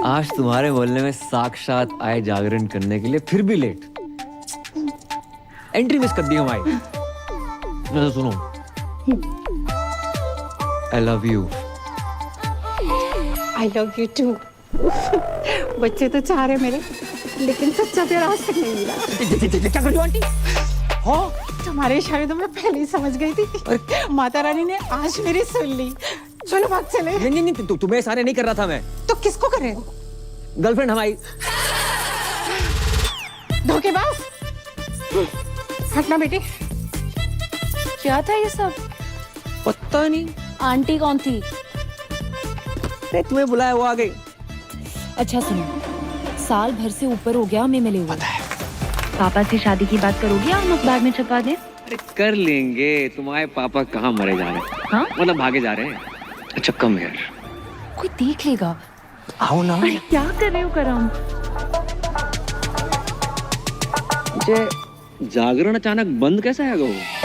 आज तुम्हारे मोहल्ले में साक्षात आए जागरण करने के लिए, फिर भी लेट। एंट्री मिस कर दी हमारी। तो सुनो, I love you. I love you too. बच्चे तो चाह रहे मेरे, लेकिन सच्चा प्यार आज तक नहीं मिला। क्या कर रही हो आंटी? हाँ, तुम्हारे इशारे तो मैं पहले ही समझ गई थी। माता रानी ने आज मेरी सुन ली। चलो भाग चले। नहीं, तुम्हें सारे नहीं कर रहा था मैं। तो किसको करे? गर्लफ्रेंड हमारी। धोखेबाज। हटना बेटी। क्या था ये सब? पता नहीं। आंटी कौन थी? अरे तुम्हें बुलाया, वो आ गई। अच्छा सुनो, साल भर से ऊपर हो गया हमें मिले हुए। पापा से शादी की बात करोगे या हम अखबार में छपवा दें? अरे कर लेंगे। तुम्हारे पापा कहाँ मरे जा रहे हैं? हाँ? मतलब भागे जा रहे हैं। अच्छा कम यार, कोई देख लेगा। आओ ना। अरे क्या कर रहे हो करम? मुझे जागरण अचानक बंद कैसे आ गया?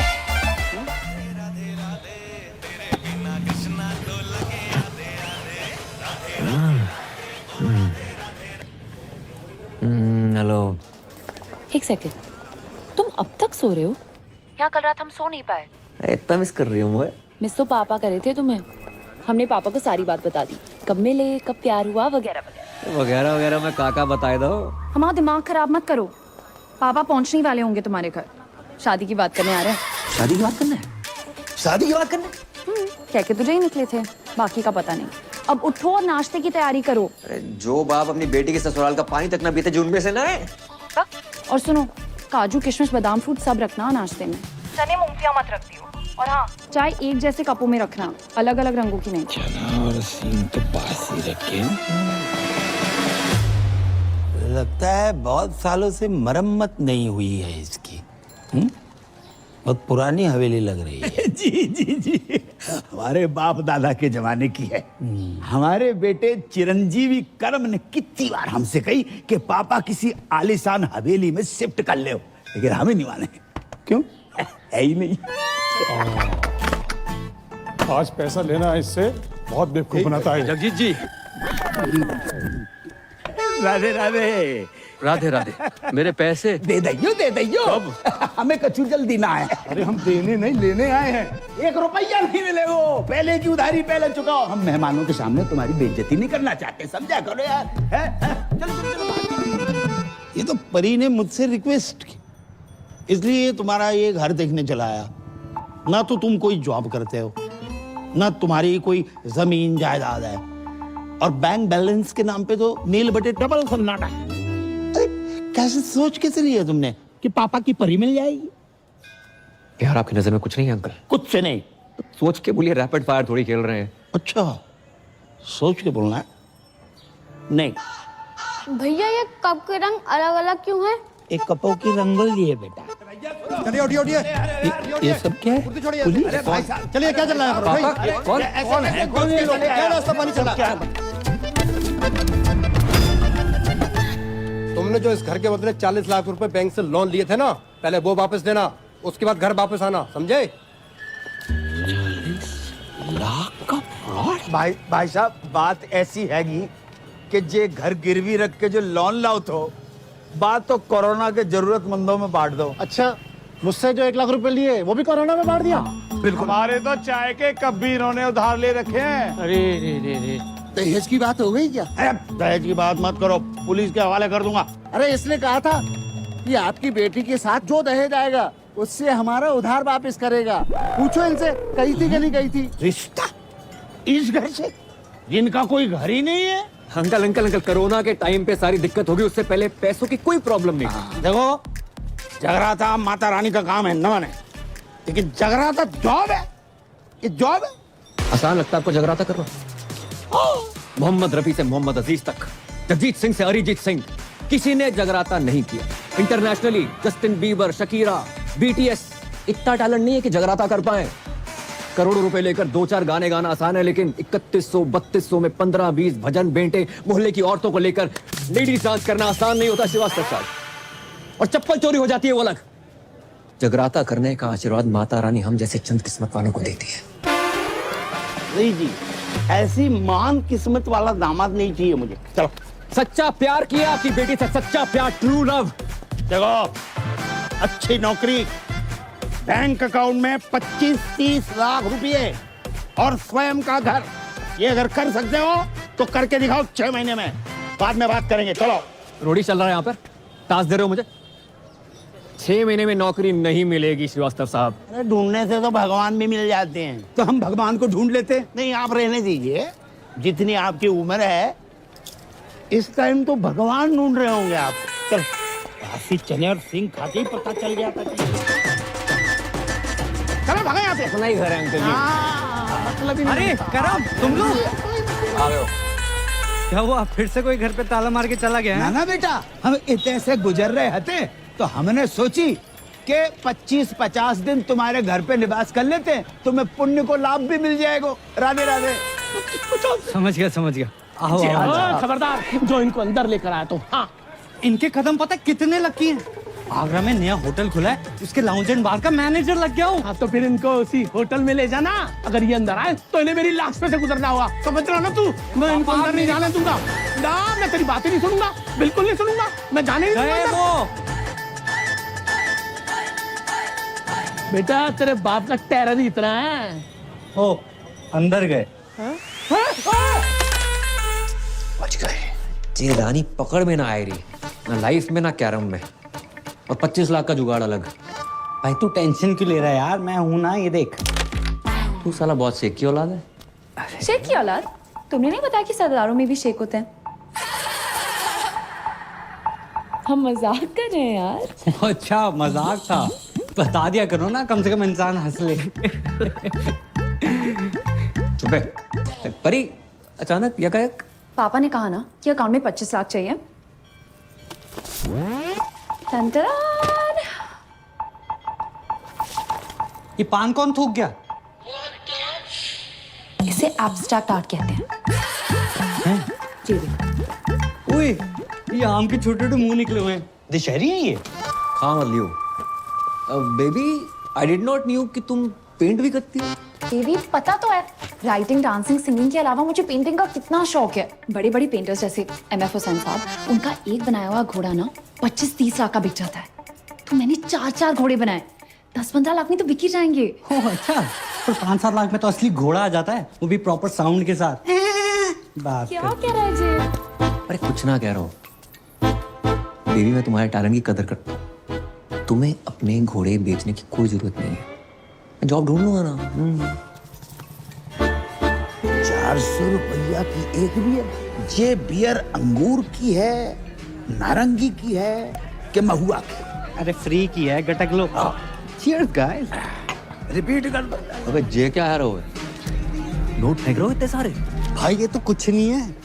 हेलो। एक सेकंड, तुम अब तक सो रहे हो? यहाँ कल रात हम सो नहीं पाए। इतना मिस कर रही हूँ मुझे। मिस तो पापा करे थे तुम्हें। हमने पापा को सारी बात बता दी, कब मिले, कब प्यार हुआ, वगैरह वगैरह। वगैरह वगैरह मैं काका बताए दो। हमारा दिमाग खराब मत करो। पापा पहुंचने वाले होंगे तुम्हारे घर, शादी की बात करने आ रहे हैं। शादी की बात करना है? शादी की बात करना है? कह के तुझे ही निकले थे, बाकी का पता नहीं। अब उठो और नाश्ते की तैयारी करो। अरे जो बाप अपनी बेटी के ससुराल का पानी तक ना पीते, जो उनमें से ना है। और सुनो, काजू किशमिश बादाम फ्रूट सब रखना नाश्ते में। चने मूंगफलियां मत रख दियो। और हाँ, चाय एक जैसे कपों में रखना, अलग अलग रंगों की नहीं। चना और सींग तो पास ही रखे। लगता है बहुत सालों से मरम्मत नहीं हुई है इसकी। बहुत पुरानी हवेली लग रही है। जी हमारे बाप दादा के जमाने की है। हमारे बेटे चिरंजीवी कर्म ने कितनी बार हमसे कही कि पापा किसी आलीशान हवेली में शिफ्ट कर ले, लेकिन हमें नहीं माने। क्यों? है ही नहीं। आज पैसा लेना है इससे बहुत बेवकूफ बनाता है। जगजीत जी। राधे राधे। राधे राधे। मेरे पैसे दे दैयो। हमें कछु जल्दी ना है। अरे हम देने नहीं लेने आए हैं। 1 रुपया नहीं मिलेगा। पहले की उधारी पहले चुकाओ। हम मेहमानों के सामने तुम्हारी बेइज्जती नहीं करना चाहते, समझा करो यार। चलो। ये तो परी ने मुझसे रिक्वेस्ट की, इसलिए तुम्हारा ये घर देखने चला आया। ना तो तुम कोई जॉब करते हो, ना तुम्हारी कोई जमीन जायदाद है, और बैंक बैलेंस के नाम पे तो नील बटे डबल सन्नाटा है। कैसे सोच कैसे लिया तुमने कि पापा की परी मिल जाएगी? यार आपकी नजर में कुछ नहीं है अंकल? कुछ से नहीं। सोच के बोलिए, रैपिड फायर थोड़ी खेल रहे हैं। अच्छा, सोच के बोलना है। नहीं भैया, ये कप के रंग अलग अलग क्यों हैं? एक कपों की रंगोली है बेटा। चलिए उठिए। ये सब क्या है? पुलिस? चलिए, क्या चल रहा है? पापा, कौन है? क्या रास्ता पानी चल रहा है? तुमने जो इस घर के बदले 40 लाख रुपए बैंक से लोन लिए थे ना, पहले वो वापस देना, उसके बाद घर वापस आना, समझे? 40 लाख का फ्रॉड? भाई साहब, बात ऐसी हैगी कि जे घर गिरवी रख के जो लोन लाओ तो बात तो कोरोना के जरूरतमंदों में बांट दो। अच्छा, मुझसे जो 1 लाख रुपए लिए वो भी कोरोना में बांट दिया? बिल्कुल। हमारे तो चाय के कप भी इन्होंने उधार ले रखे हैं। अरे दहेज की बात हो गई क्या? दहेज की बात मत करो, पुलिस के हवाले कर दूंगा। अरे इसने कहा था कि आपकी बेटी के साथ जो दहेज आएगा उससे हमारा उधार वापस करेगा। पूछो इनसे, कही थी कि नहीं कही थी? रिश्ता इस घर से, जिनका कोई घर ही नहीं है। अंकल, कोरोना के टाइम पे सारी दिक्कत होगी, उससे पहले पैसों की कोई प्रॉब्लम नहीं थी। देखो, जगराता माता रानी का काम है न माने, लेकिन जगराता जॉब है। ये जॉब है। आसान लगता है आपको जगराता करना? मोहम्मद रफी से मोहम्मद अजीज तक, जगजीत सिंह से अरिजीत सिंह, किसी ने जगराता नहीं किया। Internationally Justin Bieber, Shakira, BTS, इतना टैलेंट नहीं है कि जगराता कर पाए। करोड़ों रुपए लेकर 2-4 गाने गाना आसान है, लेकिन 3100-3200 में 15-20 भजन बेंटे मोहल्ले की औरतों को लेकर लेडीज डांस करना आसान नहीं होता सिवा सच। और चप्पल चोरी हो जाती है वो अलग। जगराता करने का आशीर्वाद माता रानी हम जैसे चंद किस्मत वालों को देती है। नहीं जी, ऐसी महान किस्मत वाला दामाद नहीं चाहिए मुझे। चलो सच्चा प्यार किया आपकी बेटी से, सच्चा प्यार, ट्रू लव। देखो, अच्छी नौकरी, बैंक अकाउंट में 25-30 लाख रुपए और स्वयं का घर, ये अगर कर सकते हो तो करके दिखाओ 6 महीने में, बाद में बात करेंगे। चलो। रोडी चल रहा है यहाँ पर, टास्क दे रहे हो मुझे? 6 महीने में नौकरी नहीं मिलेगी श्रीवास्तव साहब। अरे ढूंढने से तो भगवान भी मिल जाते हैं। तो हम भगवान को ढूंढ लेते। नहीं, आप रहने दीजिए, जितनी आपकी उम्र है इस टाइम तो भगवान ढूंढ रहे होंगे आप। चल, काफी चने और सिंह खा के ही पता चल गया था। चलो भागो यहाँ से। अपना ही घर है अंकल जी। मतलब अरे करम, तुम लोग आ गए हो। क्या हुआ? फिर से कोई घर पे ताला मार के चला गया ना है? ना बेटा, हम इतने से गुजर रहे थे तो हमने सोची कि 25-50 दिन तुम्हारे घर पे निवास कर लेते हैं, तुम्हें पुण्य को लाभ भी मिल जाएगा। राधे राधे। समझ गया। आओ आओ। खबरदार, जो इनको अंदर लेकर आया तो। हाँ, इनके कदम पता कितने लकी हैं? आगरा में नया होटल खुला है, उसके लाउंज एंड बार का मैनेजर लग गया हूँ। हाँ, तो फिर इनको उसी होटल में ले जाना। अगर ये अंदर आए तो इन्हें मेरी लाश पे से गुजरना होगा, समझ रहा ना तू? मैं इनको अंदर नहीं जाने दूंगा ना, मैं तेरी बातें नहीं सुनूंगा, बिल्कुल नहीं सुनूंगा, मैं जाने नहीं गए दूंगा। वो। बेटा, तेरे बाप का टेरर ही इतना है। ओ, अंदर गए। बच गए। ये रानी पकड़ में ना आए रही, ना लाइफ में ना कैरम में, और 25 लाख का जुगाड़ अलग। भाई तू टेंशन क्यों ले रहा है यार? मैं हूं ना, ये देख। तू साला बहुत शेख की औलाद है। शेख की औलाद? तुमने नहीं बताया कि सरदारों में भी शेख होते हैं? हम मजाक कर रहे हैं यार। अच्छा, मजाक था। बता दिया करो ना, कम से कम इंसान हंस ले। चुप है। परी, अचानक यकायक? पापा ने कहा ना कि अकाउंट में 25 लाख चाहिए। टन-टन। ये पान कौन थूक गया? इसे एब्स्ट्रैक्ट आर्ट कहते हैं। जी देखो। ओए, ये आम के छोटे छोटे मुंह निकले हुए हैं। दशहरी है ये? हाँ मत लियो। Baby, I did not knew कि तुम पेंट भी करती हो। बेबी, पता तो है, राइटिंग, डांसिंग, सिंगिंग के अलावा मुझे पेंटिंग का कितना शौक है। बड़े बड़े पेंटर्स जैसे MF हुसैन साहब, उनका एक बनाया हुआ घोड़ा ना 25-30 लाख का बिक जाता है। तो मैंने 4-4 घोड़े बनाए, 10-15 लाख में तो बिक ही जाएंगे। ओह अच्छा, पर 5-7 लाख में तो असली घोड़ा आ जाता है, वो भी प्रॉपर साउंड के साथ। बात क्या कर। कह रहा है जी? अरे कुछ ना कह रहा हूँ बेबी, मैं तुम्हारे टैलेंट की कदर करता हूँ। तुम्हें अपने घोड़े बेचने की कोई जरूरत नहीं है, मैं जॉब ढूंढ लूंगा ना। 400 रुपया की एक बियर? ये बियर अंगूर की है, नारंगी की है कि महुआ की? अरे फ्री की है, गटक लो। Cheers guys. रिपीट कर दो। अबे जे क्या है रहो, नोट फेंक रहे हो इतने सारे? भाई ये तो कुछ नहीं है,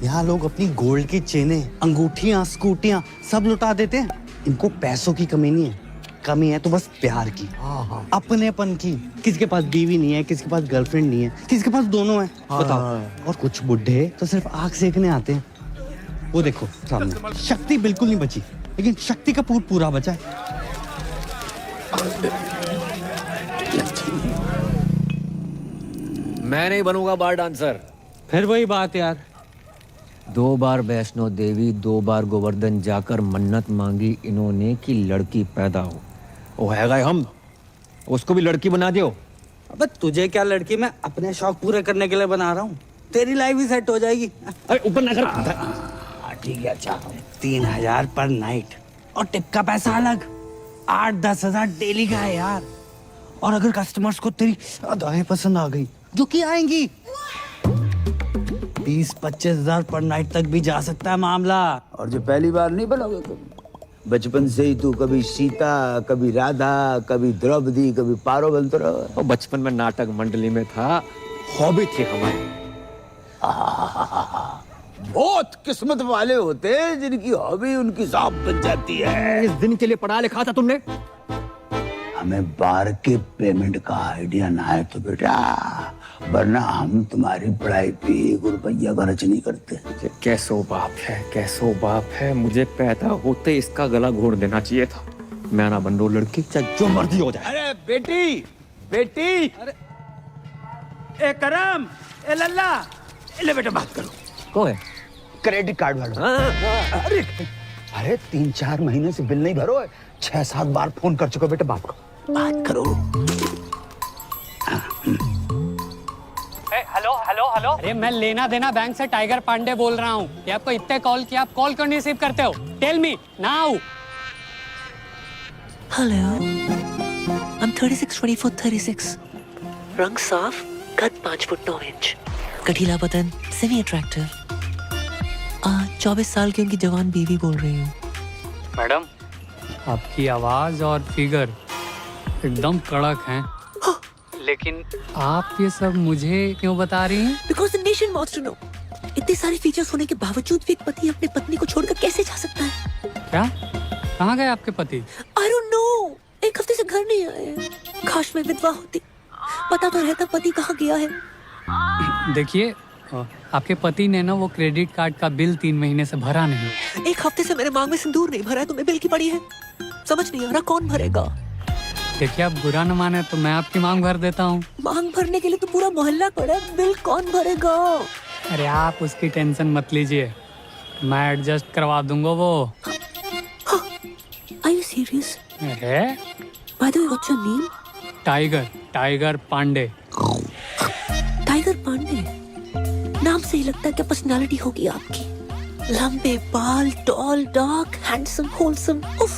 यहाँ लोग अपनी गोल्ड की चेनें, अंगूठियां, स्कूटियां सब लुटा देते हैं। इनको पैसों की कमी नहीं है, कमी है तो बस प्यार की, अपनेपन की। किसी के पास बीवी नहीं है, किसी के पास गर्लफ्रेंड नहीं है, किसी के पास दोनों है। बताओ। और कुछ बुढ़े तो सिर्फ आग सेकने आते हैं। वो देखो सामने, शक्ति बिल्कुल नहीं बची, लेकिन शक्ति का पूरा बचा है। मैं नहीं बनूंगा बार डांसर। फिर वही बात यार। 2 बार वैष्णो देवी, 2 बार गोवर्धन जाकर मन्नत मांगी इन्होंने कि लड़की पैदा हो। वो हैगा हम, उसको भी लड़की बना दियो। अबे तुझे क्या लड़की, मैं अपने शौक पूरे करने के लिए बना रहा हूँ। तेरी लाइफ भी सेट हो जाएगी। अरे ऊपर ना कर। ठीक है, अच्छा 3000 पर नाइट, और टिप का पैसा अलग। 8-10 हजार डेली का है यार। और अगर कस्टमर्स को तेरी अदाएं पसंद आ गई, जो कि आएंगी, 20-25 हजार पर नाइट तक भी जा सकता है मामला। और जो पहली बार नहीं बनोगे कभी, बचपन से ही तू कभी सीता, कभी राधा, कभी द्रौपदी, कभी पारो बनते रहो। और बचपन में नाटक मंडली में था, हॉबी थी हमारी। बहुत किस्मत वाले होते हैं जिनकी हॉबी उनकी जॉब बन जाती है। इस दिन के लिए पढ़ा लिखा था तुमने? हमें बार के पेमेंट का आइडिया ना है तो बेटा, वरना हम तुम्हारी पढ़ाई पे 1 रुपया खर्च नहीं करते। कैसो बाप है, कैसो बाप है। मुझे पैदा होते इसका गला घोट देना चाहिए था। मैं ना बन रो लड़की, चाहे जो मर्जी हो जाए। अरे बेटी, बेटी, अरे ए करम, ए लल्ला, ले बेटा बात करो। को है? क्रेडिट कार्ड वालों। अरे अरे 3-4 महीने से बिल नहीं भरो है, 6-7 बार फोन कर चुका बेटे बाप को, बात करो। हेलो हेलो हेलो, अरे मैं लेना देना बैंक से टाइगर पांडे बोल रहा हूँ। ये आपको इतने कॉल किया, आप कॉल क्यों नहीं रिसीव करते हो? Tell me now. Hello, I'm 36, 24, 36. रंग साफ, कद 5 फुट 9 इंच, गठीला बदन, सेमी अट्रैक्टिव। 24 साल की उनकी जवान बीवी बोल रही हूँ। मैडम, आपकी आवाज और फिगर एकदम कड़क हैं। लेकिन आप ये सब मुझे क्यों बता रही हैं? Because the nation wants to know. इतने सारे फीचर्स होने के बावजूद भी एक पति अपनी पत्नी को छोड़कर कैसे जा सकता है? क्या? कहाँ गए आपके पति? I don't know. एक हफ्ते से घर नहीं आए। काश मैं विधवा होती, पता तो रहता पति कहाँ गया है। देखिए, आपके पति ने ना वो क्रेडिट कार्ड का बिल 3 महीने से भरा नहीं। एक हफ्ते से मेरे मांग में सिंदूर नहीं भरा है, तो मैं बिल की पड़ी है। समझ नहीं आ रहा कौन भरेगा। देखिए, आप बुरा न माने तो मैं आपकी मांग भर देता हूँ। मांग भरने के लिए तो पूरा मोहल्ला खड़ा है, बिल कौन भरेगा? अरे आप उसकी टेंशन मत लीजिए, मैं एडजस्ट करवा दूंगा वो। Are you serious? अरे By the way, what's your name? Tiger Pandey. Tiger Pandey नाम से ही लगता है कि पर्सनालिटी होगी आपकी। लंबे बाल, टॉल, डार्क, हैंडसम, होलसम। उफ।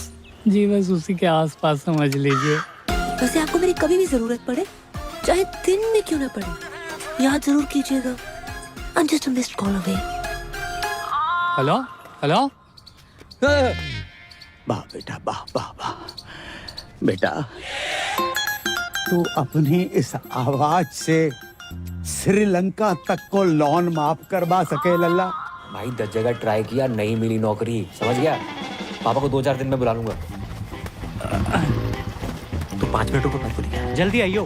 जी बस उसी के आसपास समझ लीजिए। वैसे आपको मेरी कभी भी जरूरत पड़े, चाहे दिन में क्यों ना पड़े, याद जरूर कीजिएगा। I'm just a missed call away. Hello hello. वाह बेटा, वाह वाह वाह बेटा, तू अपनी इस आवाज से श्रीलंका तक को लोन माफ करवा सके लल्ला। भाई 10 जगह ट्राई किया, नहीं मिली नौकरी, समझ गया? पापा को 2-4 दिन में बुला लूंगा। तो 5 मिनटों को मत भूलिए, जल्दी आइयो।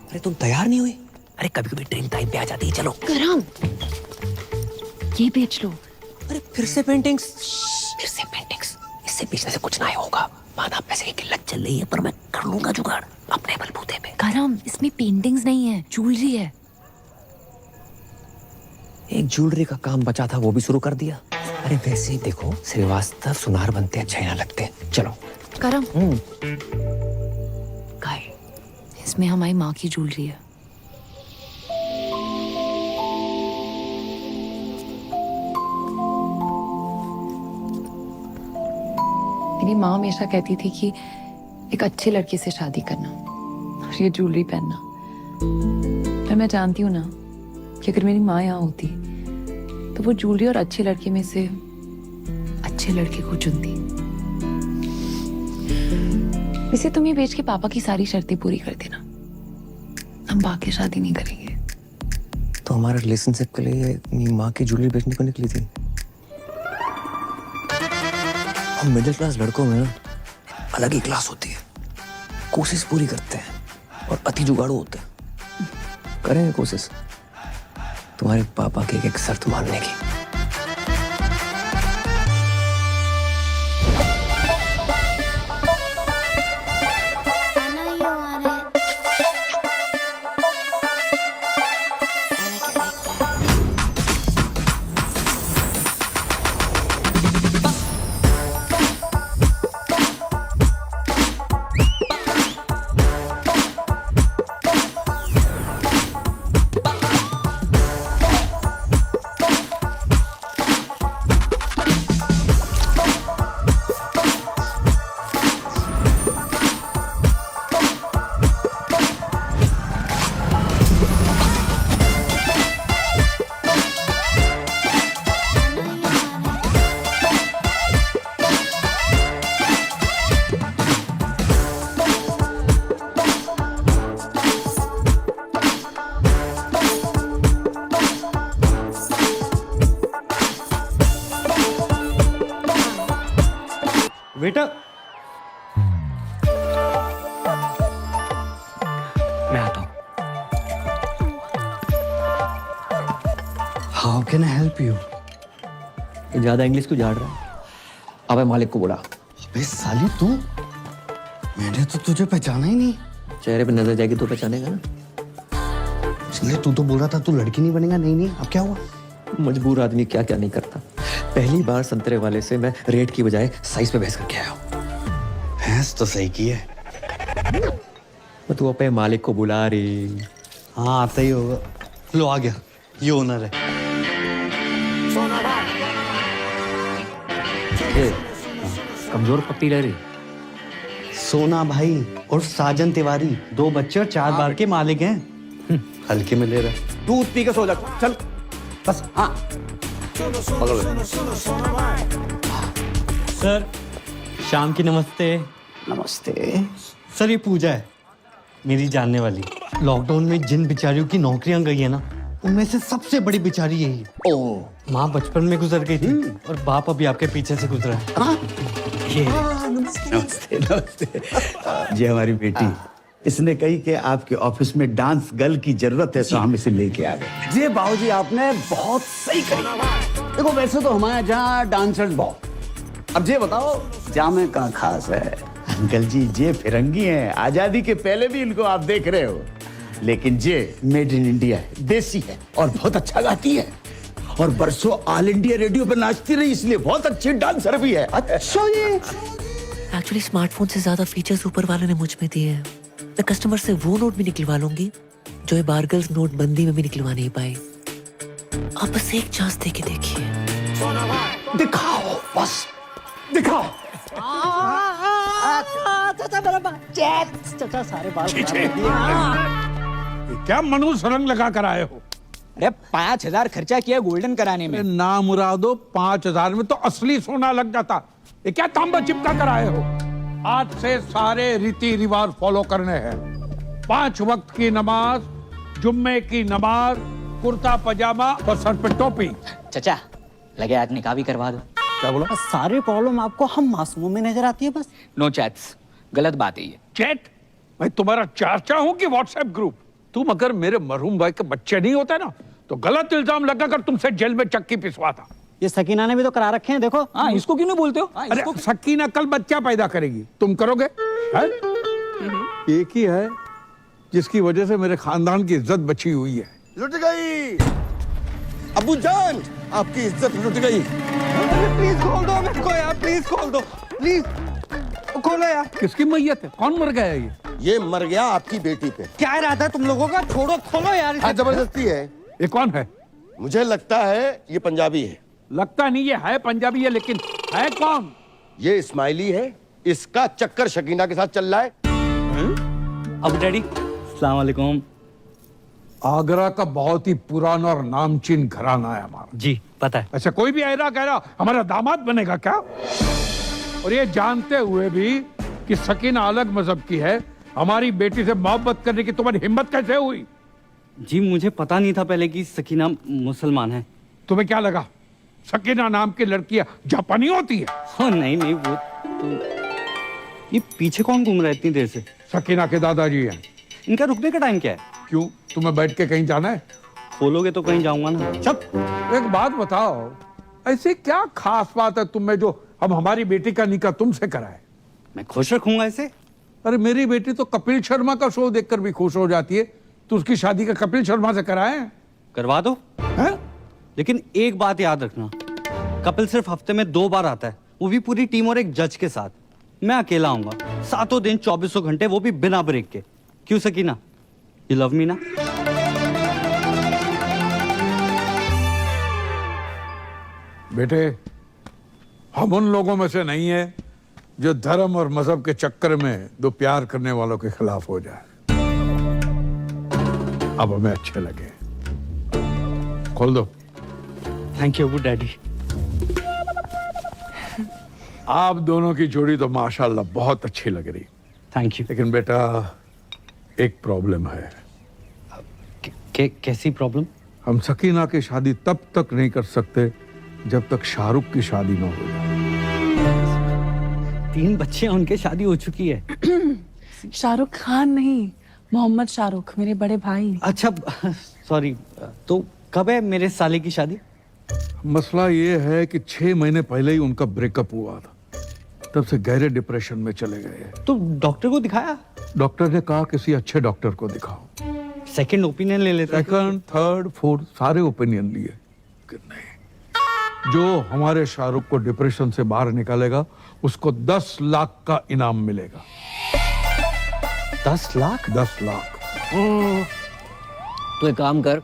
अरे तुम तैयार नहीं हुई? अरे कभी कभी ट्रेन टाइम पे आ जाती है। चलो करम, ये बेच लो। अरे फिर से पेंटिंग्स, इससे बेचने से कुछ नहीं होगा। माना पैसे की किल्लत चल रही है, पर मैं कर लूंगा जुगाड़ अपने बलबूते पे। करम, इसमें पेंटिंग्स नहीं है, ज्वेलरी है। एक ज्वेलरी का काम बचा था, वो भी शुरू कर दिया। अरे वैसे ही देखो, श्रीवास्तव सुनार बनते अच्छे ना लगते। चलो करम, गाय, इसमें हमारी माँ की ज्वेलरी है। मेरी माँ हमेशा कहती थी कि एक अच्छे लड़के से शादी करना और ये ज्वेलरी पहनना। पर मैं जानती हूँ ना कि अगर मेरी माँ यहाँ होती तो वो ज्वेलरी और अच्छे लड़के में से अच्छे लड़के को चुनती। वैसे तुम ये बेच के पापा की सारी शर्तें पूरी कर देना, हम बाकी शादी नहीं करेंगे। तो हमारे रिलेशनशिप के लिए अपनी माँ की ज्वेलरी बेचने को निकली थी। हम मिडिल क्लास लड़कों में ना अलग ही क्लास होती है, कोशिश पूरी करते हैं और अति जुगाड़ू होते हैं। करेंगे कोशिश तुम्हारे पापा की एक शर्त मानने की। बेटा मैं आता हूं। How can I help you? ज्यादा इंग्लिश क्यों झाड़ रहा है? अबे मालिक को बुला। अबे साली तू मैंने तो तुझे पहचाना ही नहीं। चेहरे पे नजर जाएगी तो पहचानेगा ना। इसलिए तू तो बोल रहा था तू लड़की नहीं बनेगा। नहीं नहीं, अब क्या हुआ? मजबूर आदमी क्या क्या नहीं करता। पहली बार संतरे वाले से मैं रेट की बजाय साइज पे बहस करके आया हूँ। भैंस तो सही की है। तू अपने मालिक को बुला रही। हाँ आता ही होगा। लो आ गया, ये ओनर है। कमजोर पप्पी लग रही। सोना भाई और साजन तिवारी 2 बच्चे और 4 बार के मालिक हैं। हल्के में ले रहा। दूध पी के सो जा, चल बस। हाँ सर शाम की नमस्ते। नमस्ते। सर ये पूजा है, मेरी जानने वाली। लॉकडाउन में जिन बिचारियों की नौकरियां गई है ना, उनमें से सबसे बड़ी बिचारी यही है। ओ माँ बचपन में गुजर गई थी और बाप अभी आपके पीछे से गुजरा है। ये नमस्ते नमस्ते। जी हमारी बेटी, इसने कही कि आपके ऑफिस में डांस गर्ल की जरूरत है, तो हम इसे लेके आ गए। जी बाबूजी, आपने बहुत सही कही। देखो वैसे तो हमारे यहाँ डांसर्स बहुत, अब ये बताओ जामे कहाँ खास है। अंकल जी ये फिरंगी हैं, आजादी के पहले भी इनको आप देख रहे हो, लेकिन ये मेड इन इंडिया है, देसी है और बहुत अच्छा गाती है और बरसों ऑल इंडिया रेडियो पे नाचती रही, इसलिए बहुत अच्छी डांसर भी है। अच्छा ये एक्चुअली स्मार्टफोन से ज्यादा फीचर्स ऊपर वाले ने मुझ में दिए हैं। मैं कस्टमर से वो नोट भी निकलवा लूंगी जो ये बारगल्स नोटबंदी में भी निकलवा नहीं पाई। आप बस एक चांस दे के देखिए। दिखाओ, बस दिखाओ। क्या मनुष्य रंग लगा कर आए हो? अरे 5,000 खर्चा किया गोल्डन कराने में। ना मुरादो, 5,000 में तो असली सोना लग जाता। ये क्या तांबा चिपका कर आए हो? आज से सारे रीति रिवाज फॉलो करने हैं। 5 वक्त की नमाज, जुम्मे की नमाज, कुर्ता पजामा और सर पे टोपी। चाचा लगे आज निकाह भी करवा दो। क्या बोला? सारी प्रॉब्लम आपको हम मासूमों में नजर आती है बस। नो चैट्स, गलत बात है ये। चैट? मैं तुम्हारा चाचा हूं कि व्हाट्सएप ग्रुप? तुम अगर मेरे मरहूम भाई के बच्चे नहीं होते ना, तो गलत इल्जाम लगाकर तुमसे जेल में चक्की पिसवाता। ये सकीना ने भी तो करा रखे हैं, देखो। हाँ, इसको क्यों नहीं बोलते हो? अरे सकीना कल बच्चा पैदा करेगी, तुम करोगे? एक ही है जिसकी वजह से मेरे खानदान की इज्जत बची हुई है। लुट गई अबू जान, आपकी इज्जत लुट गई। प्लीज खोल दो मेरे को यार, प्लीज खोल दो, प्लीज खोलो यार। किसकी मैयत है? कौन मर गया ये मर गया आपकी बेटी पे। क्या इरादा है तुम लोगों का? छोड़ो, खोलो यार। हाँ, जबरदस्ती है। ये कौन है? मुझे लगता है ये पंजाबी है। लगता नहीं, ये है पंजाबी है, लेकिन है कौन? ये इस्माइली है, इसका चक्कर शकीना के साथ चल रहा है। अब डैडी अस्सलाम वालेकुम। आगरा का बहुत ही पुराना और नामचीन घराना है हमारा। जी पता है। अच्छा, कोई भी ऐरा कह रहा हमारा दामाद बनेगा क्या? और ये जानते हुए भी कि सकीना अलग मजहब की है, हमारी बेटी से मोहब्बत करने की तुम्हारी हिम्मत कैसे हुई? जी मुझे पता नहीं था पहले कि सकीना मुसलमान है। तुम्हें क्या लगा सकीना नाम की लड़कियां जापानी होती है? हाँ नहीं नहीं, वो तो ये पीछे कौन घूम रहा है इतनी देर से? सकीना के दादाजी हैं। इनका रुकने का टाइम क्या है? क्यों, तुम्हें बैठ के कहीं जाना है? खोलोगे तो कहीं जाऊंगा ना। चुप। एक बात बताओ, ऐसी क्या खास बात है तुम्हें जो हम हमारी बेटी का निकाह तुमसे कराए? मैं खुश रखूंगा इसे। अरे मेरी बेटी तो कपिल शर्मा का शो देखकर भी खुश हो जाती है, तो उसकी शादी का कपिल शर्मा से कराए? करवा दो है? लेकिन एक बात याद रखना, कपिल सिर्फ हफ्ते में 2 बार आता है, वो भी पूरी टीम और एक जज के साथ। मैं अकेला आऊंगा 7 दिन 24 घंटे, वो भी बिना ब्रेक के। क्यों सकीना, यू लव मी ना? बेटे, हम उन लोगों में से नहीं है जो धर्म और मजहब के चक्कर में दो प्यार करने वालों के खिलाफ हो जाए। अब हमें अच्छे लगे। खोल दो। Thank you daddy. आप दोनों की जोड़ी तो माशाल्लाह बहुत अच्छी लग रही। Thank you. लेकिन बेटा एक प्रॉब्लम है। कैसी प्रॉब्लम? हम सकीना की शादी तब तक नहीं कर सकते जब तक शाहरुख की शादी न हो जाए। 3 बच्चे हैं, उनके शादी हो चुकी है। शाहरुख खान नहीं, मोहम्मद शाहरुख, मेरे बड़े भाई। अच्छा सॉरी, तो कब है मेरे साले की शादी? मसला ये है कि 6 महीने पहले ही उनका ब्रेकअप हुआ था। तब से गहरे डिप्रेशन में चले गए। तो डॉक्टर को दिखाया? डॉक्टर ने कहा किसी अच्छे डॉक्टर को दिखाओ। सेकंड ओपिनियन ले लेते। सेकंड, थर्ड, फोर्थ सारे ओपिनियन लिए कि नहीं, जो हमारे शाहरुख को डिप्रेशन से बाहर निकालेगा उसको 10 लाख का इनाम मिलेगा। 10 लाख? 10 लाख। तो एक काम कर,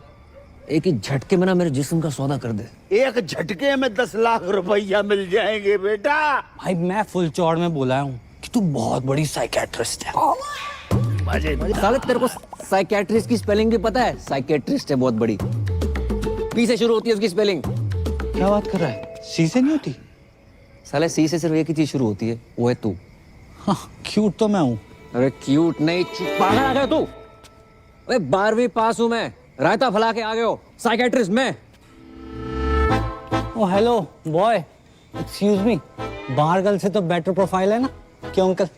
एक ही झटके में ना मेरे जिस्म का सौदा कर दे। एक झटके में 10 लाख रुपया मिल जाएंगे बेटा। भाई मैं फुल चौड़ में बोला हूँ कि तू बहुत बड़ी साइकेट्रिस्ट है। साले तेरे को साइकेट्रिस्ट की स्पेलिंग भी पता है? साइकेट्रिस्ट है बहुत बड़ी, पी से शुरू होती है उसकी स्पेलिंग। क्या बात कर रहा है? सी से नहीं होती? साले सी से सिर्फ एक ही चीज शुरू होती है, वो है तू। हाँ, क्यूट तो मैं हूँ। अरे क्यूट नहीं, पागल आ गया तू। अरे 12वीं पास हूं मैं, रायता फैला के आ गए हो। साइकेट्रिस्ट मैं। ओ हेलो बॉय, एक्सक्यूज मी, बाहर गर्ल से तो बेटर प्रोफाइल है ना? क्यों अंकल?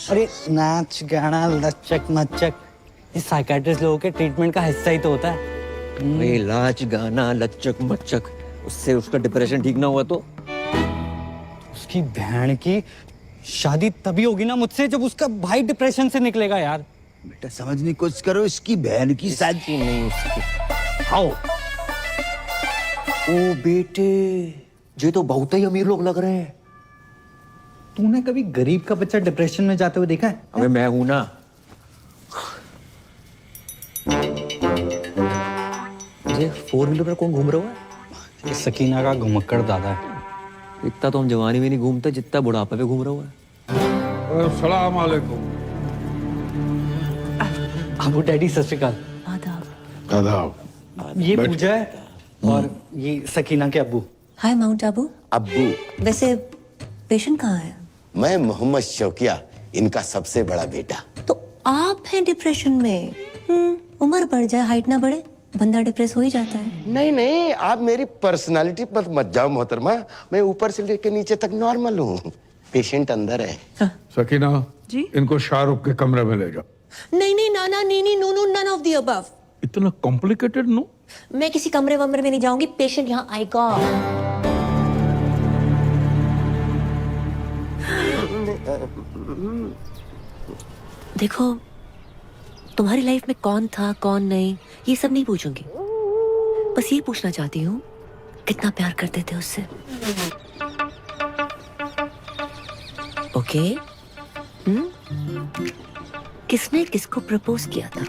अरे नाच गाना लचक मचक ये साइकेट्रिस्ट लोगों के ट्रीटमेंट का हिस्सा ही तो होता है। भाई लाच गाना लचक मचक, उससे उसका डिप्रेशन ठीक ना हुआ तो? उसकी बहन की शादी तभी होगी ना मुझसे जब उसका भाई डिप्रेशन से निकलेगा यार। बेटा समझने की कोशिश करो, इसकी बहन की शादी नहीं उसकी। हाउ? ओ बेटे, ये तो बहुत ही अमीर लोग लग रहे हैं। तूने कभी गरीब का बच्चा डिप्रेशन में जाते हुए देखा है? अबे मैं हूं ना। ये 4 व्हीलर पर कौन घूम रहा है? ये सकीना का घुमक्कड़ दादा है। इतना तो हम जवानी में नहीं घूमते जितना बुढ़ापे पे घूम रहा हुआ है। अस्सलाम वालेकुम। अबू डैडी सत श्री अकाल। आदाब। ये पूजा है और ये सकीना के अब्बू। हाय माउंट आबू। अब्बू। वैसे पेशेंट कहाँ है? मैं मोहम्मद शौकिया, इनका सबसे बड़ा बेटा। तो आप हैं डिप्रेशन में? उम्र बढ़ जाए हाइट ना बढ़े, बंदा डिप्रेस हो ही जाता है। नहीं नहीं, आप मेरी पर्सनालिटी पर मत जाओ मोहतरमा, मैं ऊपर से लेकर नीचे तक नॉर्मल हूँ। पेशेंट अंदर है। सकीना जी? इनको शाहरुख के कमरे में ले जाओ। नहीं नहीं नाना नीनी नूनू नन ऑफ द अबव। इतना कॉम्प्लिकेटेड नो? मैं किसी कमरे वमरे में नहीं जाऊंगी, पेशेंट यहाँ आएगा। देखो तुम्हारी लाइफ में कौन था कौन नहीं ये सब नहीं पूछूंगी, बस ये पूछना चाहती हूँ कितना प्यार करते थे उससे। ओके? किसने किसको प्रपोज किया था?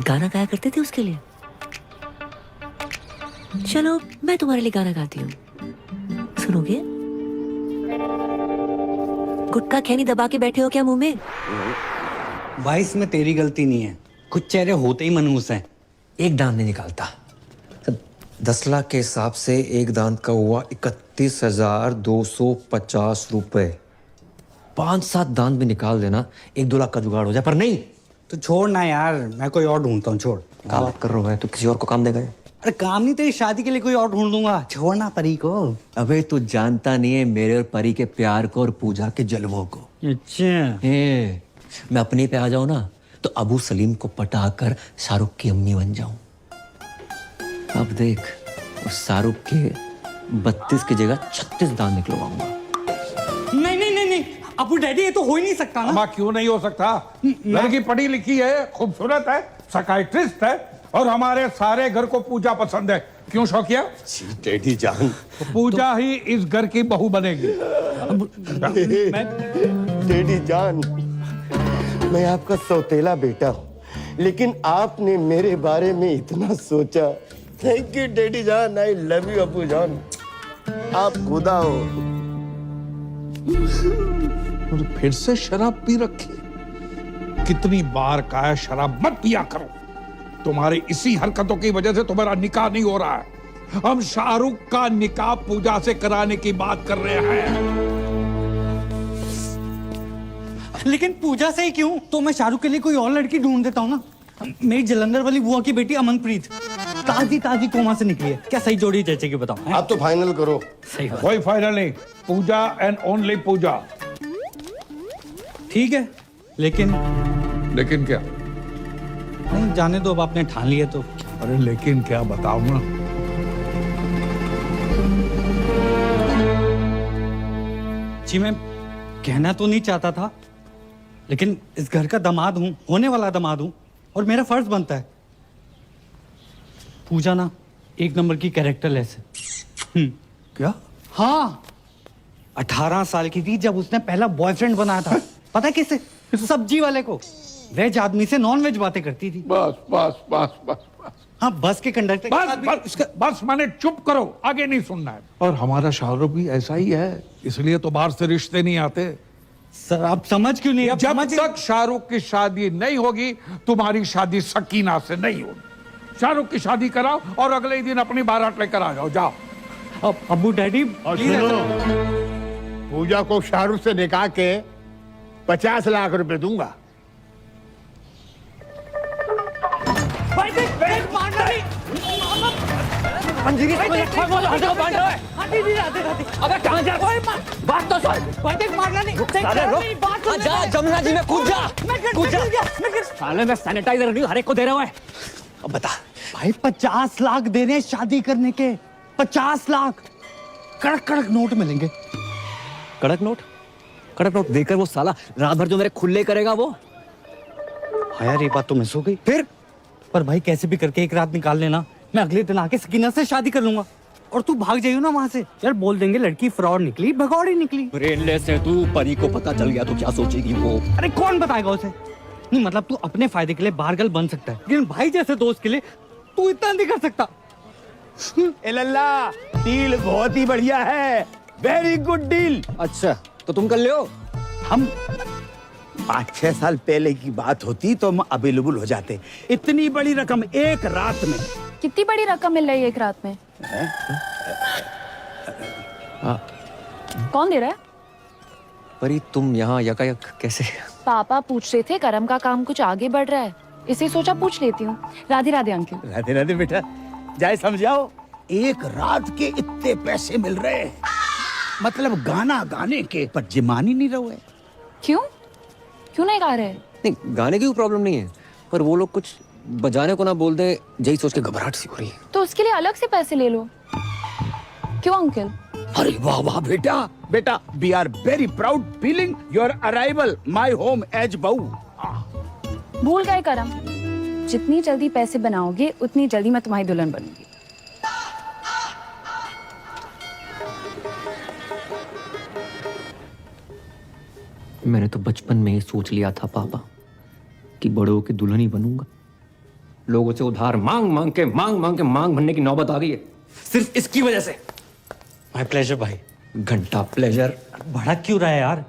गाना गाया करते थे उसके लिए? चलो मैं तुम्हारे लिए गाना गाती हूँ, सुनोगे? गुटखा खैनी दबा के बैठे हो क्या मुंह में? भाई इसमें तेरी गलती नहीं है, कुछ चेहरे होते ही मनहूस हैं। एक दांत नहीं निकालता। 10 लाख के हिसाब से एक दांत का हुआ 31,250 रुपए। 5-7 दांत भी निकाल देना 1-2 लाख का जुगाड़ हो जाए, पर नहीं। तो छोड़ ना यार, मैं कोई और ढूंढता हूँ। छोड़। क्या बात कर रहा है? तो किसी और को काम देगा? अरे काम नहीं, तेरी शादी के लिए कोई और ढूंढ दूंगा। छोड़ना परी को। अबे तू जानता नहीं है मेरे और परी के प्यार को और पूजा के जलवों को। अच्छा। मैं अपने पे आ जाऊं ना तो अबू सलीम को पटाकर शाहरुख की अम्मी बन जाऊं। अब देख, उस शाहरुख के 32 की जगह 36 दांत निकलवाऊंगा। नहीं नहीं नहीं नहीं अबू डैडी, ये तो हो ही नहीं सकता ना। अम्मा क्यों नहीं हो सकता? लड़की पढ़ी लिखी है, खूबसूरत है, साइकियाट्रिस्ट है और हमारे सारे घर को पूजा पसंद है। क्यों शौकिया? डैडी जान, पूजा ही इस घर की बहू बनेगी। डैडी जान, मैं आपका सौतेला बेटा हूँ, लेकिन आपने मेरे बारे में इतना सोचा। थैंक यू डैडी जान, आई लव यू अबू जान, आप खुदा हो। फिर से शराब पी रखी? कितनी बार कहा शराब मत पिया करो। तुम्हारी इसी हरकतों की वजह से तुम्हारा निकाह नहीं हो रहा है। हम शाहरुख का निकाह पूजा से कराने की बात कर रहे हैं। लेकिन पूजा से ही क्यों? तो मैं शाहरुख के लिए कोई और लड़की ढूंढ देता हूँ ना। मेरी जलंधर वाली बुआ की बेटी अमनप्रीत ताजी ताजी कोमा से निकली है। क्या सही जोड़ी जैसे कि बताओ? आप तो फाइनल करो। सही बात। कोई फाइनल नहीं, पूजा एंड ओनली पूजा। ठीक है, लेकिन क्या? नहीं जाने दो, अब आपने ठान लिया तो। अरे लेकिन क्या बताऊं ना? जी मैं कहना तो नहीं चाहता था, लेकिन इस घर का दामाद हूं, होने वाला दामाद हूं, और मेरा फर्ज बनता है। पूजा ना एक नंबर की कैरेक्टरलेस है। क्या? हाँ, 18 साल की थी जब उसने पहला बॉयफ्रेंड बनाया था। पता है किसे? सब्जी वाले को। वेज आदमी से नॉन वेज बातें करती थी। बस बस बस बस बस हाँ, बस के कंडक्टर बस माने चुप करो, आगे नहीं सुनना है। और हमारा शाहरुख भी ऐसा ही है, इसलिए तो बाहर से रिश्ते नहीं आते। सर आप समझ क्यों नहीं? जब तक शाहरुख की शादी नहीं होगी, तुम्हारी शादी सकीना से नहीं होगी। शाहरुख की शादी कराओ और अगले ही दिन अपनी बारात लेकर आ जाओ। जाओ। अब्बू डैडी, और सुनो, पूजा को शाहरुख से निकाह के 50 लाख रुपए दूंगा। अबे कहाँ जा? बात तो सुन। जा जमुना जी में कूद जा, कूद जा। साले मैं सैनिटाइजर नहीं हर एक को दे रहा है। अब बता भाई 50 लाख दे रहे हैं शादी करने के। 50 लाख कड़क कड़क नोट मिलेंगे। कड़क नोट? कड़क नोट देकर वो साला रात भर जो मेरे खुले करेगा वो। हाँ यार, ये बात तो मिस हो गई। फिर पर भाई कैसे भी करके एक रात निकाल लेना, मैं अगले दिन आके सकीना से शादी कर लूंगा। और तू भाग जाइयो ना वहां से। यार बोल देंगे लड़की फ्रॉड निकली, भगौड़ी निकली। ब्रेनलेस है तू, परी को पता चल गया तो क्या सोचेगी वो? अरे कौन बताएगा उसे? नहीं मतलब तू अपने फायदे के लिए बारगल बन सकता है, लेकिन भाई जैसे दोस्त के लिए तू इतना नहीं कर सकता। ए लल्ला, डील बहुत ही बढ़िया है, वेरी गुड डील। अच्छा तो तुम कर लो। हम 5-6 साल पहले की बात होती तो हम अवेलेबल हो जाते। इतनी बड़ी रकम एक रात में। कितनी बड़ी रकम मिल रही है एक रात में? कौन दे रहा है? परी तुम यहाँ यकायक कैसे? पापा पूछ रहे थे करम का काम कुछ आगे बढ़ रहा है, इसे सोचा पूछ लेती हूँ। राधे राधे अंकल। राधे राधे बेटा, जाए समझाओ। एक रात के इतने पैसे मिल रहे हैं, मतलब गाना गाने के, पर जिमान ही नहीं रहे। क्यों क्यों नहीं गा रहे? नहीं गाने की प्रॉब्लम नहीं है, पर वो लोग कुछ बजाने को ना बोल दे, यही सोच के घबराहट सी हो रही है। तो उसके लिए अलग से पैसे ले लो। क्यों अंकल? अरे वाह वाह बेटा, बेटा we are very proud feeling your arrival my home as बहू। भूल गए करम, जितनी जल्दी पैसे बनाओगे उतनी जल्दी मैं तुम्हारी दुल्हन बनूंगी। मैंने तो बचपन में ही सोच लिया था पापा कि बड़ों की दुल्हन ही बनूंगा। लोगों से उधार मांग मांग के मांग भरने की नौबत आ गई है, सिर्फ इसकी वजह से। माय प्लेजर भाई। घंटा प्लेजर। बड़ा क्यों रहा है यार?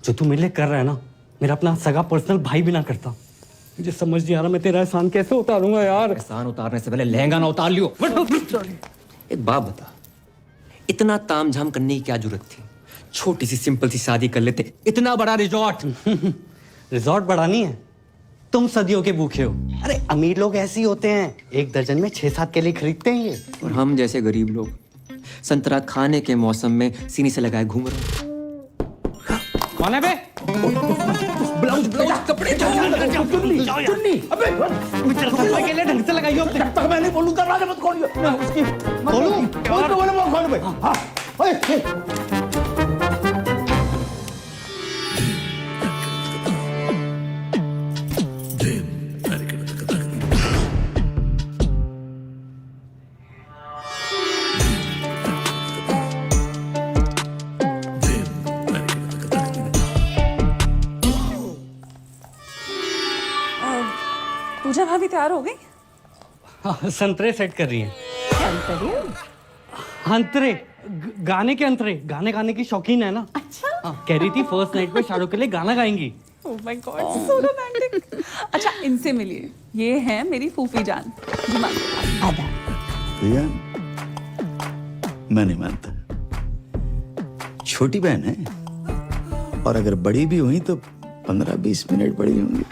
जो तू मेरे लिए कर रहा है ना, मेरा अपना सगा पर्सनल भाई भी ना करता। मुझे समझ नहीं आ रहा मैं तेरा एहसान कैसे उतारूंगा यार। एहसान उतारने से पहले लहंगा ना उतार लियो। एक बात बता, इतना तामझाम करने की क्या जरूरत थी? छोटी सी सिंपल सी शादी कर लेते। इतना बड़ा रिजॉर्ट। रिजॉर्ट बड़ा नहीं है, तुम सदियों के भूखे हो। अरे अमीर लोग ऐसे ही होते हैं, 1 दर्जन में 6-7 केले खरीदते हैं ये। और हम जैसे गरीब लोग संतरा खाने के मौसम में सीनी से लगाए घूम रहे हैं। कौन है बे? ब्लाउज कपड़े चुन्नी। अबे केले ढंग से लगाइयो। जब तक मैं नहीं बोलूं दरवाजा मत खोलियो। उसकी बोलूं बोलो खोल भाई। हाँ ओए पूजा भाभी तैयार हो गई? हाँ, संतरे सेट कर रही हैं। अंतरे गाने के अंतरे, गाने गाने की शौकीन है ना। अच्छा। हाँ, कह रही थी फर्स्ट नाइट पे शाहरुख के लिए गाना गाएंगी। Oh my God, so romantic. अच्छा इनसे मिलिए, ये है मेरी फूफी जान। भैया मैं नहीं मानता, छोटी बहन है, और अगर बड़ी भी हुई तो 15-20 मिनट बड़ी होंगी।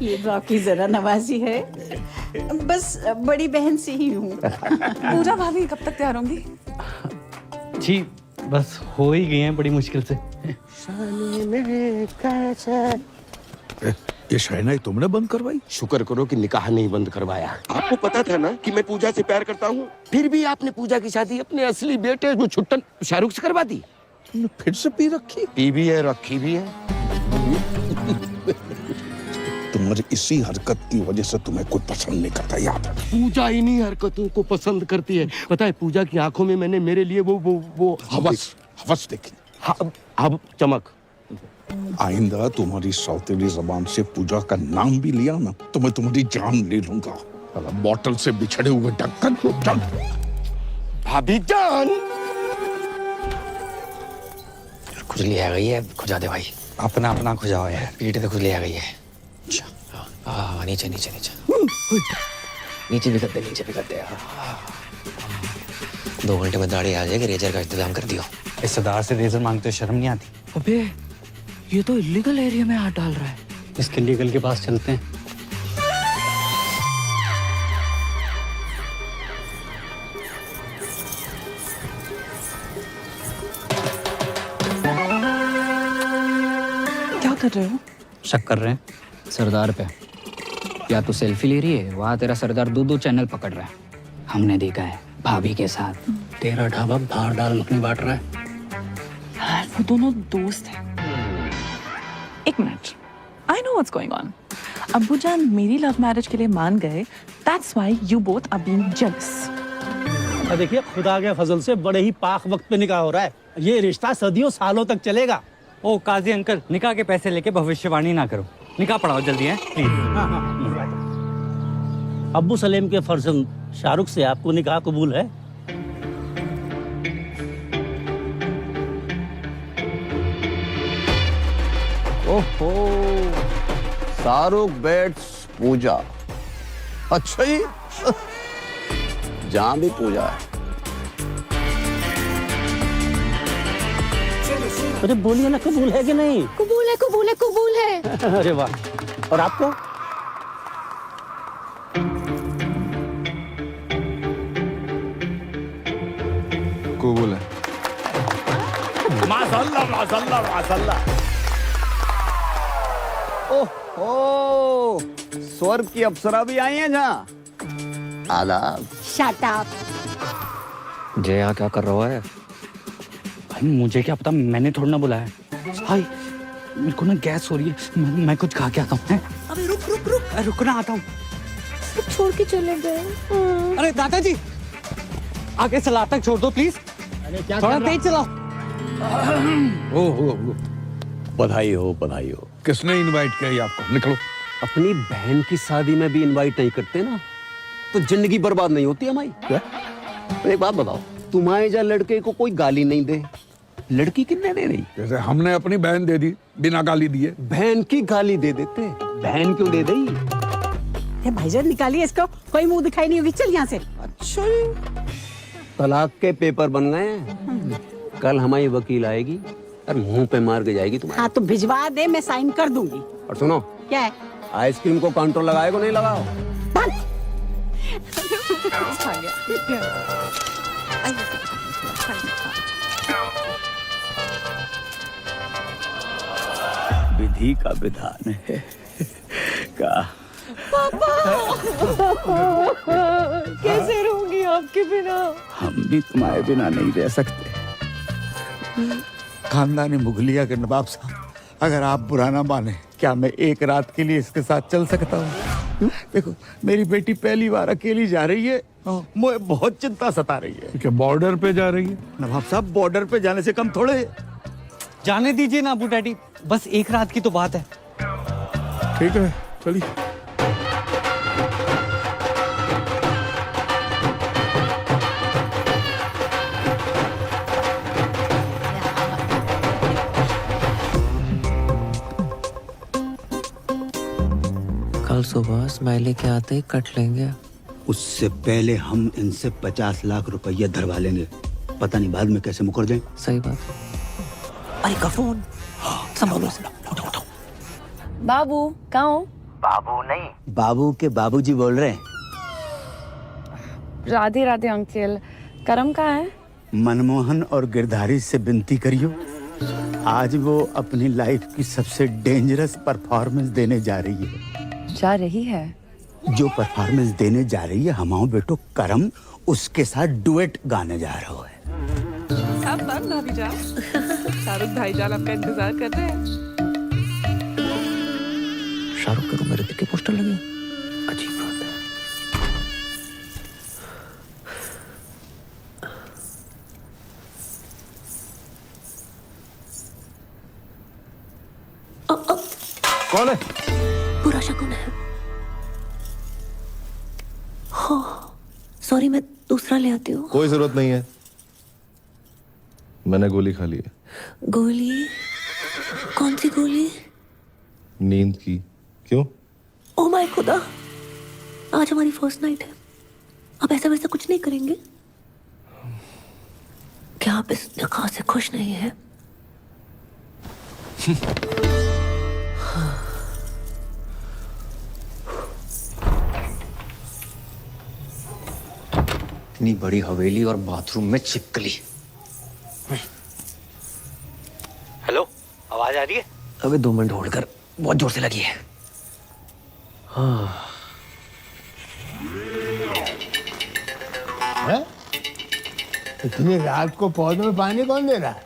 ये तो आपकी जरा नवाजी है, बस बड़ी बहन से ही हूँ। पूजा भाभी कब तक तैयार होंगी? जी बस हो ही गई हैं बड़ी मुश्किल से। ये शहनाई तुमने बंद करवाई? शुक्र करो कि निकाह नहीं बंद करवाया। आपको पता था ना कि मैं पूजा से प्यार करता हूँ, फिर भी आपने पूजा की शादी अपने असली बेटे जो छुट्टन शाहरुख से करवा दी। तुमने फिर से पी रखी? पी भी है, रखी भी है। तुम्हारी इसी हरकत की वजह से तुम्हें कुछ पसंद नहीं करता, याद है? पूजा इन्हीं हरकतों को पसंद करती है। पता है, पूजा की आंखों में मैंने मेरे लिए वो हवस देखी। अब चमक। आइंदा तुम्हारी सौतेली जबान से पूजा का नाम भी लिया ना तो मैं तुम्हारी जान ले लूंगा। बॉटल से बिछड़े हुए ढक्कन। चल भाभी जान। खुजली आ गई है, खुजा दे भाई। अपना अपना खुजाओ यार, पीठ पे खुजली आ गई है। हाँ, नीचे नीचे नीचे नीचे भी करते, नीचे भी करते यार। 2 घंटे में दाढ़ी आ जाएगी, रेजर का इंतजाम कर दियो। इस सरदार से रेजर मांगते हो शर्म नहीं आती? अबे ये तो इलीगल एरिया में हाथ डाल रहा है। इसके लीगल के पास चलते हैं। क्या कर रहे हो? शक कर रहे हैं सरदार पे। या तो सेल्फी ले रही है, वहाँ तेरा सरदार 2 चैनल पकड़ रहा है। हमने देखा है भाभी के साथ। तेरा ढाबा बाहर डाल मखनी बांट रहा है। यार वो दोनों दोस्त हैं। एक minute, I know what's going on. अब्बू जान मेरी लव मैरिज के लिए मान गए, that's why you both are being jealous. देखिए, खुदा के फजल से बड़े ही पाक वक्त पे निकाह हो रहा है। ये रिश्ता सदियों सालों तक चलेगा। ओ काजी अंकल, निकाह के पैसे लेके भविष्यवाणी ना करो। निकाह पढ़ाओ जल्दी है प्लीज। अब्बू सलेम के फर्जंद शाहरुख से आपको निकाह कबूल है? ओहो, शाहरुख बेट्स पूजा। अच्छा ही जहां भी पूजा है। अरे बोलिए ना, कबूल है कि नहीं? कबूल है, कबूल है, कबूल है। अरे वाह। और आपको? कबूल है। माशाल्लाह माशाल्लाह माशाल्लाह। ओहो, स्वर्ग की अप्सरा भी आई हैं जहाँ। आदाब। Shut up. जय यहाँ क्या कर रहा है? भाई मुझे क्या पता, मैंने थोड़ा ना बुलाया। भाई मेरे को ना गैस हो रही है, मैं कुछ खा के आता हूँ। अबे रुक रुक रुक, रुकना, आता हूँ। छोड़ के चले गए। अरे दादाजी, आगे सलाद तक छोड़ दो प्लीज। थोड़ा तेज चलाओ। ओहो, बधाई हो, बधाई हो। किसने इनवाइट किया ये आपको? निकलो। अपनी बहन की शादी में भी इनवाइट नहीं करते ना तो जिंदगी बर्बाद नहीं होती हमारी। एक बात बताओ, तुम्हारे जा लड़के को कोई गाली नहीं दे, लड़की कितने दे रही? जैसे हमने अपनी बहन दे दी बिना गाली दिए। बहन की गाली दे देते, बहन क्यों दे दी? भाईजान निकालिए इसको, कोई मुंह दिखाई नहीं होगी। चल यहाँ से। अच्छा, तलाक के पेपर बन गए हैं। कल हमारी वकील आएगी और मुंह पे मार के जाएगी तुम्हारे। हाँ तो भिजवा दे, मैं साइन कर दूंगी। और सुनो, क्या है? आइसक्रीम को काउंटर लगाएगा नहीं लगाओ? विधि का विधान है का। कैसे रहूंगी आपके बिना? हम भी तुम्हारे बिना नहीं रह सकते। खानदानी मुगलिया के नवाब साहब, अगर आप बुरा ना माने, क्या मैं एक रात के लिए इसके साथ चल सकता हूँ? देखो, मेरी बेटी पहली बार अकेली जा रही है, मुझे बहुत चिंता सता रही है। क्या बॉर्डर पे जा रही है? नवाब साहब, बॉर्डर पे जाने से कम थोड़े। जाने दीजिए ना अबू डैडी, बस एक रात की तो बात है। ठीक है, चलिए। कल सुबह स्माइली के आते ही कट लेंगे। उससे पहले हम इनसे 50 लाख रुपया धरवा लेंगे। पता नहीं बाद में कैसे मुकर जाए। सही बात। अरे का फोन संभालो। बाबू कहाँ हो? बाबू नहीं, बाबू के बाबूजी बोल रहे हैं। राधे राधे अंकल। करम कहाँ है? मनमोहन और गिरधारी से विनती करियो, आज वो अपनी लाइफ की सबसे डेंजरस परफॉर्मेंस देने जा रही है। जा रही है? जो परफॉर्मेंस देने जा रही है, हमारा बेटो करम उसके साथ डुएट गाने जा रहा है। बन भाभी जान। शाहरुख भाईजान आपका इंतजार कर रहे हैं। शाहरुख के रूम में ऋतिक के पोस्टर लगे, अजीब बात है। कौन है? बुरा शकुन है। हो सॉरी, मैं दूसरा ले आती हूँ। कोई जरूरत नहीं है, मैंने गोली खा ली है। गोली? कौन सी गोली? नींद की। क्यों? ओ माय खुदा, आज हमारी फर्स्ट नाइट है। अब ऐसा वैसा कुछ नहीं करेंगे? क्या आप इस निकाह से खुश नहीं है? इतनी बड़ी हवेली और बाथरूम में छिपकली। हेलो, आवाज आ रही है? अबे 2 मिनट होल्ड कर, बहुत जोर से लगी है। हाँ। इतनी रात को पौधों में पानी कौन दे रहा है?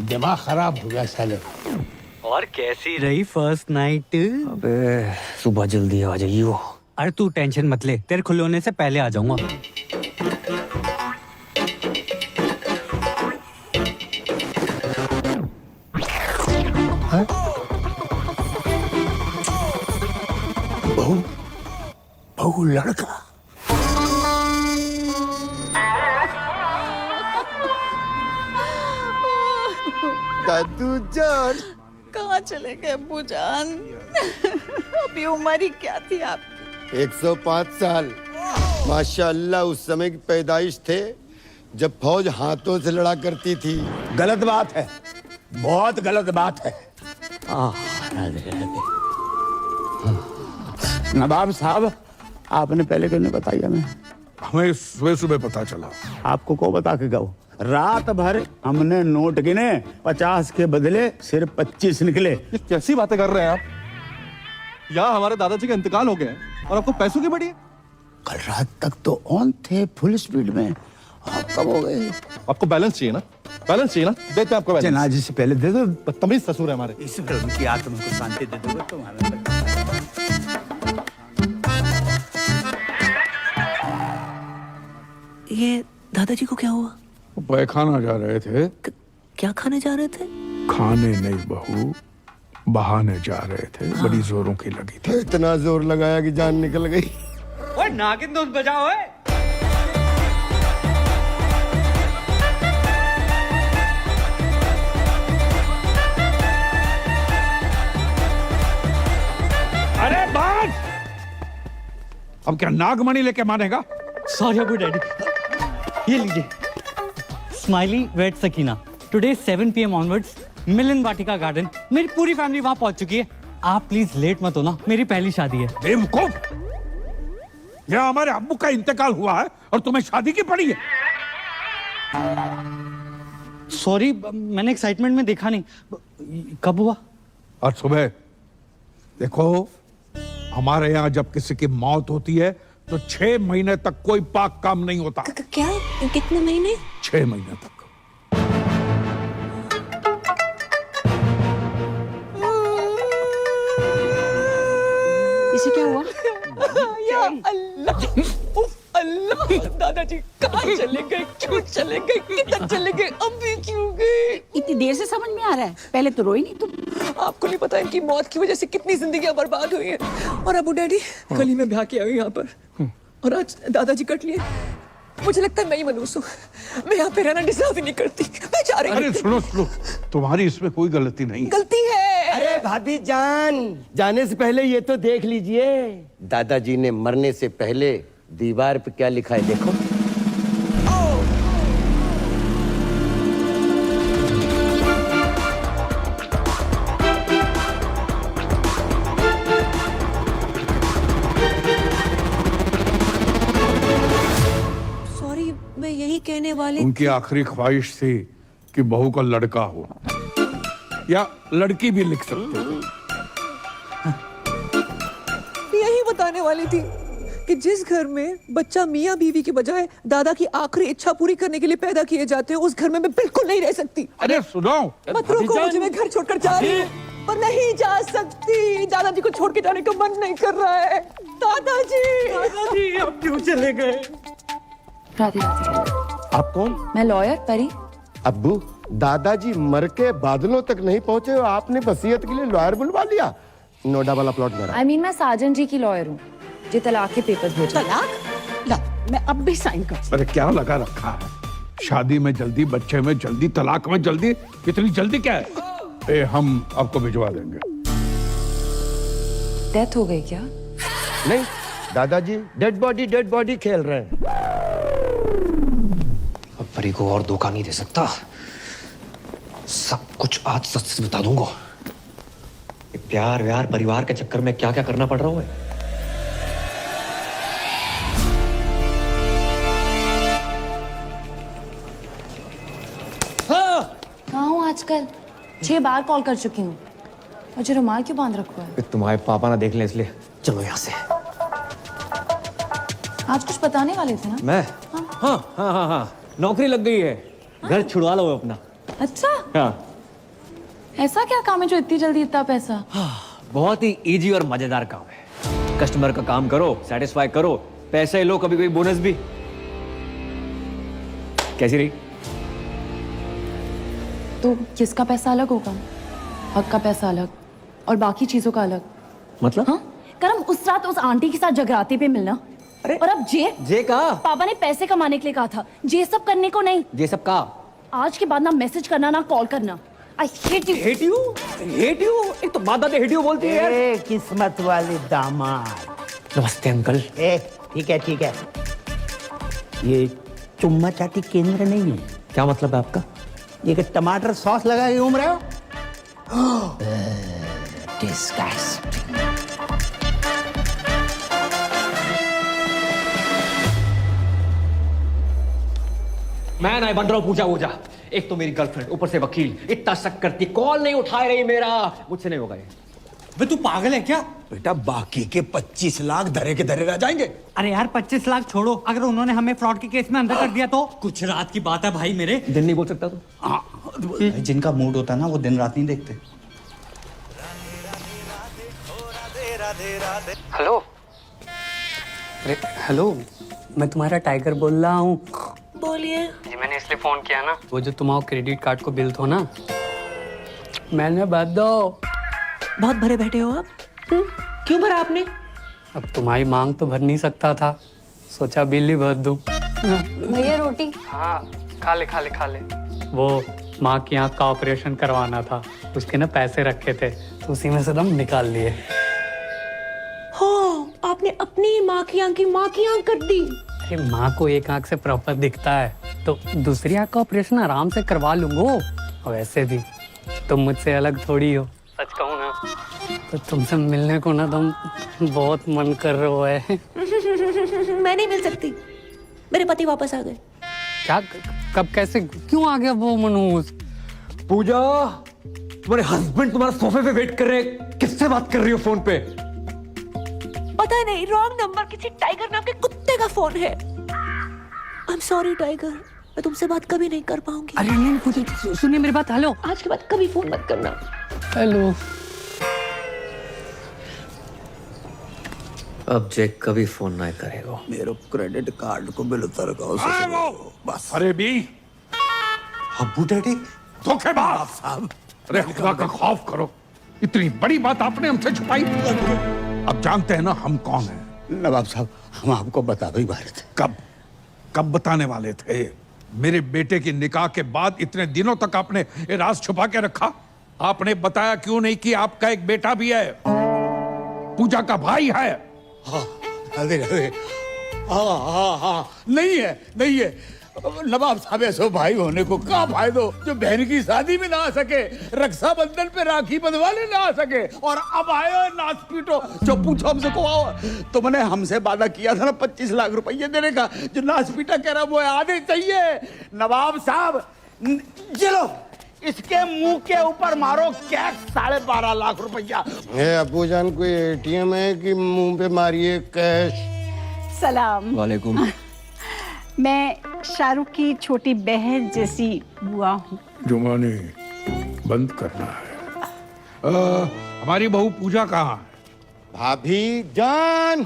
दिमाग खराब हो गया साले। और कैसी रही फर्स्ट नाइट? अबे सुबह जल्दी आ जाइयो। अरे तू टेंशन मत ले, तेरे खुले होने से पहले आ जाऊंगा। बहू लड़का। दादू जान, कहाँ चले गए अब्बू जान? अभी उम्र ही क्या थी आपकी? 105 साल। माशाअल्लाह, उस समय की पैदाइश थे जब फौज हाथों से लड़ा करती थी। गलत बात है, बहुत गलत बात है। नवाब साहब, आपने पहले क्यों नहीं बताया? हमें सुबह सुबह पता चला। आपको को बता के गए? रात भर हमने नोट गिने, 50 के बदले सिर्फ 25 निकले। ये कैसी बातें कर रहे हैं आप? यहाँ हमारे दादाजी का इंतकाल हो गया है और आपको पैसों की बड़ी है। कल रात तक तो ऑन थे, फुल स्पीड में। आप कब हो गए? आपको बैलेंस चाहिए ना? बैलेंस चाहिए ना? देते हैं आपको बैलेंस। जनाजे से पहले दे दो। बदतमीज ससुर है हमारे। इस की आत्मा को शांति दे दो तुम्हारा। ये दादाजी को क्या हुआ? पैखाना जा रहे थे। क्या खाने जा रहे थे? खाने नहीं बहू, बहाने जा रहे थे। बड़ी जोरों की लगी थी। इतना जोर लगाया कि जान निकल गई। ओए नागिन दोस्त बजाओ। अरे बात! अब क्या नागमणि लेके मानेगा? सॉरी अबू डैडी, ये लीजिए। Smiley weds Sakina, today 7 PM onwards Milan Vatika garden. मेरी पूरी फैमिली वहां पहुंच चुकी है। आप प्लीज लेट मत होना, मेरी पहली शादी है। बेवकूफ! यहाँ हमारे अब्बू का इंतकाल हुआ है और तुम्हें शादी की पड़ी है। सॉरी, मैंने एक्साइटमेंट में देखा नहीं। कब हुआ? आज सुबह। देखो, हमारे यहाँ जब किसी की मौत होती है तो 6 महीने तक कोई पाक काम नहीं होता। क्या? कितने महीने? 6 महीने तक। इसे क्या हुआ? या अल्लाह, उफ अल्लाह, दादाजी कहाँ चले गए? क्यों चले गए? किधर चले गए? अभी क्यों गए? इतनी देर से समझ में आ रहा है, पहले तो रोई नहीं तुम। आपको नहीं पता इनकी मौत की वजह से कितनी जिंदगियां बर्बाद हुई हैं। और अबू डैडी गली में ब्याह के आई यहाँ पर, और आज दादाजी कट लिए। मुझे लगता है मैं ही मनूस हूँ। मैं यहाँ पे रहना डिजर्व ही नहीं करती। मैं जा रही हूँ। अरे सुनो सुनो, तुम्हारी इसमें कोई गलती नहीं। गलती है। अरे भाभी जान, जाने से पहले ये तो देख लीजिए। दादाजी ने मरने से पहले दीवार पे क्या लिखा है, देखो। सॉरी, मैं यही कहने वाले। उनकी आखिरी ख्वाहिश थी कि बहू का लड़का हो, या लड़की भी लिख सकते थे। यही बताने वाली थी कि जिस घर में बच्चा मियाँ बीवी के बजाय दादा की आखिरी इच्छा पूरी करने के लिए पैदा किए जाते हैं, उस घर में मैं बिल्कुल नहीं रह सकती। अरे सुनो, मत रोको मुझे, मैं घर छोड़कर जा रही हूँ पर नहीं जा सकती। दादाजी को छोड़ के जाने का मन नहीं कर रहा है। दादाजी आप क्यों चले गए? राधे राधे। आप कौन? मैं लॉयर परी। अब्बू, दादाजी मर के बादलों तक नहीं पहुंचे और आपने वसीयत के लिए लॉयर बुलवा लिया। नोएडा वाला प्लॉट मेरा। I mean, मैं साजन जी की लॉयर हूँ जो तलाक के पेपर्स भेजा। तलाक? ला, मैं अब भी साइन कर। अरे क्या लगा रखा है? शादी में जल्दी, बच्चे में जल्दी, तलाक में जल्दी, इतनी जल्दी क्या है? हम आपको भिजवा देंगे। डेथ हो गई क्या? नहीं, दादाजी डेड बॉडी खेल रहे हैं। अब परी को और धोखा नहीं दे सकता। सब कुछ आज सच से बता दूंगा। प्यार व्यार परिवार के चक्कर में क्या क्या करना पड़ रहा है। कहाँ हूँ आजकल? 6 बार कॉल कर चुकी हूँ। मुझे रुमाल क्यों बांध रखा है? तुम्हारे पापा ना देख ले इसलिए। चलो यहाँ से। आज कुछ बताने वाले थे ना? मैं? हाँ, नौकरी लग गई है। घर छुड़वा लो अपना। अच्छा, हाँ। ऐसा क्या काम है जो इतनी जल्दी इतना पैसा? बहुत ही इजी और मजेदार काम है। कस्टमर का काम करो, सेटिस्फाई करो, पैसे लो, कभी कभी बोनस भी। कैसी रही? तो किसका पैसा अलग होगा? हक का पैसा अलग और बाकी चीजों का अलग। मतलब? हाँ? करम उस रात उस आंटी के साथ जगराते पे मिलना। अरे और अब जे का पापा ने पैसे कमाने के लिए कहा था, जे सब करने को नहीं। जे सब का आज के बाद ना मैसेज करना ना कॉल करना। I hate you. Hate you? Hate you? एक तो बात आते hate you बोलती है यार। किस्मत वाले दामाद। नमस्ते अंकल। ठीक है। ये चुम्मा चाटी केंद्र नहीं है। क्या मतलब है आपका? ये कि टमाटर सॉस लगा के घूम रहे हो? Disgusting. मैं नहीं बन रहा हूँ पूजा। एक तो मेरी गर्लफ्रेंड, ऊपर से वकील, इतना शक करती, कॉल नहीं उठा रही मेरा। मुझसे नहीं होगा ये। वे तू पागल है क्या? बेटा बाकी के 25 लाख धरे के धरे रह जाएंगे। अरे यार 25 लाख छोड़ो, अगर उन्होंने हमें फ्रॉड के केस में अंदर कर दिया तो? कुछ रात की बात है भाई मेरे। दिन नहीं बोल सकता तू? जिनका मूड होता है ना वो दिन रात नहीं देखते। हेलो। अरे हेलो, मैं तुम्हारा टाइगर बोल रहा हूँ। बोलिए। जी मैंने इसलिए फोन किया ना, वो जो तुम्हारा क्रेडिट कार्ड को बिल था ना, मैंने भर दो। बहुत भरे बैठे हो आप। क्यों भरा आपने? अब तुम्हारी मांग तो भर नहीं सकता था, सोचा बिल ही भर दूं। भैया रोटी। हाँ खा ले। वो माँ की आँख का ऑपरेशन करवाना था, उसके ना पैसे रखे थे तो उसी में से दम निकाल लिए। हो, आपने अपनी माँ की आँख कर दी। अरे माँ को एक आँख से प्रॉपर दिखता है तो दूसरी आँख का ऑपरेशन आराम से करवा लूंगो। और वैसे भी तुम मुझसे अलग थोड़ी हो, सच कहूँ ना तो तुमसे मिलने को ना तुम बहुत मन कर रहे है। मैं नहीं मिल सकती, मेरे पति वापस आ गए। क्या? कब? कैसे? क्यों आ गया वो मनोज? पूजा, तुम्हारे हस्बैंड तुम्हारे सोफे पे वेट कर रहे हैं। किससे बात कर रही हो फोन पे? पता नहीं, रॉन्ग नंबर, किसी टाइगर नाम के कुत्ते का फोन है। आई एम सॉरी टाइगर, मैं तुमसे बात कभी नहीं कर पाऊंगी। अरे नहीं पूजा, सुनिए मेरी बात। हेलो, आज के बाद कभी फोन मत करना। हेलो। अब जैक कभी फोन ना करेगा। मेरे क्रेडिट कार्ड को बिल उतर बस। अरे भी अब्बू डैडी धोखेबाज साहब। अरे खुदा का खौफ करो, इतनी बड़ी बात आपने हमसे छुपाई। अब जानते हैं ना हम कौन हैं। नवाब साहब, हम आपको बता भी वाले थे। कब बताने वाले थे? मेरे बेटे की निकाह के बाद इतने दिनों तक आपने ये राज छुपा के रखा। आपने बताया क्यों नहीं कि आपका एक बेटा भी है, पूजा का भाई है। अरे हाँ, नहीं है। नवाब साहब, ऐसो भाई होने को क्या फायदो जो बहन की शादी में ना आ सके, रक्षाबंधन पे राखी बंधवाने ना आ सके, और अब आयो नाच पीटो। जो पूछो हमसे को आओ, तो मैंने हमसे वादा किया था ना 25 लाख रुपये देने का। जो नाच पीटा कह रहा वो आधे चाहिए। नवाब साहब चलो इसके मुंह के ऊपर मारो कैश 12.5 लाख रुपया। अबू जान, कोई एटीएम है कि मुंह पे मारिए कैश? सलाम। वालेकुम। मैं शाहरुख की छोटी बहन जैसी बुआ हूँ। जुमानी बंद करना है। हमारी बहू पूजा कहाँ है? भाभी जान,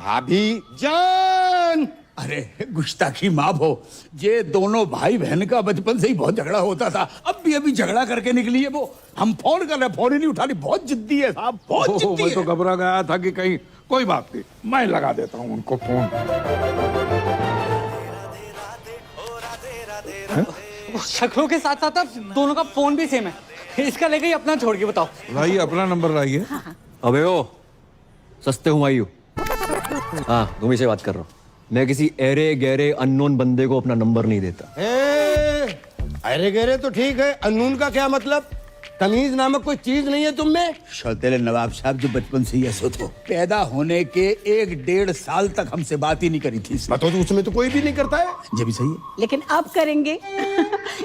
भाभी जान। अरे गुस्ताखी माफ हो, ये दोनों भाई बहन का बचपन से ही बहुत झगड़ा होता था। अब भी अभी झगड़ा करके निकली है वो। हम फोन कर रहे, फोन ही नहीं उठा रही। बहुत जिद्दी है साहब, बहुत जिद्दी मैं तो है। घबरा गया था कि कहीं कोई बात नहीं, मैं लगा देता हूँ उनको फोन। शक्लों के साथ साथ अब दोनों का फोन भी सेम है। इसका लेके ही अपना छोड़ के बताओ। लाइए अपना नंबर लाइए। अबे ओ सस्ते हूँ आई हूँ। हाँ तुम्ही से बात कर रहा हूँ। मैं किसी एरे गहरे अननोन बंदे को अपना नंबर नहीं देता। अरे गहरे तो ठीक है, अनून का क्या मतलब? तमीज नामक कोई चीज नहीं है तुम में? सौतेले नवाब साहब जो बचपन से ही ऐसे थे, पैदा होने के 1-1.5 साल तक हमसे बात ही नहीं करी थी। तो उसमें तो कोई भी नहीं करता है। ये भी सही है, लेकिन अब करेंगे।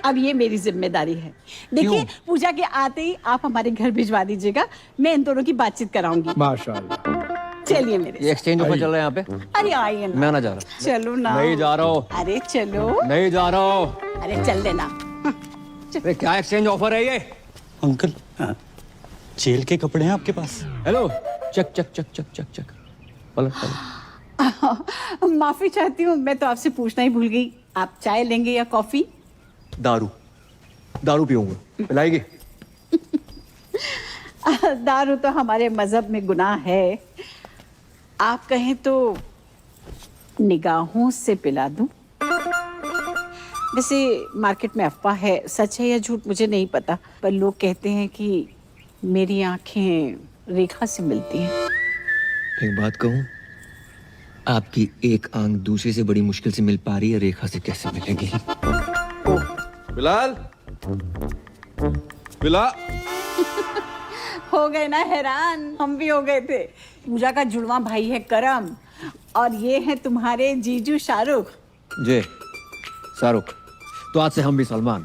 अब ये मेरी जिम्मेदारी है। देखिए पूजा के आते ही आप हमारे घर भिजवा दीजिएगा, मैं इन दोनों की बातचीत कराऊंगी। माशाल्लाह। चलिए मेरे ये एक्सचेंज ऑफर चल रहा है यहाँ पे। अरे आइए ना। मैं ना जा रहा। चलो ना। नहीं जा रहा हूँ। अरे चलो। नहीं जा रहा हूँ। अरे चल देना। अरे क्या एक्सचेंज ऑफर है ये? अंकल जेल के कपड़े हैं आपके पास? हेलो चक चक चक चक चक चक। पलट पलट। माफी चाहती हूँ, मैं तो आपसे पूछना ही भूल गई। आप चाय लेंगे या कॉफी? दारू। दारू पीऊंगा, पिलाएगी? दारू तो हमारे मजहब में गुनाह है। आप कहें तो निगाहों से पिला दूं। वैसे मार्केट में अफवाह है, सच है या झूठ मुझे नहीं पता, पर लोग कहते हैं कि मेरी आंखें रेखा से मिलती हैं। एक बात कहूं, आपकी एक आंख दूसरी से बड़ी मुश्किल से मिल पा रही है, रेखा से कैसे मिलेगी? बिलाल, बिलाल। हो गए ना हैरान? हम भी हो गए थे। पूजा का जुड़वा भाई है करम, और ये है तुम्हारे जीजू शाहरुख। जे शाहरुख, तो आज से हम भी सलमान।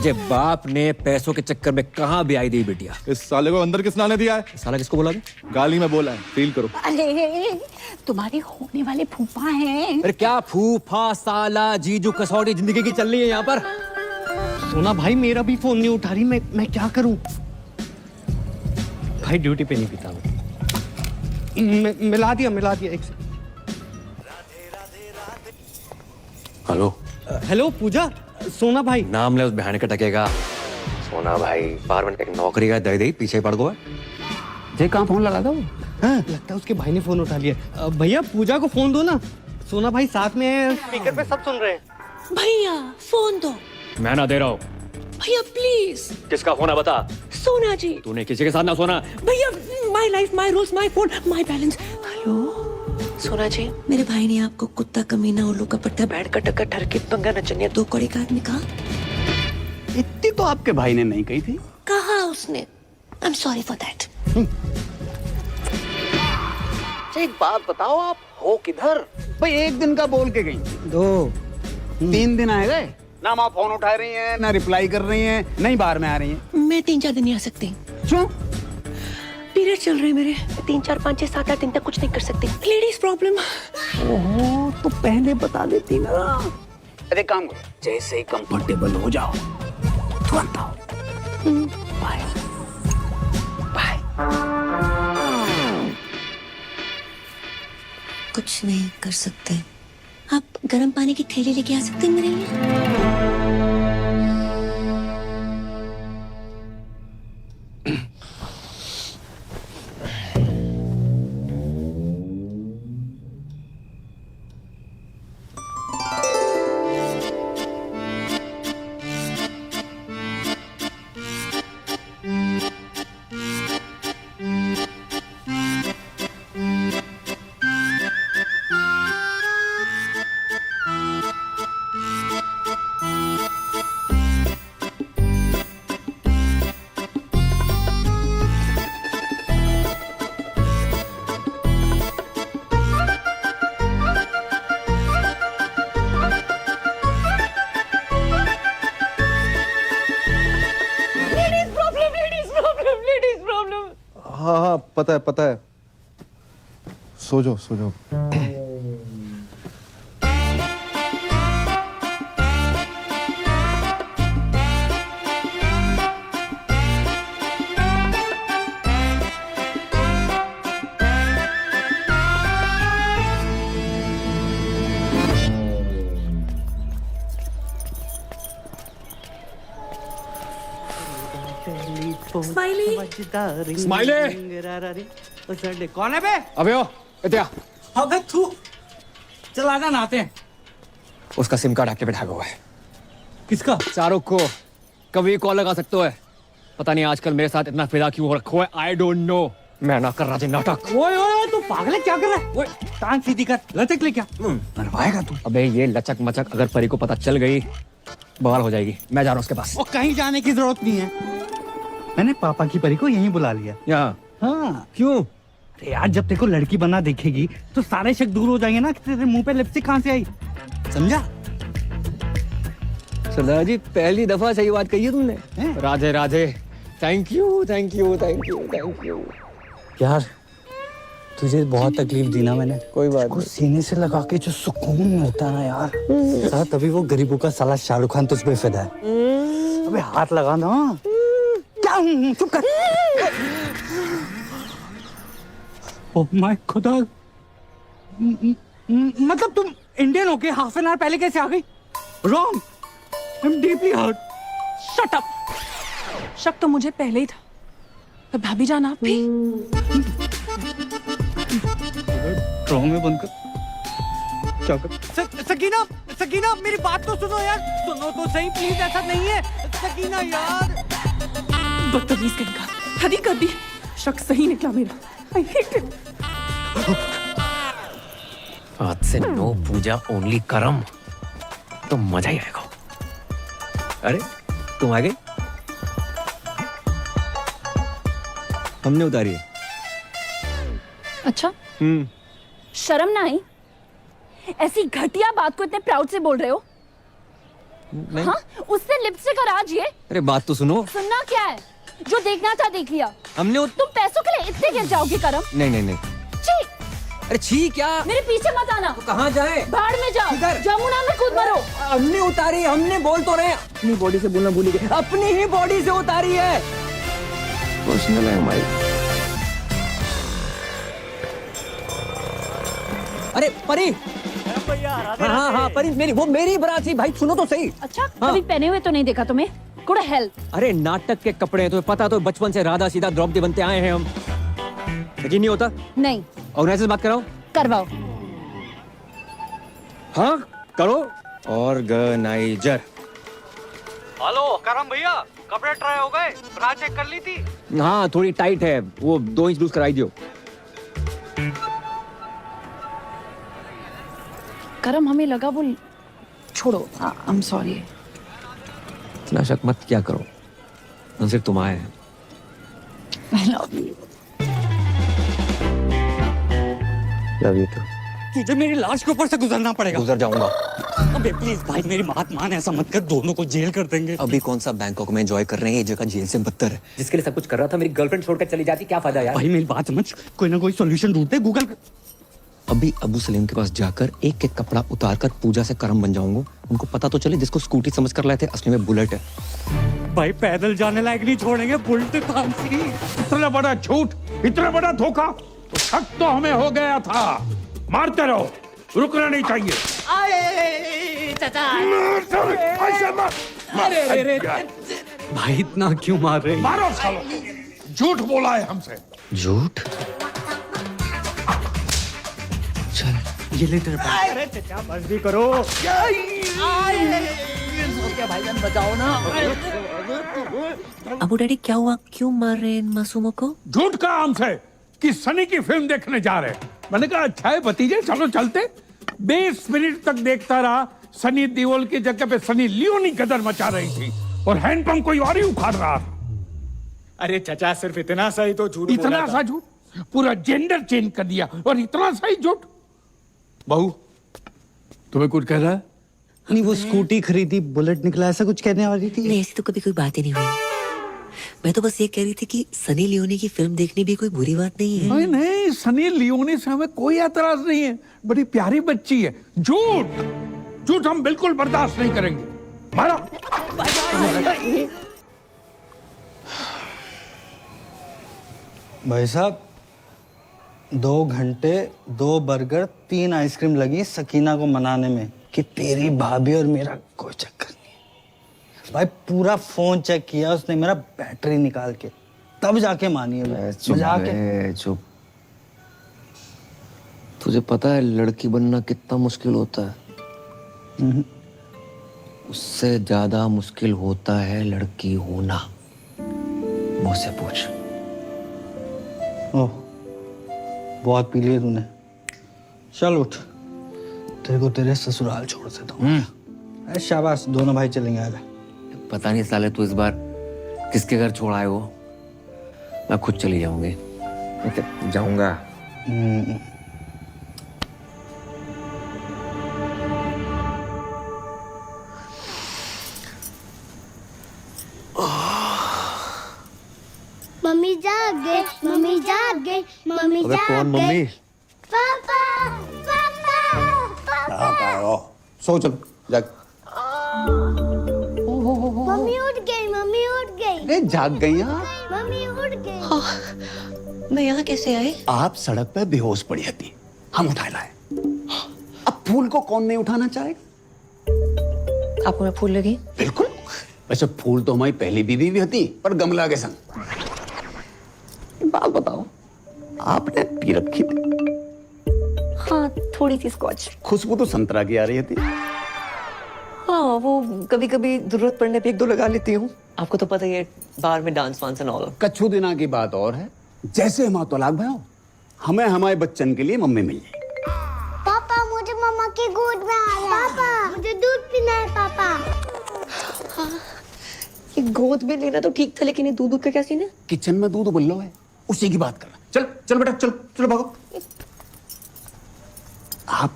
जे बाप ने पैसों के चक्कर में कहाँ भी आई दी बिटिया। इस साले को अंदर किसने आने दिया है? साला किसको बोला था? गाली में बोला है, फील करो। अरे तुम्हारे होने वाले फूफा हैं। अरे क्या फूफा, साला, जीजू, कसौटी जिंदगी की चल रही है यहाँ पर। सोना भाई मेरा भी फोन नहीं उठा रही, मैं क्या करूं? भाई ड्यूटी पे नहीं पीता मैं। मिला दिया एक से। हेलो हेलो पूजा, सोना भाई। नाम ले उस बहन के टकेगा। सोना भाई बार मिनट एक नौकरी का दे दे पीछे पड़ गो। जे कहाँ फोन लगा था वो? हाँ, लगता है उसके भाई ने फोन उठा लिया। भैया पूजा को फोन दो ना, सोना भाई साथ में है, स्पीकर पे सब सुन रहे हैं। भैया फोन दो। मैं ना दे रहा हूँ। भैया प्लीज। किसका फोन है बता? सोना जी। तूने किसी के साथ ना सोना। भैया my life my rules my phone my balance. Hello सोना जी, मेरे भाई ने आपको कुत्ता, कमीना, उल्लू का पट्टा, बैठ का टक्कर, ठरकी, पंगा, नचनिया, 2 कौड़ी का आदमी कहा? इतनी तो आपके भाई ने नहीं कही थी। कहा उसने। I am sorry for that. एक बात बताओ, आप हो किधर? भाई 1 दिन का बोल के गई, 2 3 दिन आए गए ना। आप फोन उठा रही हैं, ना रिप्लाई कर रही हैं, नहीं बाहर में आ रही हैं। मैं 3-4 दिन नहीं आ सकती। क्यों? पीरियड चल रहे हैं मेरे। 3, 4, 5, 6, 7, 8 दिन तक कुछ नहीं कर सकती। Ladies problem. ओहो, तो पहले बता देती ना। अरे काम करो, जैसे ही कंफर्टेबल हो जाओ तुरंत आओ। Bye bye. कुछ नहीं कर सकते। आप गर्म पानी की थैली लेके आ सकते हैं मेरे लिए? हाँ हाँ पता है। सो जाओ सो जाओ। स्माइली कौन है बे? अबे ओ इत्या अबे तू चला जा नहाते हैं। उसका सिम कार्ड एक्टिवेट हुआ है। किसका? शाहरुख को कभी कॉल लगा सकते हो है। पता नहीं आजकल मेरे साथ इतना फिदा क्यों हो रखा है। I don't know. मैं ना कर रहा नाटक। ओए ओए तू पागल है, क्या कर रहा है? ओए टांग सीधी कर, लचक ले क्या मरवाएगा तू? अबे ये लचक मचक अगर परी को पता चल गई बवाल हो जाएगी। मैं जा रहा हूँ उसके पास। वो कहीं जाने की जरूरत नहीं है। मैंने पापा की परी को यहीं बुला लिया। यहाँ? हाँ। क्यों? अरे यार जब तेरे को लड़की बना देखेगी तो सारे शक दूर हो जाएंगे ना कि तेरे मुंह पे लिपस्टिक कहाँ से आई। समझा? सरदार जी पहली दफा सही बात कही है तुमने। Radhe Radhe. Thank you thank you thank you thank you. यार तुझे बहुत तकलीफ दी ना मैंने। कोई बात नहीं। सीने से लगा के जो सुकून मिलता है ना यार, साला तभी वो गरीबों का साला शाहरुख खान तुझ पे फिदा है। अबे हाथ लगा ना। क्या? चुप कर। ओह माय खुदा। मतलब तुम इंडियन होके हाफ एन आवर पहले कैसे आ गई? Wrong. I am deeply hurt. Shut up. शक तो मुझे पहले ही था। तो भाभी जान आप भी ड्रॉ में बंद कर। क्या कर? सकीना सकीना मेरी बात तो सुनो यार, सुनो तो सही प्लीज, ऐसा नहीं है सकीना यार। बदतमीज कहेगा, हद ही कर दी। शक सही निकला मेरा। I hate it. आज से नो पूजा ओनली करम, तो मजा ही आएगा। अरे तुम आ गए? हमने उतारी है। अच्छा शर्म ना आई? ऐसी घटिया बात को इतने प्राउड से बोल रहे हो? नहीं। हाँ उससे लिपस्टिक और आज ये। अरे बात तो सुनो। सुनना क्या है? जो देखना था देख लिया। हमने तुम पैसों के लिए इतने गिर जाओगे करम? नहीं नहीं नहीं। छी। अरे छी क्या? मेरे पीछे मत आना। तो कहाँ जाए? बाढ़ में जाओ। जमुना में कूद मरो। हमने उतारी, हमने बोल तो रहे। अपनी बॉडी से बोलना भूल गए। अपनी ही बॉडी से उतारी है। पर्सनल है हमारी। अरे परी। हाँ हाँ परी मेरी, वो मेरी बारात थी भाई, सुनो तो सही। अच्छा कभी पहने हुए तो नहीं देखा तुम्हें? Good help. अरे नाटक के कपड़े हैं, तुम्हें पता तो बचपन से राधा सीधा द्रौपदी बनते आए हैं हम। यकीन नहीं होता? नहीं। ऑर्गेनाइजर से बात कराओ। करवाओ। हाँ करो। ऑर्गेनाइजर। हेलो करम भैया, कपड़े ट्राई हो गए? ब्रा चेक कर ली थी? हाँ थोड़ी टाइट है, वो 2 इंच लूज कराई दियो। करम हमें लगा वो छोड़ो। I am sorry. इतना शक मत क्या करो, न सिर्फ तुम आए हैं। I love you. Love you too. तुझे मेरी लाश के ऊपर से गुजरना पड़ेगा। गुजर जाऊंगा। अबे प्लीज भाई मेरी बात मान, ऐसा मत कर, दोनों को जेल कर देंगे। अभी कौन सा बैंकॉक में एंजॉय कर रहे हैं, ये जगह जेल से बदतर है। जिसके लिए सब कुछ कर रहा था मेरी गर्लफ्रेंड छोड़कर चली जाती, क्या फायदा यार? भाई मेरी बात समझ, कोई ना कोई सॉल्यूशन ढूंढते, गूगल कर। अभी अबू सलीम के पास जाकर एक एक कपड़ा उतार कर पूजा से करम बन जाऊंगा। उनको पता तो चले जिसको स्कूटी समझ कर लाए थे असली में बुलेट है। भाई पैदल जाने लायक नहीं छोड़ेंगे, बुलेट फांसी। इतना बड़ा झूठ, इतना बड़ा धोखा, तो शक तो हमें हो गया था। मारते रहो, रुकना नहीं चाहिए। भाई इतना क्यों मार रहे? मारो सालो, झूठ बोला है हमसे। झूठ? ये ले तेरे पास। अरे चचा बस भी करो। भाईजान बचाओ ना। अबू डैडी क्या हुआ, क्यों मार रहे हैं इन मासूमों को? झूठ का हमसे कि सनी की फिल्म देखने जा रहे हैं। मैंने कहा अच्छा है भतीजे, चलो चलते। 20 मिनट तक देखता रहा, सनी देओल की जगह पे सनी लियोनी गदर मचा रही थी और हैंडपंप कोई और ही उखाड़ रहा था। अरे चचा सिर्फ इतना सा ही तो झूठ बोला इतना था। सा झूठ? पूरा जेंडर चेंज कर दिया और इतना सा ही झूठ। बहू तुम्हें कुछ कह रहा है? नहीं वो स्कूटी खरीदी, बुलेट निकला, ऐसा कुछ कहने वाली थी। नहीं ऐसी तो कभी कोई बात ही नहीं हुई। मैं तो बस ये कह रही थी कि सनी लियोनी की फिल्म देखनी भी कोई बुरी बात नहीं है। नहीं नहीं, सनी लियोनी से हमें कोई एतराज नहीं है, बड़ी प्यारी बच्ची है। झूठ झूठ हम बिल्कुल बर्दाश्त नहीं करेंगे। मारो। भाई साहब 2 घंटे 2 बर्गर 3 आइसक्रीम लगी सकीना को मनाने में कि तेरी भाभी और मेरा कोई चक्कर नहीं है। भाई पूरा फोन चेक किया उसने मेरा बैटरी निकाल के, तब जाके मानी है। चुप। तुझे पता है लड़की बनना कितना मुश्किल होता है? उससे ज्यादा मुश्किल होता है लड़की होना। मुझसे पूछ। ओह बहुत पी लिया तूने, चल उठ, तेरे को तेरे ससुराल छोड़ देता हूँ। शाबाश, दोनों भाई चलेंगे। आजा। पता नहीं साले तू इस बार किसके घर छोड़ आए हो। मैं खुद चली जाऊंगी। जाऊंगा। मम्मी जाग गए, मम्मी जाग गए, मम्मी अबे जाग कौन गए। मम्मी? पापा पापा पापा। सो चलो जाग। मम्मी उठ गई, मम्मी उठ गई। अरे जाग गई आप? मम्मी उठ गई। मैं यहाँ कैसे आई? आप सड़क पे बेहोश पड़ी थी, हम उठा लाए। अब फूल को कौन नहीं उठाना चाहेगा? आपको मैं फूल लगी? बिल्कुल। वैसे फूल तो हमारी पहली बीवी भी थी, पर गमला के संग। बात बताओ, आपने पी रखी थी? हाँ थोड़ी सी स्कॉच। खुशबू तो संतरा की आ रही थी। हाँ वो कभी कभी जरूरत पड़ने पे 1-2 लगा लेती हूँ। आपको तो पता ही है, बार में डांस वांस एंड ऑल। कच्छु दिना की बात और है, जैसे हम तलाक भयो, हमें हमारे बच्चन के लिए मम्मी मिल जाएगी। पापा मुझे मम्मा की गोद में आया। पापा मुझे दूध पीना है। पापा हाँ, ये गोद में लेना तो ठीक था, लेकिन ये दूध का क्या सीन है? किचन में दूध उबल रहा है, उसी की बात कर रहा। चल चल बेटा, चल चलो भागो। आप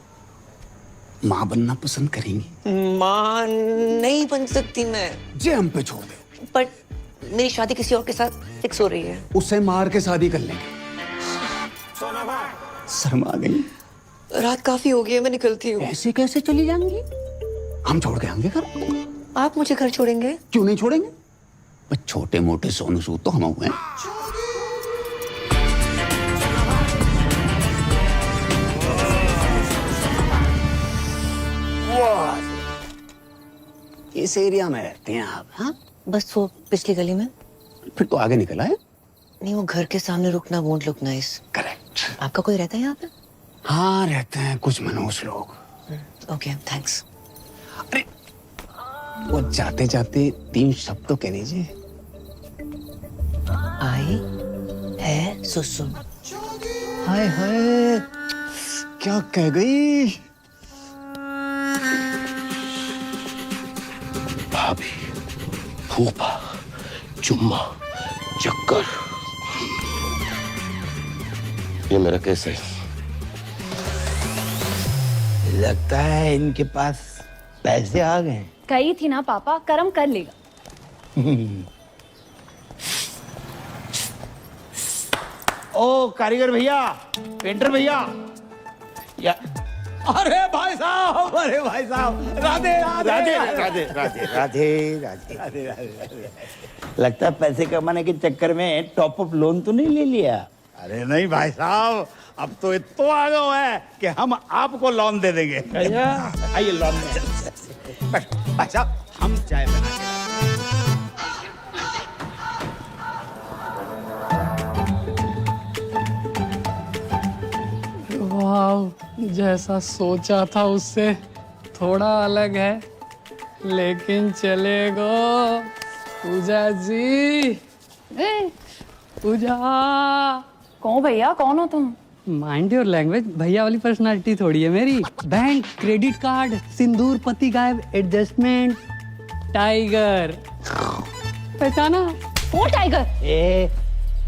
माँ बनना पसंद करेंगी? माँ नहीं बन सकती मैं। जे हम पे छोड़ दे। पर मेरी शादी किसी और के साथ फिक्स हो रही है। उसे मार के शादी कर लेंगे। शर्मा गई? रात काफी हो गई है, मैं निकलती हूँ। ऐसे कैसे चली जाएंगी? हम छोड़ के आएंगे घर। आप मुझे घर छोड़ेंगे? क्यों नहीं छोड़ेंगे? बस छोटे मोटे सोनू सूद तो हम हुए हैं। इस एरिया में रहते हैं आप? हाँ बस वो पिछली गली में। फिर तो आगे निकला है। नहीं, वो घर के सामने रुकना वोंट लुक नाइस। करेक्ट। आपका कोई रहता है यहाँ पे? हाँ रहते हैं कुछ मनोज लोग। Okay thanks. अरे वो जाते जाते 3 शब्द तो कह दीजिए। आई है सुसु। हाय हाय, क्या कह गई? भाभी, फूफा, चुम्मा, चक्कर। ये मेरा केस है। लगता है इनके पास पैसे आ गए। कही थी ना पापा, कर्म कर लेगा। ओ कारीगर भैया, पेंटर भैया, या अरे भाई साहब, अरे भाई साहब, राधे राधे राधे राधे राधे राधे राधे। लगता है पैसे कमाने के चक्कर में टॉप अप लोन तो नहीं ले लिया? अरे नहीं भाई साहब, अब तो इतना आ गया है कि हम आपको लोन दे देंगे। आइए लोन में। भाई साहब, हम चाय बना के वाह, जैसा सोचा था उससे थोड़ा अलग है, लेकिन चलेगा। पूजा जी, पूजा। कौन भैया, कौन हो तुम? माइंड योर लैंग्वेज, भैया वाली पर्सनालिटी थोड़ी है मेरी। बैंक, क्रेडिट कार्ड, सिंदूर, पति गायब, एडजस्टमेंट, टाइगर। पहचाना? वो टाइगर? ए,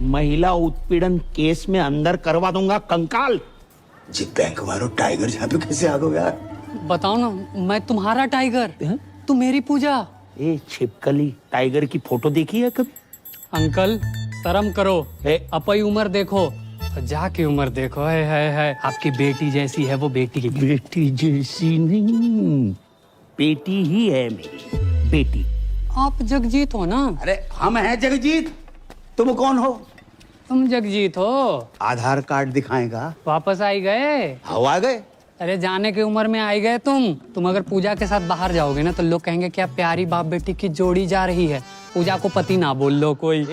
महिला उत्पीड़न केस में अंदर करवा दूंगा कंकाल। जी बैंक वालों टाइगर यहाँ पे कैसे आ गए यार? बताओ ना, मैं तुम्हारा टाइगर, तुम मेरी पूजा। ए छिपकली, टाइगर की फोटो देखी है कभी? अंकल शर्म करो, अपनी उम्र देखो, जाके उम्र देखो। है आपकी बेटी जैसी है वो बेटी की। बेटी जैसी नहीं, बेटी ही है मेरी बेटी। आप जगजीत हो ना? अरे हम हैं जगजीत, तुम कौन हो? तुम जगजीत हो। आधार कार्ड दिखाएगा। वापस आई गए? हवा गए। अरे जाने की उम्र में आई गए तुम अगर पूजा के साथ बाहर जाओगे ना तो लोग कहेंगे क्या प्यारी बाप बेटी की जोड़ी जा रही है। पूजा को पति ना बोल लो कोई।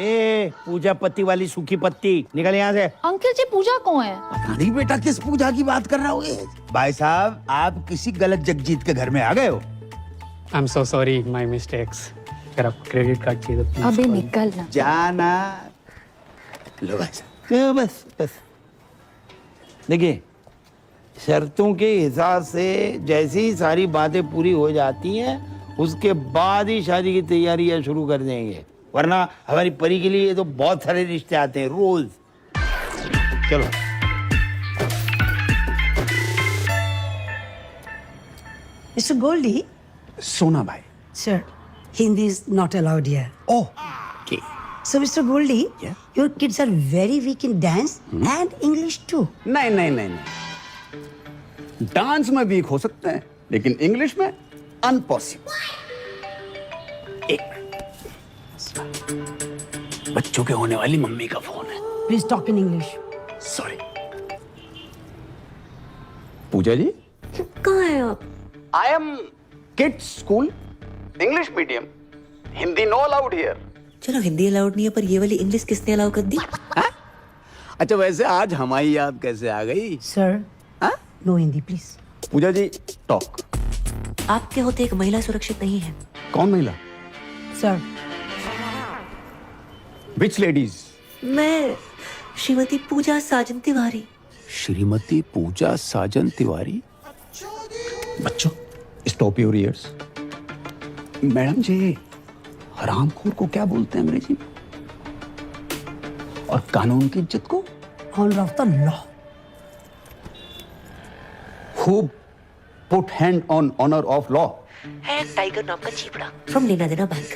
पूजा पति वाली सूखी पत्ती, निकल यहाँ से। अंकल जी पूजा कौन है? पता नहीं बेटा किस पूजा की बात कर रहा हो। भाई साहब आप किसी गलत जगजीत के घर में आ गए हो। I am so sorry, my mistakes. अगर आपको क्रेडिट कार्ड चाहिए तो अभी निकलना। जाना। लो भाई साहब, बस देखिए, शर्तों के हिसाब से जैसे ही सारी बातें पूरी हो जाती हैं उसके बाद ही शादी की तैयारियां शुरू कर देंगे, वरना हमारी परी के लिए तो बहुत सारे रिश्ते आते हैं रोज। चलो। Mr. Goldie, सोना भाई। sir, Hindi is not allowed here. Oh, okay. So, Mr. Goldie, your kids are very weak in dance and English too. नहीं, डांस में वीक हो सकते हैं लेकिन इंग्लिश में अनपॉसिबल। बच्चों के होने वाली मम्मी का फोन है। Please talk in English. Sorry. Pooja ji, कहाँ हैं आप? I am kids school, English medium, Hindi no allowed here. चलो हिंदी अलाउड नहीं है पर ये वाली इंग्लिश किसने अलाउ कर दी? अच्छा वैसे आज हमारी याद कैसे आ गई? Sir, no Hindi, please. Pooja ji talk. आपके होते एक महिला सुरक्षित नहीं है। कौन महिला? Sir. विच लेडीज? मैं श्रीमती पूजा साजन तिवारी। श्रीमती पूजा साजन तिवारी। बच्चों स्टॉप योर ईयर्स। मैडम जी हरामखोर को क्या बोलते हैं अंग्रेजी में? और कानून की इज्जत को? Honor of the law. Who put hand on honor of law? है एक टाइगर नाम का चीपड़ा फ्रॉम लेना देना बैंक।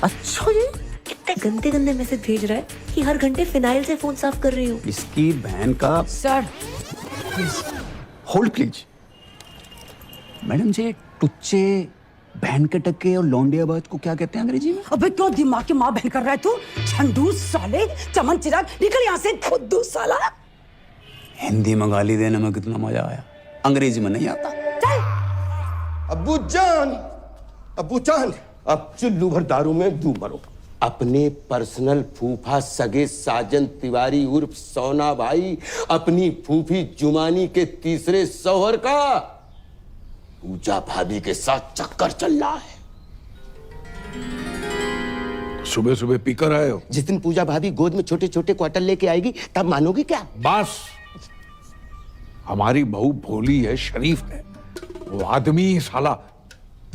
अच्छा ये इतने गंदे गंदे मैसेज भेज रहा है कि हर घंटे फिनाइल से फोन साफ कर रही हूँ। इसकी बहन का। Sir. Hold please. मैडम जी टुच्चे, बहन के टक्के और लौंडियाबाज को क्या कहते हैं अंग्रेजी में? अबे क्यों दिमाग की माँ बहन कर रहा है तू? झंडू साले, चमन चिराग, निकल यहाँ से खुद्दू साला। हिंदी में गाली देने में कितना मजा आया, अंग्रेजी में नहीं आता। अब्बू जान, अब चुल्लू भर दारू में डूब मरो। अपने पर्सनल फूफा सगे साजन तिवारी उर्फ सोना भाई अपनी फूफी जुमानी के तीसरे शौहर का पूजा भाभी के साथ चक्कर चल रहा है। सुबह सुबह पीकर आए हो? जिस दिन पूजा भाभी गोद में छोटे छोटे क्वार्टर लेके आएगी तब मानोगे क्या? बस हमारी बहू भोली है, शरीफ है, वो आदमी साला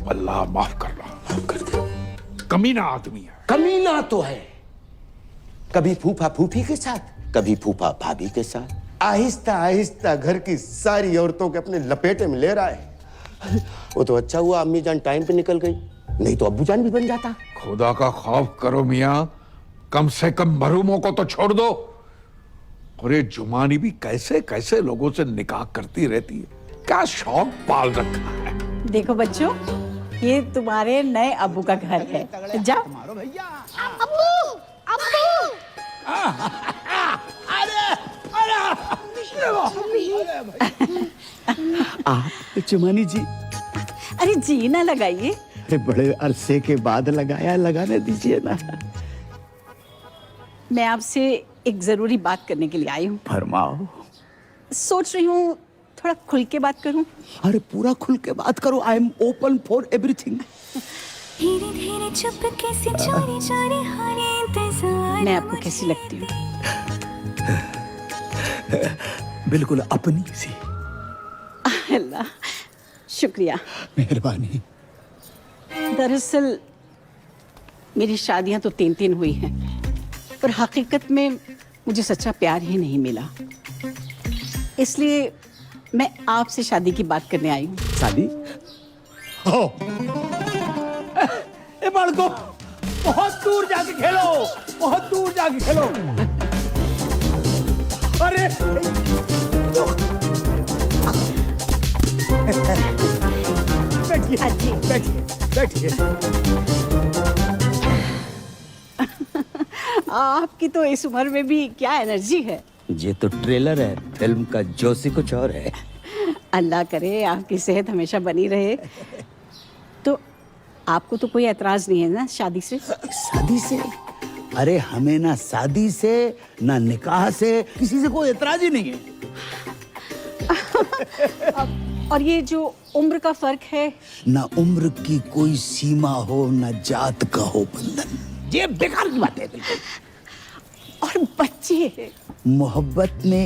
अल्लाह माफ कर रहा, माफ कर दे, कमीना आदमी है। कमीना तो है, कभी फूफा फूफी के साथ, कभी फूफा भाभी के साथ, आहिस्ता आहिस्ता घर की सारी औरतों के अपने लपेटे में ले रहा है। वो तो अच्छा हुआ अम्मी जान टाइम पे निकल गई, नहीं तो अब्बू जान भी बन जाता। खुदा का खौफ करो मियाँ, कम से कम मरूमों को तो छोड़ दो। और ये जुमानी भी कैसे कैसे लोगों से निकाह करती रहती है, क्या शौक पाल रखा है। देखो बच्चों, ये तुम्हारे नए अब्बू का घर है, जाओ। अब्बू, अब्बू। आप जुमानी जी। अरे जी ना लगाइए। अरे बड़े अरसे के बाद लगाया, लगाने दीजिए ना। मैं आपसे एक जरूरी बात करने के लिए आई हूँ। फरमाओ। सोच रही हूँ थोड़ा खुल के बात करूँ। अरे पूरा खुल के बात करो, I am open for everything. धीरे धीरे चुपके से चोरी चोरी हरे इंतजार। मैं आपको कैसी लगती हूँ? बिल्कुल अपनी सी। अल्लाह, शुक्रिया, मेहरबानी। दरअसल मेरी शादियां तो 3 हुई हैं, पर हकीकत में मुझे सच्चा प्यार ही नहीं मिला। इसलिए मैं आपसे शादी की बात करने आई हूँ। शादी? हो। ए बालको, बहुत दूर जाके खेलो, बहुत दूर जाके खेलो। अरे बैठिए बैठिए बैठिए। आपकी तो इस उम्र में भी क्या एनर्जी है। ये तो ट्रेलर है, फिल्म का जोशी कुछ और है। अल्लाह करे आपकी सेहत हमेशा बनी रहे। तो आपको तो कोई एतराज नहीं है ना शादी से? शादी से? अरे हमें ना शादी से ना निकाह से किसी से कोई एतराज ही नहीं है। और ये जो उम्र का फर्क है? ना उम्र की कोई सीमा हो, ना जात का हो बंधन। ये बेकार की बात है बिल्कुल। और बच्चे? मोहब्बत में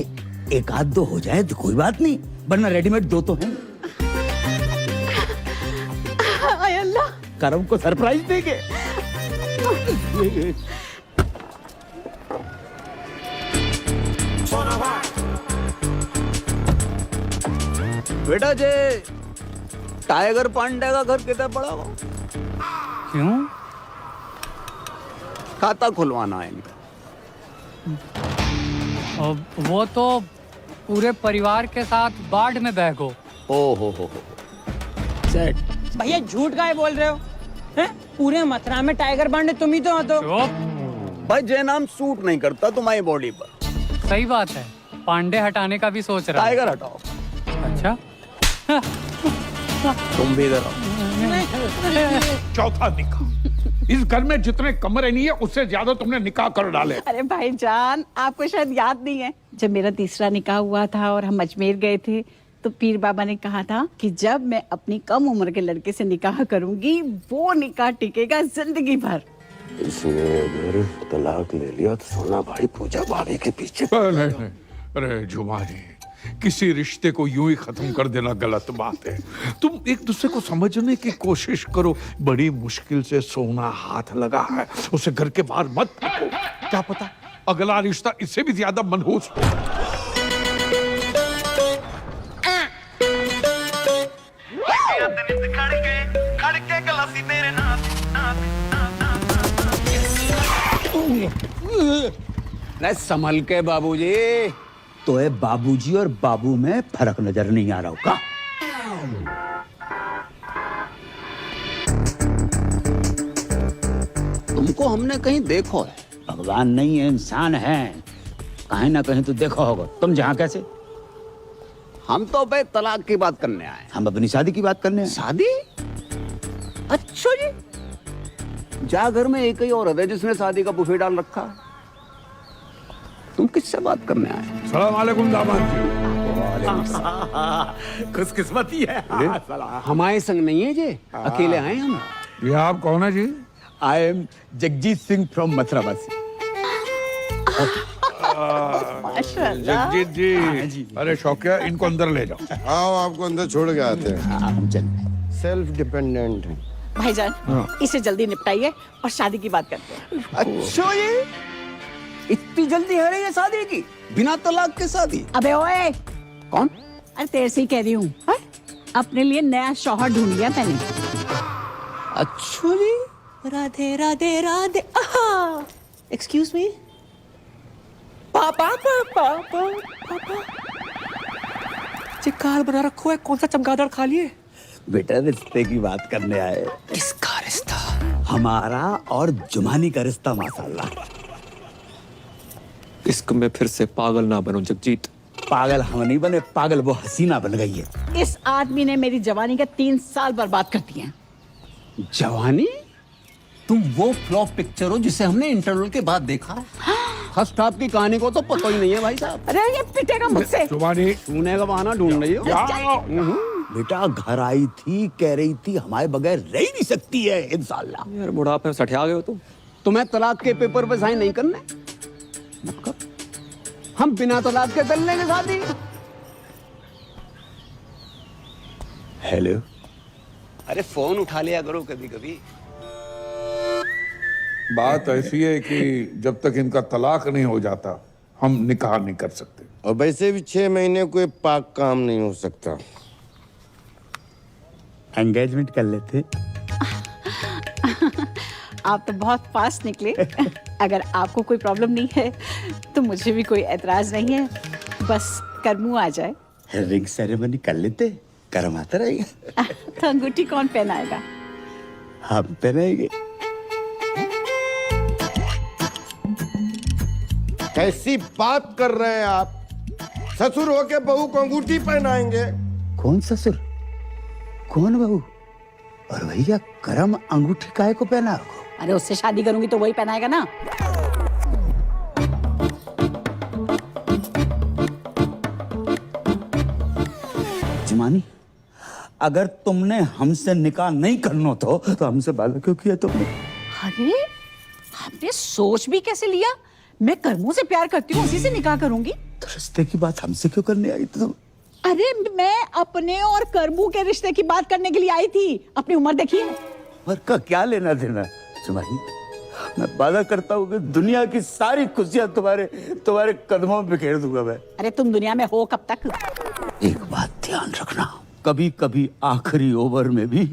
एक आध दो हो जाए तो कोई बात नहीं, वरना रेडीमेड दो तो हैं। आय अल्लाह, करम को सरप्राइज देंगे। बेटा जे टाइगर पांडे का घर कितना बड़ा हो? क्यों? खाता खुलवाना है इनका। वो तो पूरे परिवार के साथ बाढ़ में बह गो। ओ हो सेट। भैया झूठ काहे बोल रहे हो? हैं? पूरे मथुरा में टाइगर बांड तुम ही तो हो। तो भाई जे नाम सूट नहीं करता तुम्हारी बॉडी पर। सही बात है, पांडे हटाने का भी सोच रहा है। टाइगर हटाओ। अच्छा तुम भी इधर आओ। चौथा निकाह। इस घर में जितने कमरे नहीं है उससे ज्यादा तुमने निकाह कर डाले। अरे भाईजान, आपको शायद याद नहीं है, जब मेरा तीसरा निकाह हुआ था और हम अजमेर गए थे तो पीर बाबा ने कहा था कि जब मैं अपनी कम उम्र के लड़के से निकाह करूंगी वो निकाह टिकेगा जिंदगी भर। इसने अगर तलाक ले लिया तो सोना भाई पूजा भाभी के पीछे। नहीं। अरे जुमा जी, किसी रिश्ते को यूं ही खत्म कर देना गलत बात है। तुम एक दूसरे को समझने की कोशिश करो। बड़ी मुश्किल से सोना हाथ लगा है, उसे घर के बाहर मत फेंको। क्या पता अगला रिश्ता इससे भी ज्यादा मनहूस हो। संभल के बाबूजी। तो है बाबूजी और बाबू में फर्क नजर नहीं आ रहा होगा। तुमको हमने कहीं देखो है? भगवान नहीं है, इंसान है, कहीं ना कहीं तो देखा होगा। तुम जहाँ कैसे? हम तो भाई तलाक की बात करने आए। हम अपनी शादी की बात करने आए। शादी? अच्छा जी, जा घर में एक ही औरत है जिसने शादी का बुफे डाल रखा है। तुम किससे बात करने आए? सलाम अलैकुम दामाद जी। खुशकिस्मती है। हमारे संग नहीं है जी, अकेले आए हम। ये आप कौन है जी? I am Jagjit Singh from मथुरावासी। माशाल्लाह। जगजीत जी, अरे शौकिया इनको अंदर ले जाओ। आओ आपको अंदर छोड़ के आते हैं। सेल्फ डिपेंडेंट है भाईजान, इसे जल्दी निपटाइए और शादी की बात करते हैं। अच्छा ये इतनी जल्दी है रही है शादी की, बिना तलाक के शादी? अबे ओए, कौन? अरे तेरे से ही कह रही हूँ, अपने लिए नया शौहर ढूंढ लिया मैंने। अच्छा जी। राधे राधे राधे। Excuse me. पापा पापा पापा चिक्कार बना रखो है, कौन सा चमगादड़ खा लिए? बेटा रिश्ते की बात करने आए। किसका रिश्ता? हमारा और जुमानी का रिश्ता माशाल्लाह। इश्क में फिर से पागल ना बनो जगजीत। पागल हम नहीं बने, पागल वो हसीना बन गई है। इस आदमी ने मेरी जवानी के 3 साल बर्बाद कर दिए। जवानी? तुम वो फ्लॉप पिक्चर हो जिसे हमने इंटरवल के बाद देखा। फर्स्ट हाफ की कहानी को तो पता ही नहीं है भाई साहब। अरे ये पिटेगा मुझसे। जुबानी छूने का बहाना ढूंढ रही हो। बेटा घर आई थी, कह रही थी हमारे बगैर रह ही नहीं सकती है इंशाल्लाह। यार बुढ़ापे में सठिया गए हो तुम। तुम्हें तलाक के पेपर पे साइन नहीं करने? हम बिना तलाक के कर लेंगे शादी। हेलो। अरे फोन उठा लिया करो कभी कभी। बात ऐसी है कि जब तक इनका तलाक नहीं हो जाता हम निकाह नहीं कर सकते। और वैसे भी 6 महीने कोई पाक काम नहीं हो सकता। एंगेजमेंट कर लेते। आप तो बहुत फास्ट निकले। अगर आपको कोई प्रॉब्लम नहीं है तो मुझे भी कोई एतराज नहीं है, बस करमू आ जाए। रिंग सेरेमनी कर लेते, कर्म आता रहेगा। तो अंगूठी कौन पहनाएगा? हम पहनाएंगे। कैसी बात कर रहे हैं आप? ससुर होके बहू को अंगूठी पहनाएंगे? कौन ससुर, कौन बहू? और भैया करम अंगूठी काहे को पहना? अरे उससे शादी करूंगी तो वही पहनाएगा ना। जमानी, अगर तुमने हमसे निकाह नहीं करना तो हमसे वादा क्यों किया तुमने? अरे आपने सोच भी कैसे लिया? मैं करमू से प्यार करती हूँ, उसी से निकाह करूंगी। तो रिश्ते की बात हमसे क्यों करने आई तुम? अरे मैं अपने और करमू के रिश्ते की बात करने के लिए आई थी। अपनी उम्र देखिए। और का क्या लेना देना? जमानी, मैं वादा करता हूँ कि दुनिया की सारी खुशियां तुम्हारे कदमों में बिखेर दूंगा मैं। अरे तुम दुनिया में हो कब तक? एक बात ध्यान रखना, कभी कभी आखिरी ओवर में भी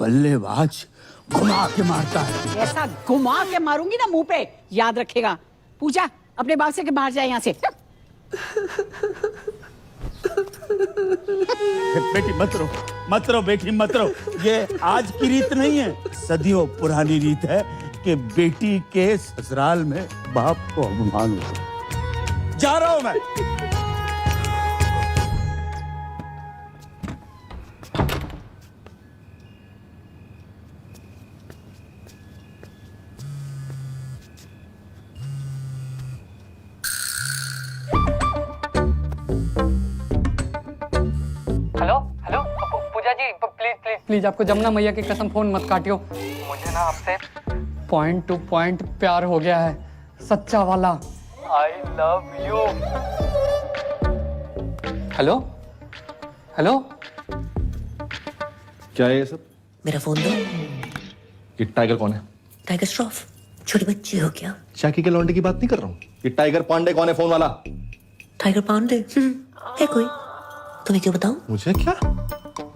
बल्लेबाज घुमा के मारता है। ऐसा घुमा के मारूंगी ना मुंह पे, याद रखेगा। पूजा अपने बाग से के बाहर जाए यहाँ से। बेटी मत रो बेटी मत रो। ये आज की रीत नहीं है, सदियों पुरानी रीत है कि बेटी के ससुराल में बाप को अपमान हो। जा रहा हूं मैं। हेलो पूजा जी, प्लीज आपको जमुना मैया की कसम फोन मत काटियो। मुझे ना आपसे पॉइंट टू पॉइंट प्यार हो गया है, सच्चा वाला। I love you. हेलो क्या है ये सब? मेरा फोन दो। ये टाइगर कौन है? टाइगर श्रॉफ, छोटे बच्चे हो क्या? शाकी के लौंडे की बात नहीं कर रहा हूँ। ये टाइगर पांडे कौन है फोन वाला? टाइगर पांडे है कोई? तुम्हें क्यों बताऊं? मुझे क्या?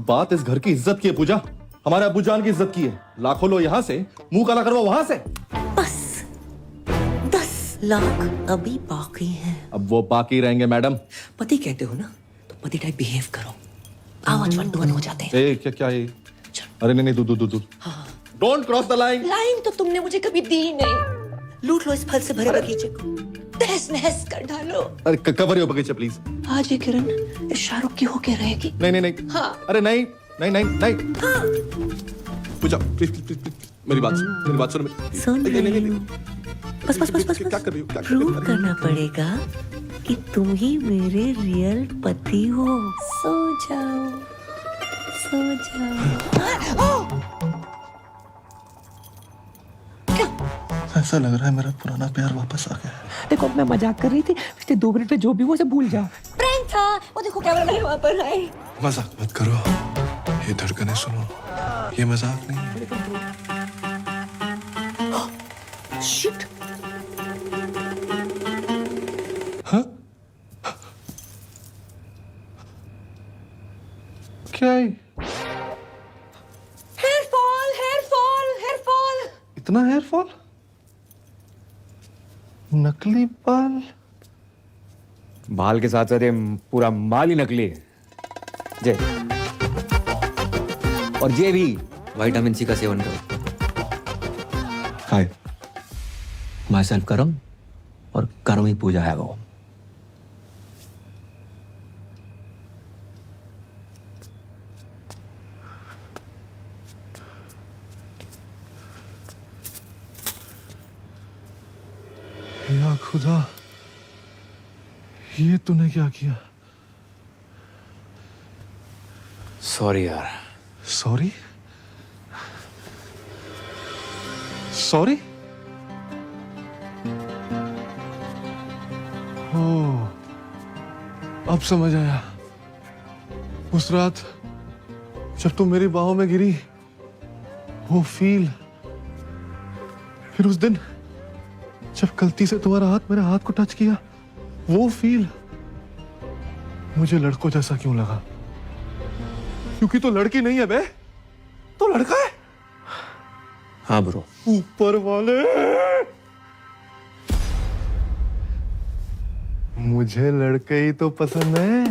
बात इस घर की इज्जत की है पूजा, हमारे अब्बू जान की इज्जत की है। लाखों लो यहाँ से, मुंह काला करवा वहां से। बस 10 लाख अभी बाकी हैं। अब वो बाकी रहेंगे मैडम। पति कहते हो ना, तो पति टाइप बिहेव करो। आवाज 1-to-1 हो जाते हैं। क्या ये? अरे नहीं दूध। Don't cross the line. Line तो तुमने मुझे कभी दी नहीं। लूट लो इस फल से भरे बगीचे को, तहस नहस कर डालो। अरे कवर यो बगीचे प्लीज। आज ये किरण इस शाहरुख की होके रहेगी। नहीं। हाँ। अरे नहीं। हाँ। पूजा प्लीज मेरी बात सुन। सुन नहीं। बस क्या कर रही हो? प्रूव करना पड़ेगा कि तुम ही मेरे रियल पति हो। सो जाओ। ऐसा लग रहा है मेरा पुराना प्यार वापस आ गया है। देखो मैं मजाक कर रही थी, पिछले 2 मिनट में जो भी वो से भूल जाओ। प्रैंक था वो, देखो कैमरा मेरे वहां पर है। मजाक मत करो, ये धड़कनें सुनो, ये मजाक नहीं। शिट। हाँ? क्या है? Hair fall. इतना हेयर फॉल? नकली बाल के साथ साथ ये पूरा माल ही नकली है। जय और ये भी विटामिन सी का सेवन करो। हाय माई सेल्फ करम और करम ही पूजा है वो। या खुदा, ये तूने क्या किया? सॉरी यार। सॉरी? ओह, अब समझ आया। उस रात जब तुम मेरी बाहों में गिरी, वो फील, फिर उस दिन जब गलती से तुम्हारा हाथ मेरे हाथ को टच किया, वो फील मुझे लड़कों जैसा क्यों लगा? क्योंकि तो लड़की नहीं है बे, तो लड़का है। हाँ ब्रो। ऊपर वाले, मुझे लड़के ही तो पसंद है।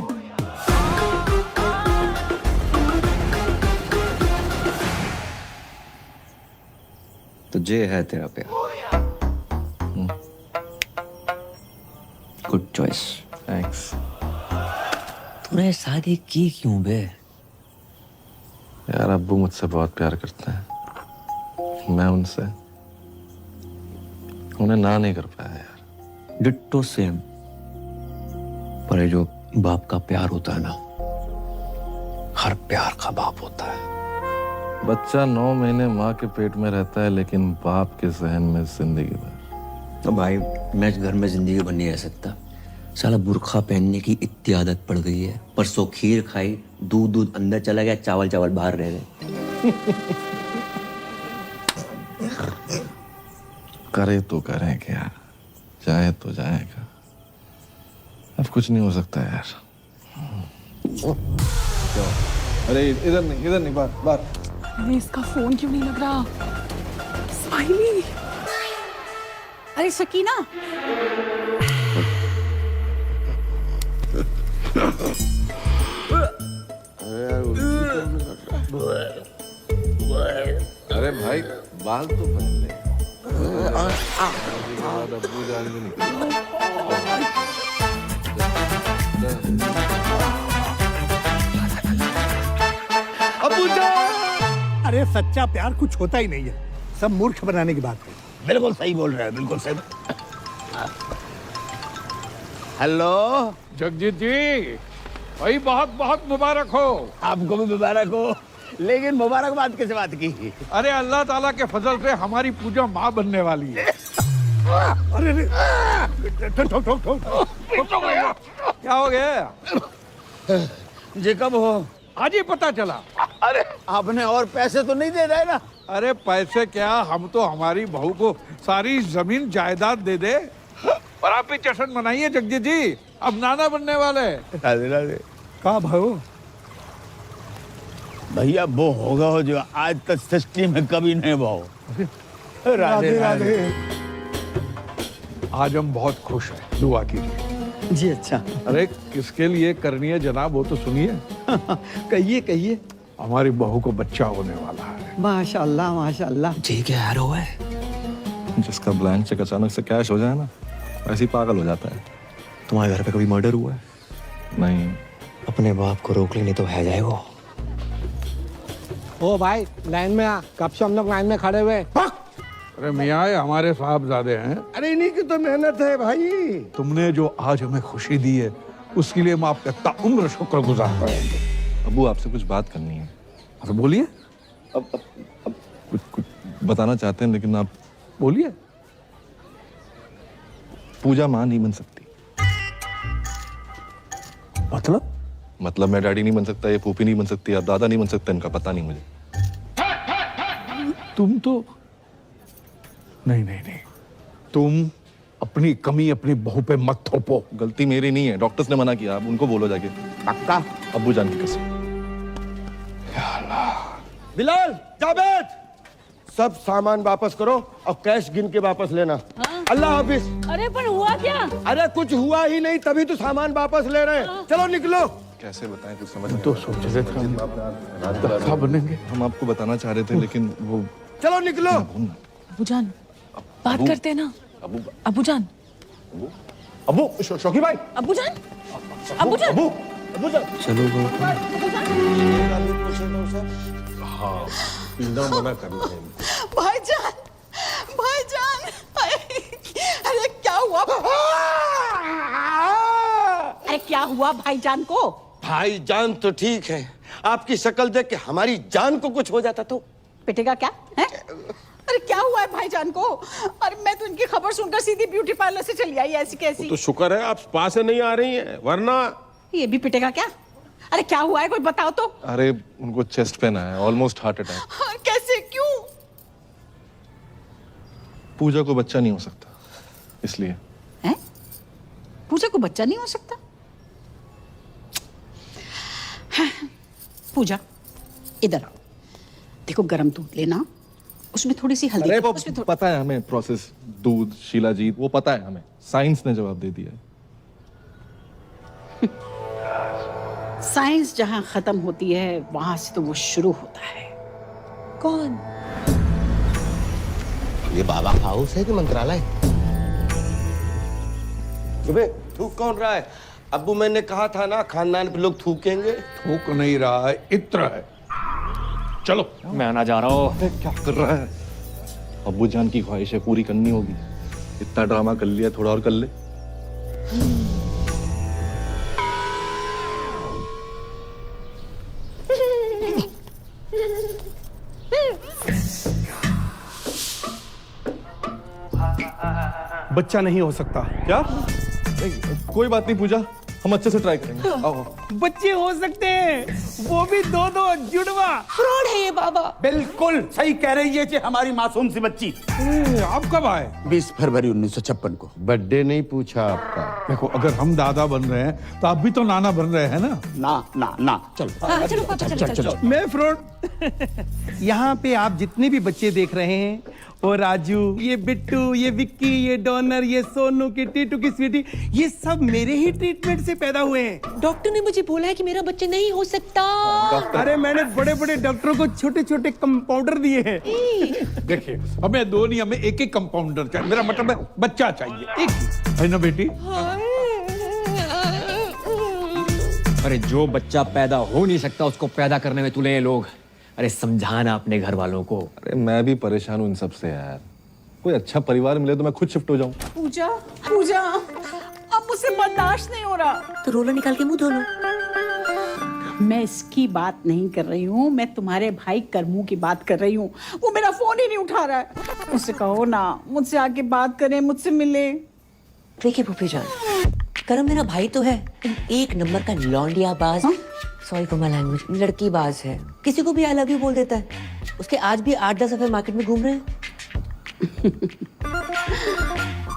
तुझे है तेरा प्यार। Good choice. थैंक्स। तूने शादी की क्यों बे? यार अब्बू मुझसे बहुत प्यार करते हैं, मैं उनसे उन्हें ना नहीं कर पाया यार। Ditto same. पर ये जो बाप का प्यार होता है ना, हर प्यार का बाप होता है। बच्चा 9 महीने माँ के पेट में रहता है, लेकिन बाप के जहन में जिंदगी भर। तो भाई मैं इस घर में जिंदगी भर नहीं रह सकता। साला बुर्खा पहनने की इतनी आदत पड़ गई है। परसों खीर खाई, दूध अंदर चला गया, चावल चावल बाहर रह गए। करे तो करें क्या, जाए तो जाएगा। अब कुछ नहीं हो सकता यार। अरे इधर नहीं, बाहर। अरे इसका फोन क्यों नहीं लग रहा? स्माइली। अरे सकीना। अरे भाई बाल तो पहन ले। अब्बू जान भी नहीं। अब्बू जान! अरे सच्चा प्यार कुछ होता ही नहीं है, सब मूर्ख बनाने की बात है। बिल्कुल सही बोल रहे हैं, बिल्कुल सही। हेलो जगजीत जी, भाई बहुत बहुत मुबारक हो। आपको भी मुबारक हो, लेकिन मुबारकबाद किस बात की? अरे अल्लाह ताला के फजल से हमारी पूजा माँ बनने वाली है। अरे ठोक क्या हो गया? जी कब हो? आज ही पता चला। अरे आपने और पैसे तो नहीं दे रहे ना? अरे पैसे क्या, हम तो हमारी बहू को सारी जमीन जायदाद दे दे। और आप ही जश्न मनाइए जगजीत जी, अब नाना बनने वाले। राधे राधे। कहाँ भाऊ? भैया वो होगा हो जो आज तक सृष्टि में कभी नहीं भाव। राधे राधे। आज हम बहुत खुश हैं, दुआ कीजिए। जी अच्छा। अरे किसके लिए करनी है जनाब, वो तो सुनिए। कहिए कहिए। हमारी बहू को बच्चा होने वाला है। माशाल्लाह माशाल्लाह। जी क्या यार हुआ है? जिसका ब्लैंक चेक अचानक से कैश हो जाए ना, ऐसे ही पागल हो जाता है। तुम्हारे घर पे कभी मर्डर हुआ है? नहीं। अपने बाप को रोक लेने तो है जाए वो। ओ भाई लाइन में आ, कब से हम लोग लाइन में खड़े हुए। अरे मियाँ ये हमारे साहबजादे हैं। अरे इन्हीं की तो मेहनत है भाई। तुमने जो आज हमें खुशी दी है उसके लिए हम आपका ताउम्र शुक्रगुजार रहेंगे। अब्बू आपसे कुछ बात करनी है। अरे बोलिए। अब कुछ बताना चाहते हैं, लेकिन आप बोलिए। पूजा माँ नहीं बन सकती। मतलब मैं डैडी नहीं बन सकता, ये फूफी नहीं बन सकती, आप दादा नहीं बन सकते, इनका पता नहीं मुझे। तुम तो नहीं, तुम अपनी कमी अपनी बहू पे मत थोपो। गलती मेरी नहीं है, डॉक्टर्स ने मना किया, आप उनको बोलो जाके। पक्का? अब्बू जान की कसम। बिलाल, जावेद, सब सामान वापस करो और कैश गिन के वापस लेना। हाँ? अल्लाह हाफिज। अरे पर हुआ क्या? अरे कुछ हुआ ही नहीं, तभी तो सामान वापस ले रहे हैं। चलो निकलो। कैसे बताएं, कुछ समझ नहीं तो सोच रहे थे बनेंगे। हम आपको बताना चाह रहे थे, लेकिन वो। चलो निकलो। अबूजान बात करते हैं ना। अबूजान। अबू शौकी भाई। अबूजान। चलो हाँ, पीना मना करना है। भाईजान, भाईजान, अरे क्या हुआ? अरे क्या हुआ भाईजान को? भाईजान तो ठीक है, आपकी शक्ल देख के हमारी जान को कुछ हो जाता तो। पिटेगा क्या है? अरे क्या हुआ है भाईजान को? अरे मैं तो इनकी खबर सुनकर सीधी ब्यूटी पार्लर से चली आई, ऐसी कैसी। तो शुक्र है आप पास से नहीं आ रही हैं, वरना। ये भी पिटेगा क्या? अरे क्या हुआ है, कोई बताओ तो। अरे उनको चेस्ट पेन आया, ऑलमोस्ट हार्ट अटैक। हाँ, कैसे, क्यों? पूजा को बच्चा नहीं हो सकता, इसलिए। हैं? पूजा को बच्चा नहीं हो सकता? हाँ, पूजा इधर आओ। देखो गरम दूध लेना, उसमें थोड़ी सी हल्दी। अरे वो पता है हमें प्रोसेस, दूध, शिलाजीत, वो पता है हमें, साइंस ने जवाब दे दिया है। साइंस जहाँ खत्म होती है वहां से तो वो शुरू होता है। कौन? ये बाबा हाउस है कि मंत्रालय? अबे थूक कौन रहा है? अब्बू मैंने कहा था ना खानदान पे लोग थूकेंगे। थूक नहीं रहा है, इत्र है। चलो मैं आना जा रहा हूँ। क्या कर रहा है? अब्बू जान की ख्वाहिशें पूरी करनी होगी। इतना ड्रामा कर लिया, थोड़ा और कर ले। बच्चा नहीं हो सकता। क्या? नहीं, कोई बात नहीं पूजा, हम अच्छे से ट्राई करेंगे। आओ। बच्चे हो सकते हैं, वो भी दो जुड़वा। फ्रॉड है ये बाबा। बिल्कुल सही कह रही है जी हमारी मासूम सी बच्ची। आप कब आए? 20 फरवरी 1956 को। बर्थडे नहीं पूछा आपका। देखो, अगर हम दादा बन रहे हैं तो आप भी तो नाना बन रहे हैं ना। ना चलो। हाँ, चलो पापा, चलो। मैं फ्रॉड। यहाँ पे आप जितने भी बच्चे देख रहे हैं, वो राजू, ये बिट्टू, ये विक्की, ये डॉनर, ये सोनू की टीटू की स्वीटी, ये सब मेरे ही ट्रीटमेंट से पैदा हुए हैं। डॉक्टर ने मुझे बोला है कि मेरा बच्चा नहीं हो सकता। अरे मैंने बड़े बड़े डॉक्टरों को छोटे छोटे कंपाउंडर दिए हैं। देखिए, हमें दो नहीं, हमें एक एक कंपाउंडर चाहिए। मेरा मतलब है बच्चा चाहिए, एक ही है ना बेटी? अरे जो बच्चा पैदा हो नहीं सकता उसको पैदा करने में तुले ये लोग। अरे समझाना अपने घर वालों को। अरे मैं भी परेशान हूँ इन सब से यार। कोई अच्छा परिवार मिले तो मैं खुद शिफ्ट हो जाऊँ। पूजा, अब मुझसे बर्दाश्त नहीं हो रहा। तो रोला निकाल के मुंह धो लो। मैं इसकी बात नहीं कर रही हूँ, मैं तुम्हारे भाई करमू की बात कर रही हूँ। वो मेरा फोन ही नहीं उठा रहा है। उससे कहो ना मुझसे आके बात करे, मुझसे मिले। देखिए फूफी जान, करम मेरा भाई तो है, एक नंबर का लौंडियाबाज, सॉरी फॉर माय लैंग्वेज, लड़कीबाज है। किसी को भी आई लव यू बोल देता है। उसके आज भी 8-10 दफे मार्केट में घूम रहे हैं।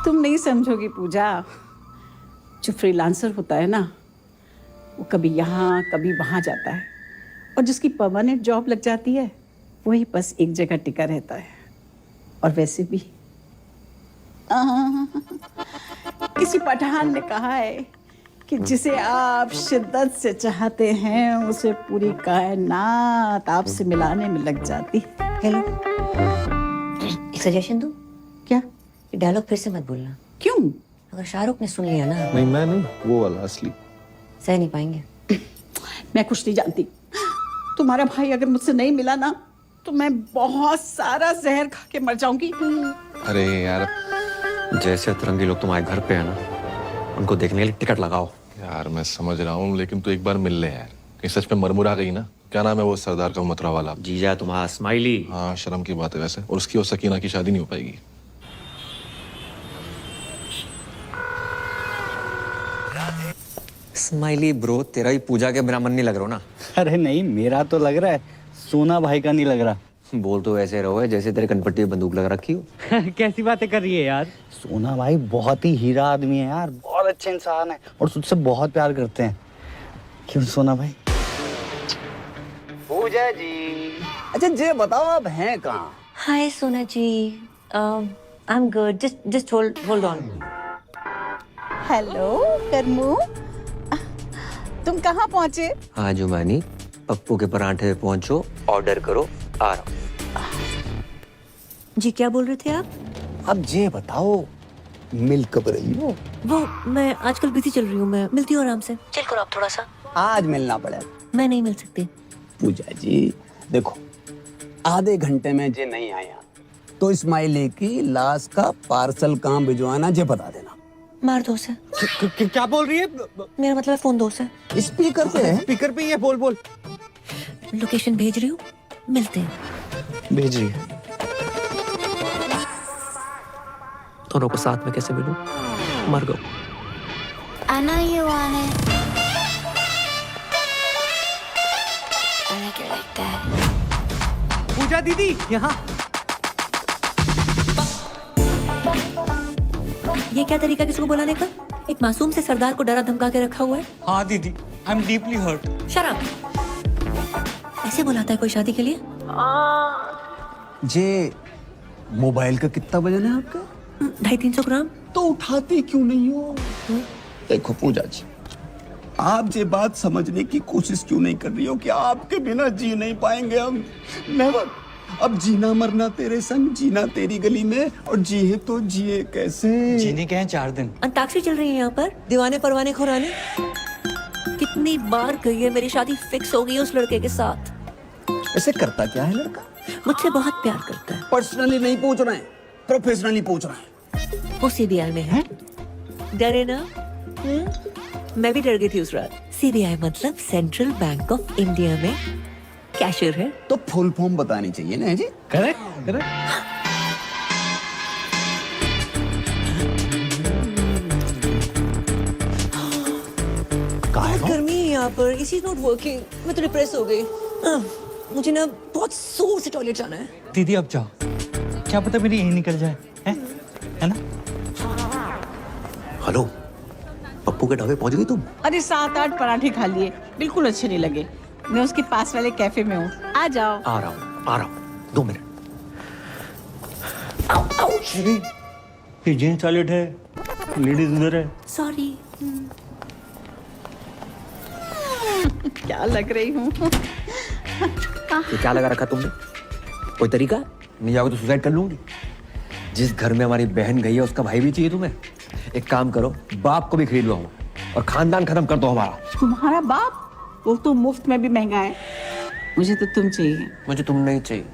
तुम नहीं समझोगी पूजा। जो फ्रीलांसर होता है ना, वो कभी यहाँ कभी वहाँ जाता है, और जिसकी परमानेंट जॉब लग जाती है वही बस एक जगह टिका रहता है। और वैसे भी किसी पठान ने कहा है कि जिसे आप शिद्दत से चाहते हैं उसे पूरी कायनात आपसे मिलाने में लग जाती। हेलो, एक सजेशन दूं? क्या? ये डायलॉग फिर से मत बोलना। क्यों? अगर शाहरुख ने सुन लिया ना। नहीं मैं नहीं, वो वाला असली। सह नहीं पाएंगे। मैं कुछ नहीं जानती। तुम्हारा भाई अगर मुझसे नहीं मिला ना तो मैं बहुत सारा जहर खा के मर जाऊंगी। अरे यार, जैसे अतरंगी लोग तुम्हारे घर पे है ना, उनको देखने के लिए टिकट लगाओ। यार मैं समझ रहा हूँ, लेकिन तू एक बार मिल ले यार। कहीं सच में मरमुरा गई ना? क्या नाम है वो सरदार का मतरा वाला? जीजा तुम्हारा स्माइली। हाँ, शर्म की बात है वैसे। और उसकी और सकीना की शादी नहीं हो पाएगी। स्माइली ब्रो, तेरा ही पूजा के बिना मन नहीं लग रहा ना? अरे नहीं, मेरा तो लग रहा है, सोना भाई का नहीं लग रहा। बोल तो ऐसे रहो जैसे तेरे कनपट्टी में बंदूक लगा रखी हो। कैसी बातें कर रही है यार? सोना भाई बहुत ही हीरा आदमी है यार, बहुत अच्छे इंसान है और तुझसे बहुत प्यार करते हैं। क्यों सोना भाई? पूजा जी, अच्छा ये बताओ आप हैं कहाँ? Hi Sona ji, I am good, just hold on. Hello Karmu, तुम कहाँ पहुँचे? हाँ जुमानी, पप्पू के परांठे पे पहुंचो, ऑर्डर करो, आ रहा हूँ। जी क्या बोल रहे थे आप? अब ये बताओ, मिल कब रही हो? वो मैं आजकल बिजी चल रही हूँ, मैं मिलती हूँ आराम से। चल करो आप थोड़ा सा। आज मिलना पड़ेगा। मैं नहीं मिल सकती। पूजा जी देखो, आधे घंटे में जे नहीं आया तो इस्माइली की लाश का पार्सल कहाँ भिजवाना जे बता देना। मार दो से। क्या बोल रही है? मेरा मतलब फोन दो से। स्पीकर पे है? स्पीकर पे ही है, बोल। लोकेशन भेज रही हूँ, मिलते हैं। भेज रही है। दोनों को साथ में कैसे मिलूं? मर गो। I know you want it. I like it like that. पूजा दीदी यहाँ। ये क्या तरीका किसी को बुलाने का? एक मासूम से सरदार को डरा धमका के रखा हुआ है। हाँ दीदी, आई एम डीपली हर्ट। शराब ऐसे बुलाता है कोई शादी के लिए? जे मोबाइल का कितना वजन है आपका? 250-300 ग्राम। तो उठाती क्यों नहीं हो? देखो पूजा जी, आप ये बात समझने की कोशिश क्यों नहीं कर रही हो कि आपके बिना जी नहीं पाएंगे हम? नेवर। अब जीना मरना तेरे संग, जीना तेरी गली में, और जिए तो जिए कैसे? जीने के हैं 4 दिन। अंताक्षरी चल रही है यहाँ पर, दीवाने परवाने खुराने। कितनी बार गई है, मेरी शादी फिक्स हो गई है उस लड़के के साथ। ऐसे करता क्या है लड़का? मुझसे बहुत प्यार करता है। पर्सनली नहीं पूछ रहे हैं, प्रोफेशनली पूछ रहे हैं। वो सीबीआई में है। डरे ना? मैं भी डर गई थी उस रात। सीबीआई मतलब सेंट्रल बैंक ऑफ इंडिया में कैशियर है। तो फुल फॉर्म बतानी चाहिए ना जी? Correct correct. बहुत गर्मी है यहाँ पर, इसी नॉट वर्किंग। मैं तो डिप्रेस हो गई। मुझे ना बहुत जोर से टॉयलेट जाना है। दीदी अब जाओ, क्या पता मेरी यही निकल जाए, है ना? हेलो, पप्पू के ढाबे पहुंच गई तुम? अरे 7-8 पराठे खा लिए, बिल्कुल अच्छे नहीं लगे। मैं उसके पास वाले कैफे में हूँ, आ जाओ। आ रहा हूँ 2 मिनट। ये जेंट्स टॉयलेट है, लेडीज उधर है। सॉरी। क्या लग रही हूँ? ये क्या लगा रखा तुमने? कोई तरीका? नहीं जाओगे तो सुसाइड कर लूंगी। जिस घर में हमारी बहन गई है उसका भाई भी चाहिए तुम्हें? एक काम करो, बाप को भी खरीद लो और खानदान खत्म कर दो हमारा। तुम्हारा बाप? वो तो मुफ्त में भी महंगा है। मुझे तो तुम चाहिए। मुझे तुम नहीं चाहिए।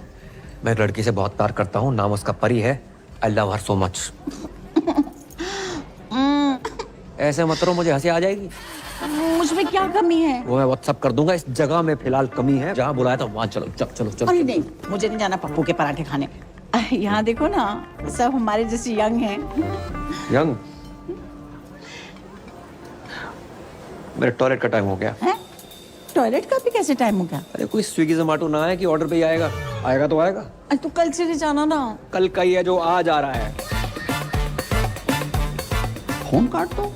मैं एक लड़की से बहुत प्यार करता हूँ, नाम उसका परी है। I love her so much. ऐसे मत करो, मुझे हंसी आ जाएगी। मुझमें क्या कमी है? वो मैं व्हाट्सएप कर दूंगा। इस जगह में फिलहाल कमी है, जहाँ बुलाया था वहाँ चलो। चलो चलो। अरे नहीं, मुझे नहीं जाना पप्पू के पराठे खाने। यहाँ देखो ना, सब हमारे जैसे यंग हैं। यंग? मेरे टॉयलेट का टाइम हो गया है? टॉयलेट का भी कैसे टाइम हो गया? अरे कोई स्विगी जोमेटो ना है कि ऑर्डर पे ही आएगा। आएगा तो आएगा। अरे तो कल चले जाना ना। कल का ही है जो आज आ रहा है। फोन काट दो।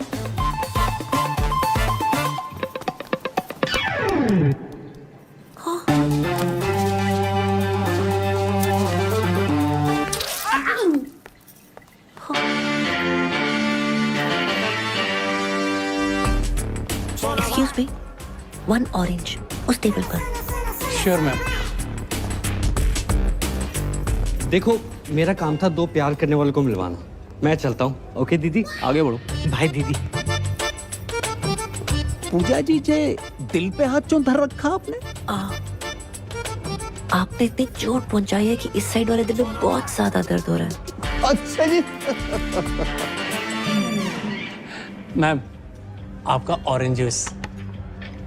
Excuse me, 1 orange उस टेबल पर। Sure ma'am. देखो, मेरा काम था 2 प्यार करने वालों को मिलवाना। मैं चलता हूँ। ओके दीदी, आगे बढ़ो। बाय दीदी। पूजा जी जे दिल पे हाथ क्यों धर रखा आपने? आपने इतनी चोट पहुंचाई है कि इस साइड वाले दिल में बहुत ज्यादा दर्द हो रहा है। अच्छा जी। मैम, आपका ऑरेंज जूस।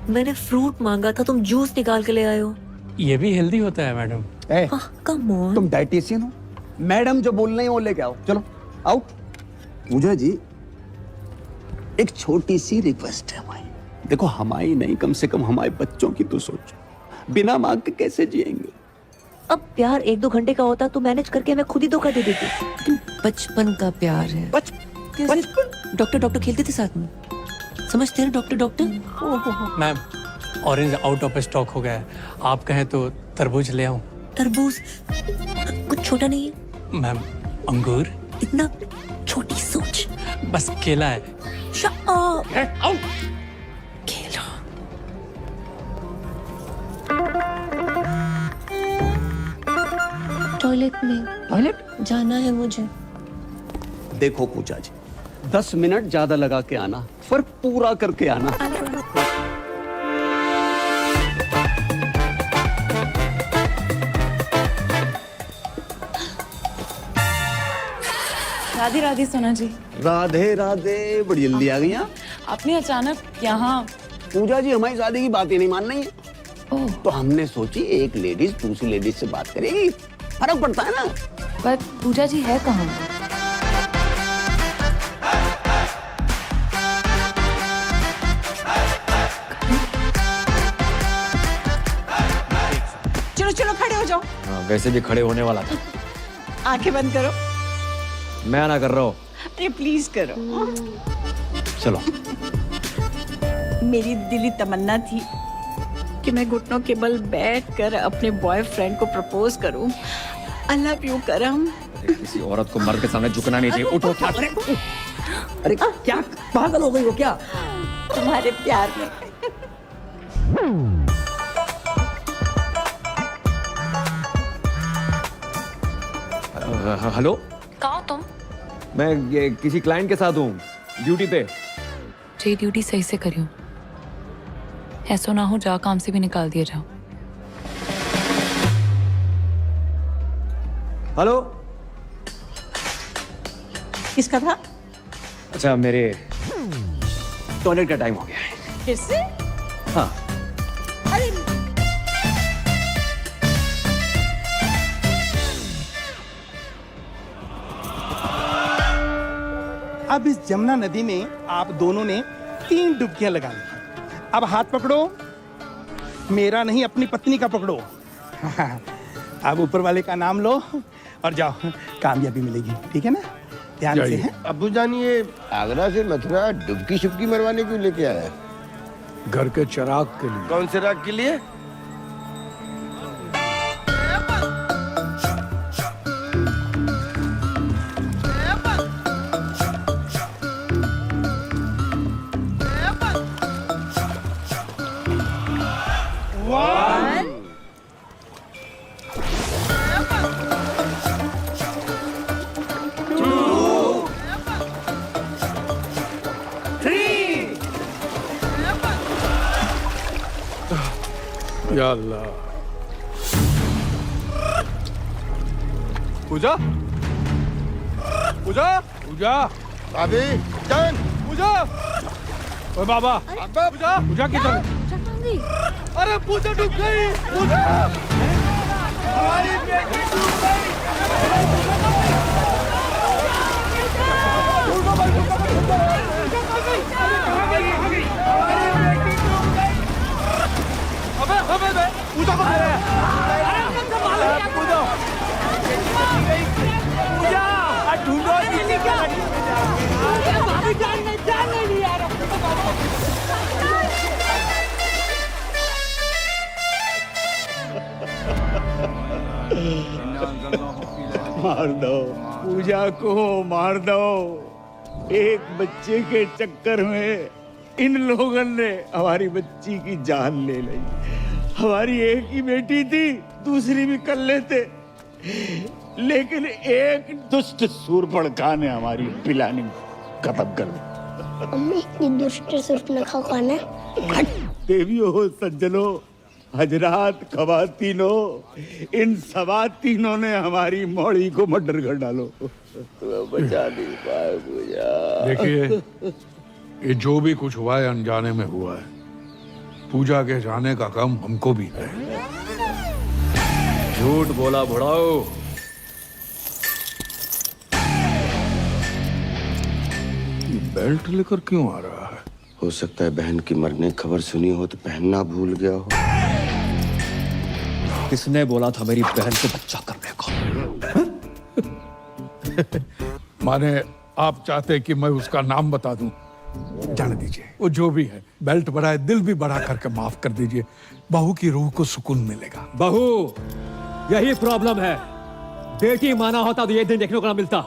मैंने फ्रूट मांगा था, तुम जूस निकाल के ले आए हो। ये भी हेल्दी होता है मैडम। Come on. तुम डाइटिशियन हो? मैडम जो बोल रही है वो लेके आओ। चलो आउट। पूजा जी, एक छोटी सी रिक्वेस्ट है हमारी। देखो, हमारी नहीं, कम से कम हमारे बच्चों की तो सोचो। बिना मांग के कैसे जिएंगे? अब प्यार 1-2 घंटे का होता तो मैनेज करके मैं खुद ही धोखा दे देती। बचपन का प्यार है। बचपन? डॉक्टर खेलते थे साथ में, समझते हैं doctor. Ma'am, orange out of stock हो गया है। आप कहें तो तरबूज ले आऊं? तरबूज कुछ छोटा नहीं है मैम। अंगूर? इतना छोटी सोच। बस केला है। Shut up! केला। टॉयलेट में। टॉयलेट जाना है मुझे। देखो पूजा जी, 10 मिनट ज्यादा लगा के आना, फर्क पूरा करके आना। राधे राधे सोना जी। राधे राधे, बड़ी जल्दी आ गई आप। आपने अचानक यहाँ? पूजा जी, हमारी शादी की बात ही नहीं मान रही है। तो हमने सोची एक लेडीज दूसरी लेडीज से बात करेगी, फर्क पड़ता है ना। पर पूजा जी है कहाँ? चलो चलो खड़े हो जाओ। वैसे भी खड़े होने वाला था। आंखें बंद करो। मैं ना कर रहा हूँ। अरे प्लीज करो। चलो। मेरी दिली तमन्ना थी कि मैं घुटनों के बल बैठकर अपने बॉयफ्रेंड को प्रपोज करूं। आई लव यू करम। किसी औरत को मर्द के सामने झुकना नहीं चाहिए। उठो। क्या अरे क्या पागल हो गई हो क्या? तुम्हारे प्यार में। हेलो, कहाँ हो तुम? मैं ये किसी क्लाइंट के साथ हूँ, ड्यूटी पे। जी ड्यूटी सही से करियो, ऐसा ना हो जा काम से भी निकाल दिया जाओ। हेलो, किसका था? अच्छा मेरे टॉयलेट का टाइम हो गया है। फिर से? हाँ। अरे अब इस जमुना नदी में आप दोनों ने 3 डुबकियां लगा ली। अब हाथ पकड़ो, मेरा नहीं अपनी पत्नी का पकड़ो। अब ऊपर वाले का नाम लो और जाओ, कामयाबी मिलेगी। ठीक है ना? ध्यान से। है अबू जान, ये आगरा से मथुरा डुबकी शुबकी मरवाने क्यों लेके आया? घर के चिराग के लिए। कौन से राग के लिए? या अल्लाह। पूजा, पूजा, पूजा, अभी जान, पूजा, ओए बाबा, पूजा, पूजा किधर? अरे पूजा डूब गई। पूजा, हमारी बेटी डूब गई। अबे पूजा को पूजा ढूंढो जान नहीं यार। मार दो पूजा को, मार दो। एक बच्चे के चक्कर में इन लोगों ने हमारी बच्ची की जान ले ली। हमारी एक ही बेटी थी, दूसरी भी कर लेते, लेकिन एक दुष्ट सूर्पणखा ने हमारी पिलानी खत्म कर दी। अम्मी, इतनी दुष्ट सूर्पणखा कौन है? देवियों, सज्जनों, हजरात, खवातीनों, इन सवातीनों ने हमारी मौड़ी को मर्डर कर डालो। बचा नहीं पाए पूजा। देखिए, ये जो भी कुछ हुआ है अनजाने में हुआ है। पूजा के जाने का काम हमको भी है। झूठ बोला बुढ़ाओ। ये बेल्ट लेकर क्यों आ रहा है? हो सकता है बहन की मरने की खबर सुनी हो तो पहनना भूल गया हो। किसने बोला था मेरी बहन को बच्चा करने को? माने आप चाहते कि मैं उसका नाम बता दूं? जाने दीजिए, वो जो भी है, बेल्ट बढ़ाए, दिल भी बढ़ा करके माफ कर दीजिए। बहू की रूह को सुकून मिलेगा। बहू, यही प्रॉब्लम है। बेटी माना होता तो ये दिन देखने को ना मिलता।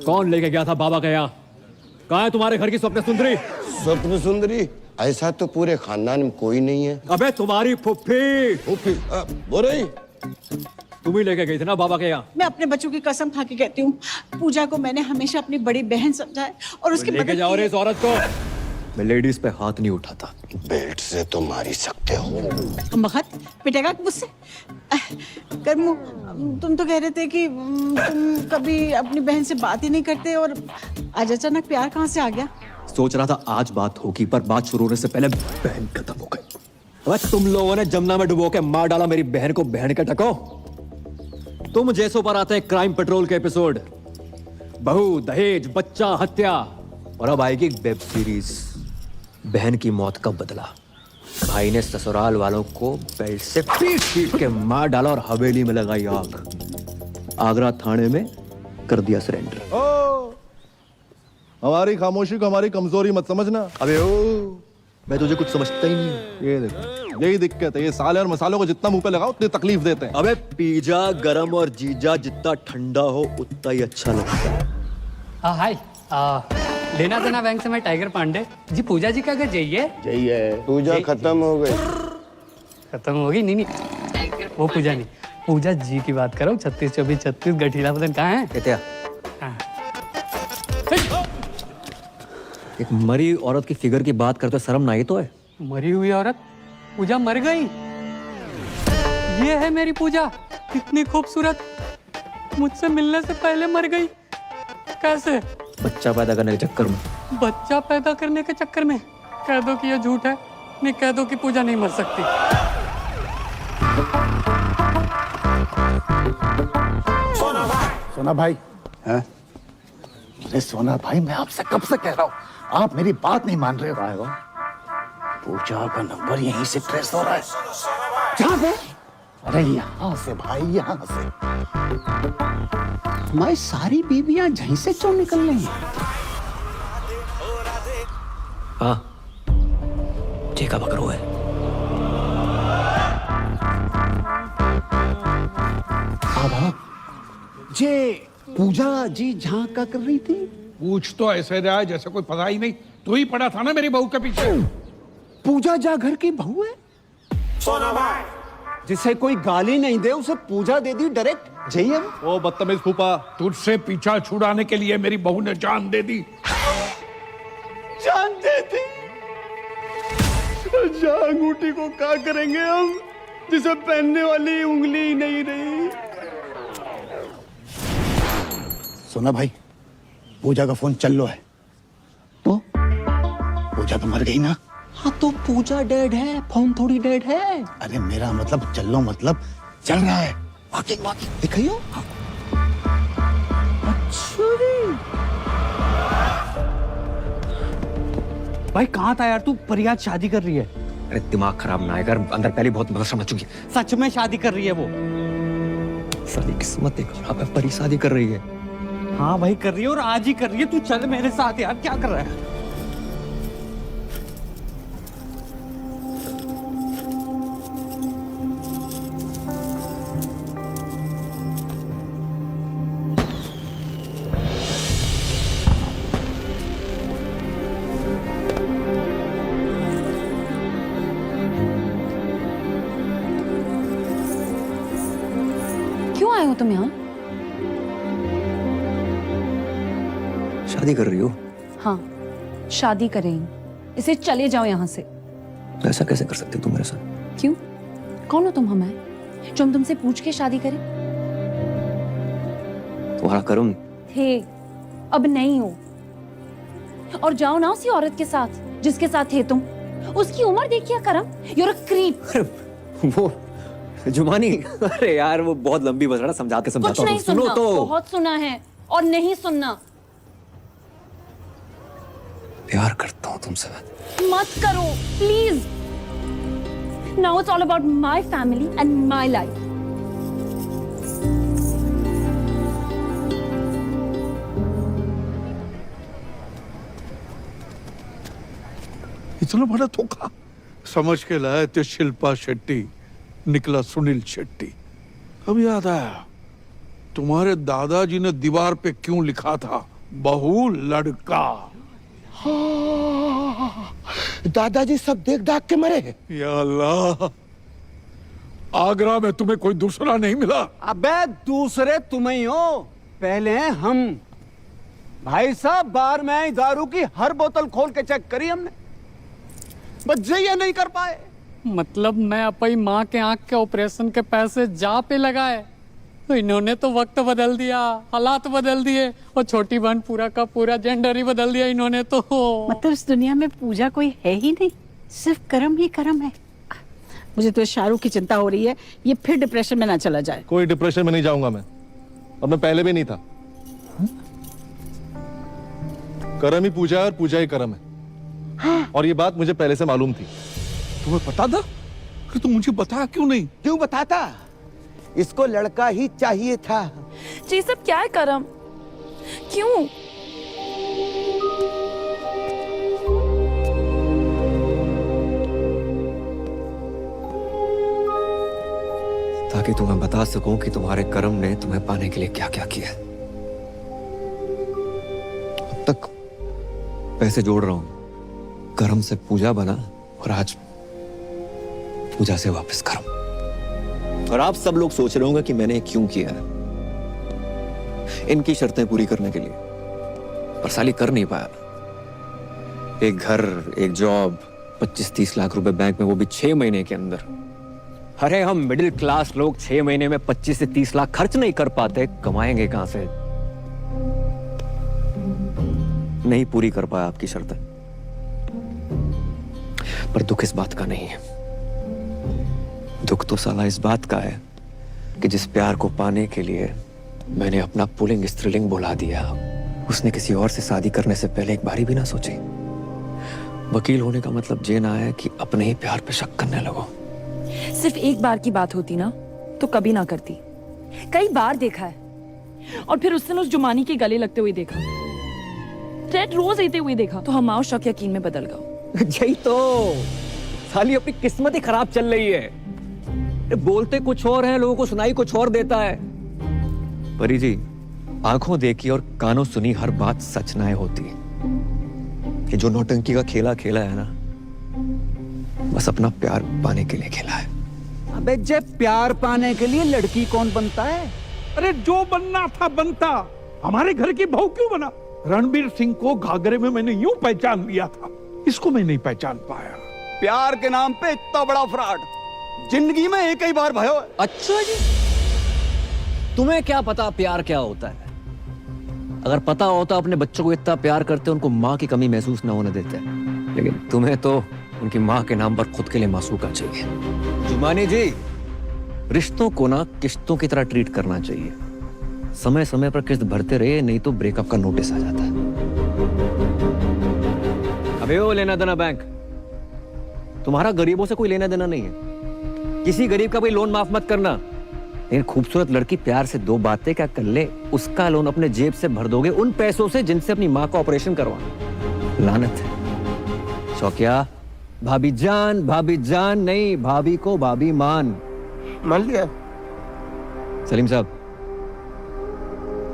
कौन लेके गया था बाबा के यहाँ? कहाँ है तुम्हारे घर की स्वप्न सुंदरी? स्वप्न सुंदरी? ऐसा तो पूरे खानदान में कोई नहीं है। अबे तुम्हारी फुफ्फी। फुफ्फी बोल रही? तुम ही लेके गई थी ना बाबा के यहाँ? मैं अपने बच्चों की कसम खा के कहती हूँ, पूजा को मैंने हमेशा अपनी बड़ी बहन समझा है और उसकी लेके जाओ रे इस औरत को। मैं लेडीज पे हाथ नहीं उठाता। बेल्ट से तो मार ही सकते हो। मगत पिटेगा मुझसे। कर्मू, तुम तो कह रहे थे कि तुम कभी अपनी बहन से बात ही नहीं करते, और आज अचानक प्यार कहाँ से आ गया? सोच रहा था आज बात होगी, पर बात शुरू होने से पहले बहन खत्म हो गई। अबे तुम लोगों ने जमुना में डुबो के मार डाला मेरी बहन को। बहन के टको। तुम जैसों पर आते हैं क्राइम पेट्रोल के एपिसोड, बहू, दहेज, बच्चा, हत्या, और अब आएगी एक वेब सीरीज, बहन की मौत का बदला। भाई ने ससुराल वालों को बेल्ट से पीट पीट के मार डाला और हवेली में लगाई आग। आगरा थाने में कर दिया सरेंडर। हमारी खामोशी को हमारी कमजोरी मत समझना। अबे ओ, मैं तुझे कुछ समझता ही नहीं हूँ। ये देखो, यही दिक्कत है, ये साले और मसालों को जितना मुंह पे लगाओ उतनी तकलीफ देते हैं। अबे पिज्जा गरम और जीजा जितना ठंडा हो उतना ही अच्छा लगता है। हाय लेना देना बैंक से मैं टाइगर पांडे जी। पूजा जी का घर जाइए पूजा खत्म हो गई। खत्म होगी? नहीं वो पूजा नहीं, पूजा जी की बात करो। 36 24 36 गठीला बदन कहाँ है? एक मरी औरत की फिगर की बात करते शर्म ना आई तो है? मरी हुई औरत? पूजा मर गई? ये है मेरी पूजा, कितनी खूबसूरत, मुझसे मिलने से पहले मर गई। कैसे? बच्चा पैदा करने के चक्कर में। बच्चा पैदा करने के चक्कर में? कह दो कि ये झूठ है, नहीं कह दो कि पूजा नहीं मर सकती। सोना भाई हैं? अरे सोना भाई, मैं आपसे कब से कह रहा हूँ, आप मेरी बात नहीं मान रहे हो। पूजा का नंबर यहीं से ट्रेस हो रहा है। जहाँ से? अरे यहाँ से भाई, यहाँ से। हमारी सारी बीबियां यहीं से क्यों निकल रही हैं? हाँ, ठेका पकड़ो है। जे पूजा जी जहाँ का कर रही थी? पूछ तो ऐसे रहा है जैसे कोई पता ही नहीं। तू ही पड़ा था ना मेरी बहू के पीछे। पूजा जा घर की बहू है? जिसे कोई गाली नहीं दे उसे पूजा दे दी डायरेक्ट। जय ओ बदतमीज फूफा, तुझसे पीछा छुड़ाने के लिए मेरी बहू ने जान दे दी। जान दे दी? जा अंगूठी को क्या करेंगे हम, जिसे पहनने वाली उंगली ही नहीं रही। सोना भाई, पूजा का फोन चल लो है। तो पूजा तो मर गई ना? हाँ तो पूजा डेड है, फोन थोड़ी डेड है। अरे मेरा मतलब चल लो मतलब चल रहा है। वाकई दिखाइयो। अच्छा भाई कहाँ था यार तू? परियाद शादी कर रही है। अरे दिमाग खराब ना आएगा, अंदर पहले बहुत बदमाश मच चुकी है। सच में शादी कर रही है वो? साली किस्मत खराब है, परी शादी कर रही है। हाँ भाई कर रही है, और आज ही कर रही है। तू चल मेरे साथ यार, क्या कर रहा है? क्यों आए हो तुम यहाँ? शादी कर रही हो? हाँ, शादी करेंगे। इसे चले जाओ यहाँ से। ऐसा कैसे कर सकते हो तुम मेरे साथ? क्यों? कौन हो तुम हमें जो हम तुमसे पूछ के शादी करें? तुम्हारा कर्म थे, अब नहीं हो। और जाओ ना उसी औरत के साथ जिसके साथ थे तुम। उसकी उम्र देखिए करम, you're a creep। वो जुमानी, अरे यार वो बहुत लंबी बस रहा, समझा के समझाता कुछ नहीं हूँ। सुनो सुनना, तो। बहुत सुना है और नहीं सुनना। प्यार करता हूँ तुमसे। मत करो please. Now it's all about my family and my life. इतना बड़ा धोखा समझ के लाए थे शिल्पा शेट्टी, निकला सुनील शेट्टी। अब याद आया, तुम्हारे दादाजी ने दीवार पे क्यों लिखा था, बहू लड़का। दादाजी सब देख दाग के मरे। या अल्लाह, आगरा में तुम्हें कोई दूसरा नहीं मिला? अबे दूसरे तुम ही हो, पहले हैं हम। भाई साहब बार में आई दारू की हर बोतल खोल के चेक करी हमने, बस ये नहीं कर पाए। मतलब मैं अपनी माँ के आंख के ऑपरेशन के पैसे जा पे लगाए तो इन्होंने तो वक्त बदल दिया, हालात बदल दिए, और छोटी बहन पूरा का पूरा जेंडर ही बदल दिया इन्होंने तो। मतलब इस दुनिया में पूजा कोई है ही नहीं, सिर्फ कर्म ही कर्म है। मुझे तो शाहरुख की चिंता हो रही है, ये फिर डिप्रेशन में ना चला जाए। कोई डिप्रेशन में नहीं जाऊंगा मैं, और मैं पहले भी नहीं था। कर्म ही पूजा है और पूजा ही कर्म है। हाँ। और ये बात मुझे पहले से मालूम थी। तुम्हें पता था? फिर तुम मुझे बताया क्यों नहीं? क्यों बताता? इसको लड़का ही चाहिए था। जी सब क्या है करम? क्यों? ताकि तुम्हें बता सकूं कि तुम्हारे कर्म ने तुम्हें पाने के लिए क्या क्या किया। अब तक पैसे जोड़ रहा हूं, कर्म से पूजा बना और आज पूजा से वापस कर्म। और आप सब लोग सोच रहे होंगे कि मैंने क्यों किया है, इनकी शर्तें पूरी करने के लिए, पर साली कर नहीं पाया। एक घर, एक जॉब, 25-30 लाख रुपए बैंक में, वो भी 6 महीने के अंदर। अरे हम मिडिल क्लास लोग 6 महीने में 25 से 30 लाख खर्च नहीं कर पाते, कमाएंगे कहां से? नहीं पूरी कर पाया आपकी शर्तें, पर दुख इस बात का नहीं है। दुख तो साला इस बात का है कि जिस प्यार को पाने के लिए मैंने अपना पुल्लिंग स्त्रीलिंग बुला दिया, उसने किसी और से शादी करने से पहले एक बारी भी ना सोची। वकील होने का मतलब ये ना है कि अपने ही प्यार पे शक करने लगो। सिर्फ एक बार की बात होती ना तो कभी ना करती। कई बार देखा है, और फिर उस दिन उस जुमानी के गले लगते हुए देखा, रेड रोज लेते हुए देखा, तो हमारा शक यकीन में बदल गया। यही तो साली अपनी किस्मत ही खराब चल रही है। बोलते कुछ और है, लोगों को सुनाई कुछ और देता है। परी जी, आंखों देखी और कानों सुनी हर बात सच ना होती। ये जो नौटंकी का खेला खेला है ना, बस अपना प्यार पाने के लिए खेला है। अबे जब प्यार पाने के लिए लड़की कौन बनता है? अरे जो बनना था बनता, हमारे घर की बहू क्यों बना? रणबीर सिंह को घाघरे में मैंने यूं पहचान लिया था, इसको मैं नहीं पहचान पाया। प्यार के नाम पे इतना बड़ा फ्रॉड जिंदगी में एक ही बार भयो। अच्छा जी, तुम्हें क्या पता प्यार क्या होता है? अगर पता होता अपने बच्चों को इतना प्यार करते, उनको माँ की कमी महसूस ना होने देते। लेकिन तुम्हें तो उनकी माँ के नाम पर खुद के लिए मासूका चाहिए। जुमानी जी, रिश्तों को ना किश्तों की तरह ट्रीट करना चाहिए। समय समय पर किस्त भरते रहे, नहीं तो ब्रेकअप का नोटिस आ जाता है। अबे वो लेना देना बैंक, तुम्हारा गरीबों से कोई लेना देना नहीं है। किसी गरीब का कोई लोन माफ मत करना। लेकिन खूबसूरत लड़की प्यार से 2 बातें क्या कर ले, उसका लोन अपने जेब से भर दोगे उन पैसों से जिनसे अपनी माँ का ऑपरेशन करवाना। लानत है। शौकिया, भाभी जान नहीं, भाभी को भाभी मान लिया। सलीम साहब,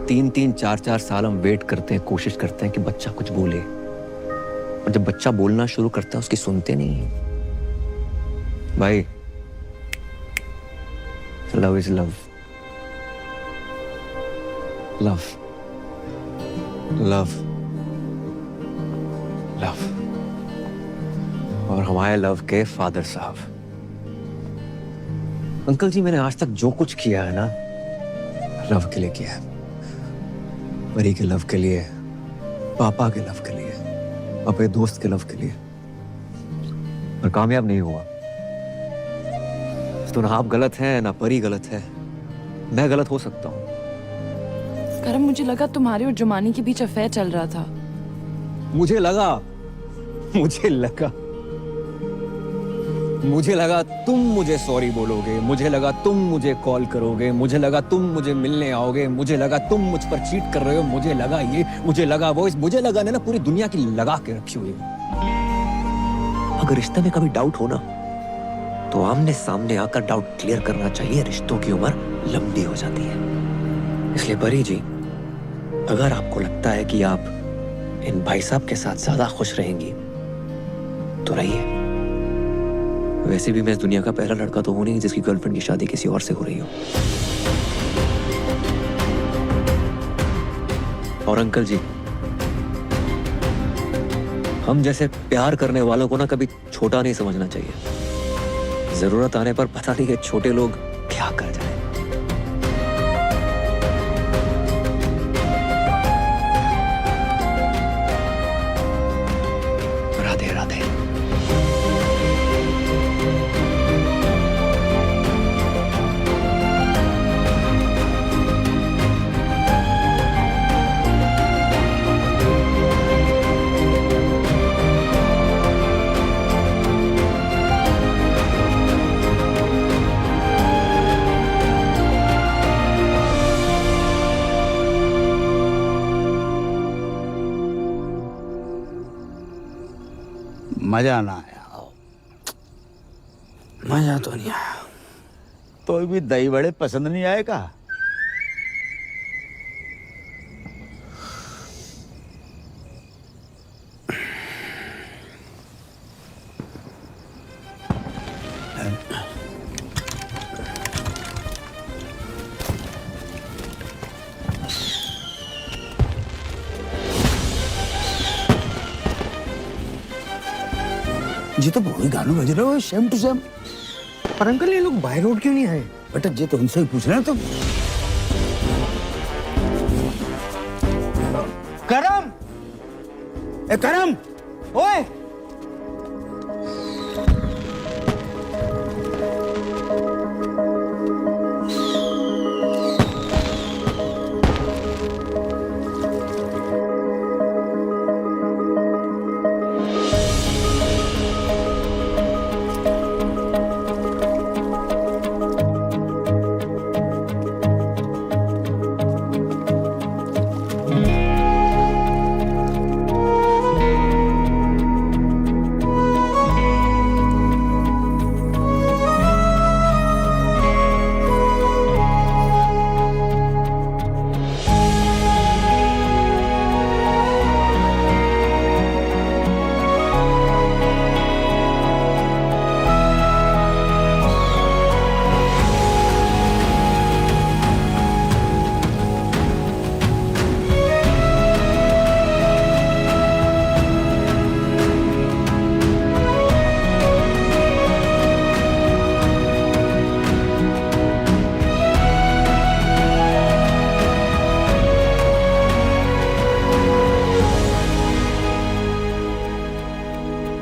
3-3, 4-4 साल हम वेट करते हैं, कोशिश करते हैं कि बच्चा कुछ बोले, और जब बच्चा बोलना शुरू करता है उसकी सुनते नहीं। भाई, love is love, love love love. और हमारे लव के फादर साहब, अंकल जी, मैंने आज तक जो कुछ किया है ना, लव के लिए किया है। परी के लव के लिए, पापा के लव के लिए, अपने दोस्त के लव के लिए, पर कामयाब नहीं हुआ। तो ना आप गलत हैं ना परी गलत है, मैं गलत हो सकता हूं। करम, मुझे लगा तुम्हारे और जुमानी के बीच अफेयर चल रहा था। मुझे लगा तुम मुझे सॉरी बोलोगे, मुझे लगा तुम मुझे कॉल करोगे, मुझे लगा तुम मुझे मिलने आओगे, मुझे लगा तुम मुझ पर चीट कर रहे हो, मुझे लगा ये, मुझे लगा वो, मुझे लगा ना पूरी दुनिया की लगा के रखी हुई। अगर रिश्ते में कभी डाउट हो ना, तो आमने सामने आकर डाउट क्लियर करना चाहिए। रिश्तों की उम्र लंबी हो जाती है। इसलिए परी जी, अगर आपको लगता है कि आप इन भाई साहब के साथ ज्यादा खुश रहेंगी तो रहिए। वैसे भी मैं इस दुनिया का पहला लड़का तो हूं नहीं जिसकी गर्लफ्रेंड की शादी किसी और से हो रही हो। और अंकल जी, हम जैसे प्यार करने वालों को ना कभी छोटा नहीं समझना चाहिए। जरूरत आने पर पता नहीं कि छोटे लोग क्या कर जाए। राधे राधे। मजा ना आया। मजा तो नहीं आया। तो भी दही बड़े पसंद नहीं आएगा। जी तो वही गानों बज रहे हो सेम टू सेम। पर अंकल ये लोग बाय रोड क्यों नहीं आए? बेटा जी तो उनसे ही पूछ रहे हैं तुम। करम, ए करम, ओए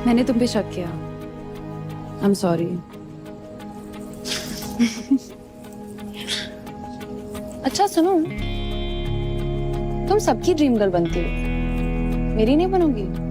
मैंने तुम पे शक किया। I am sorry. अच्छा सुनो, तुम सबकी ड्रीम गर्ल बनती हो, मेरी नहीं बनोगी?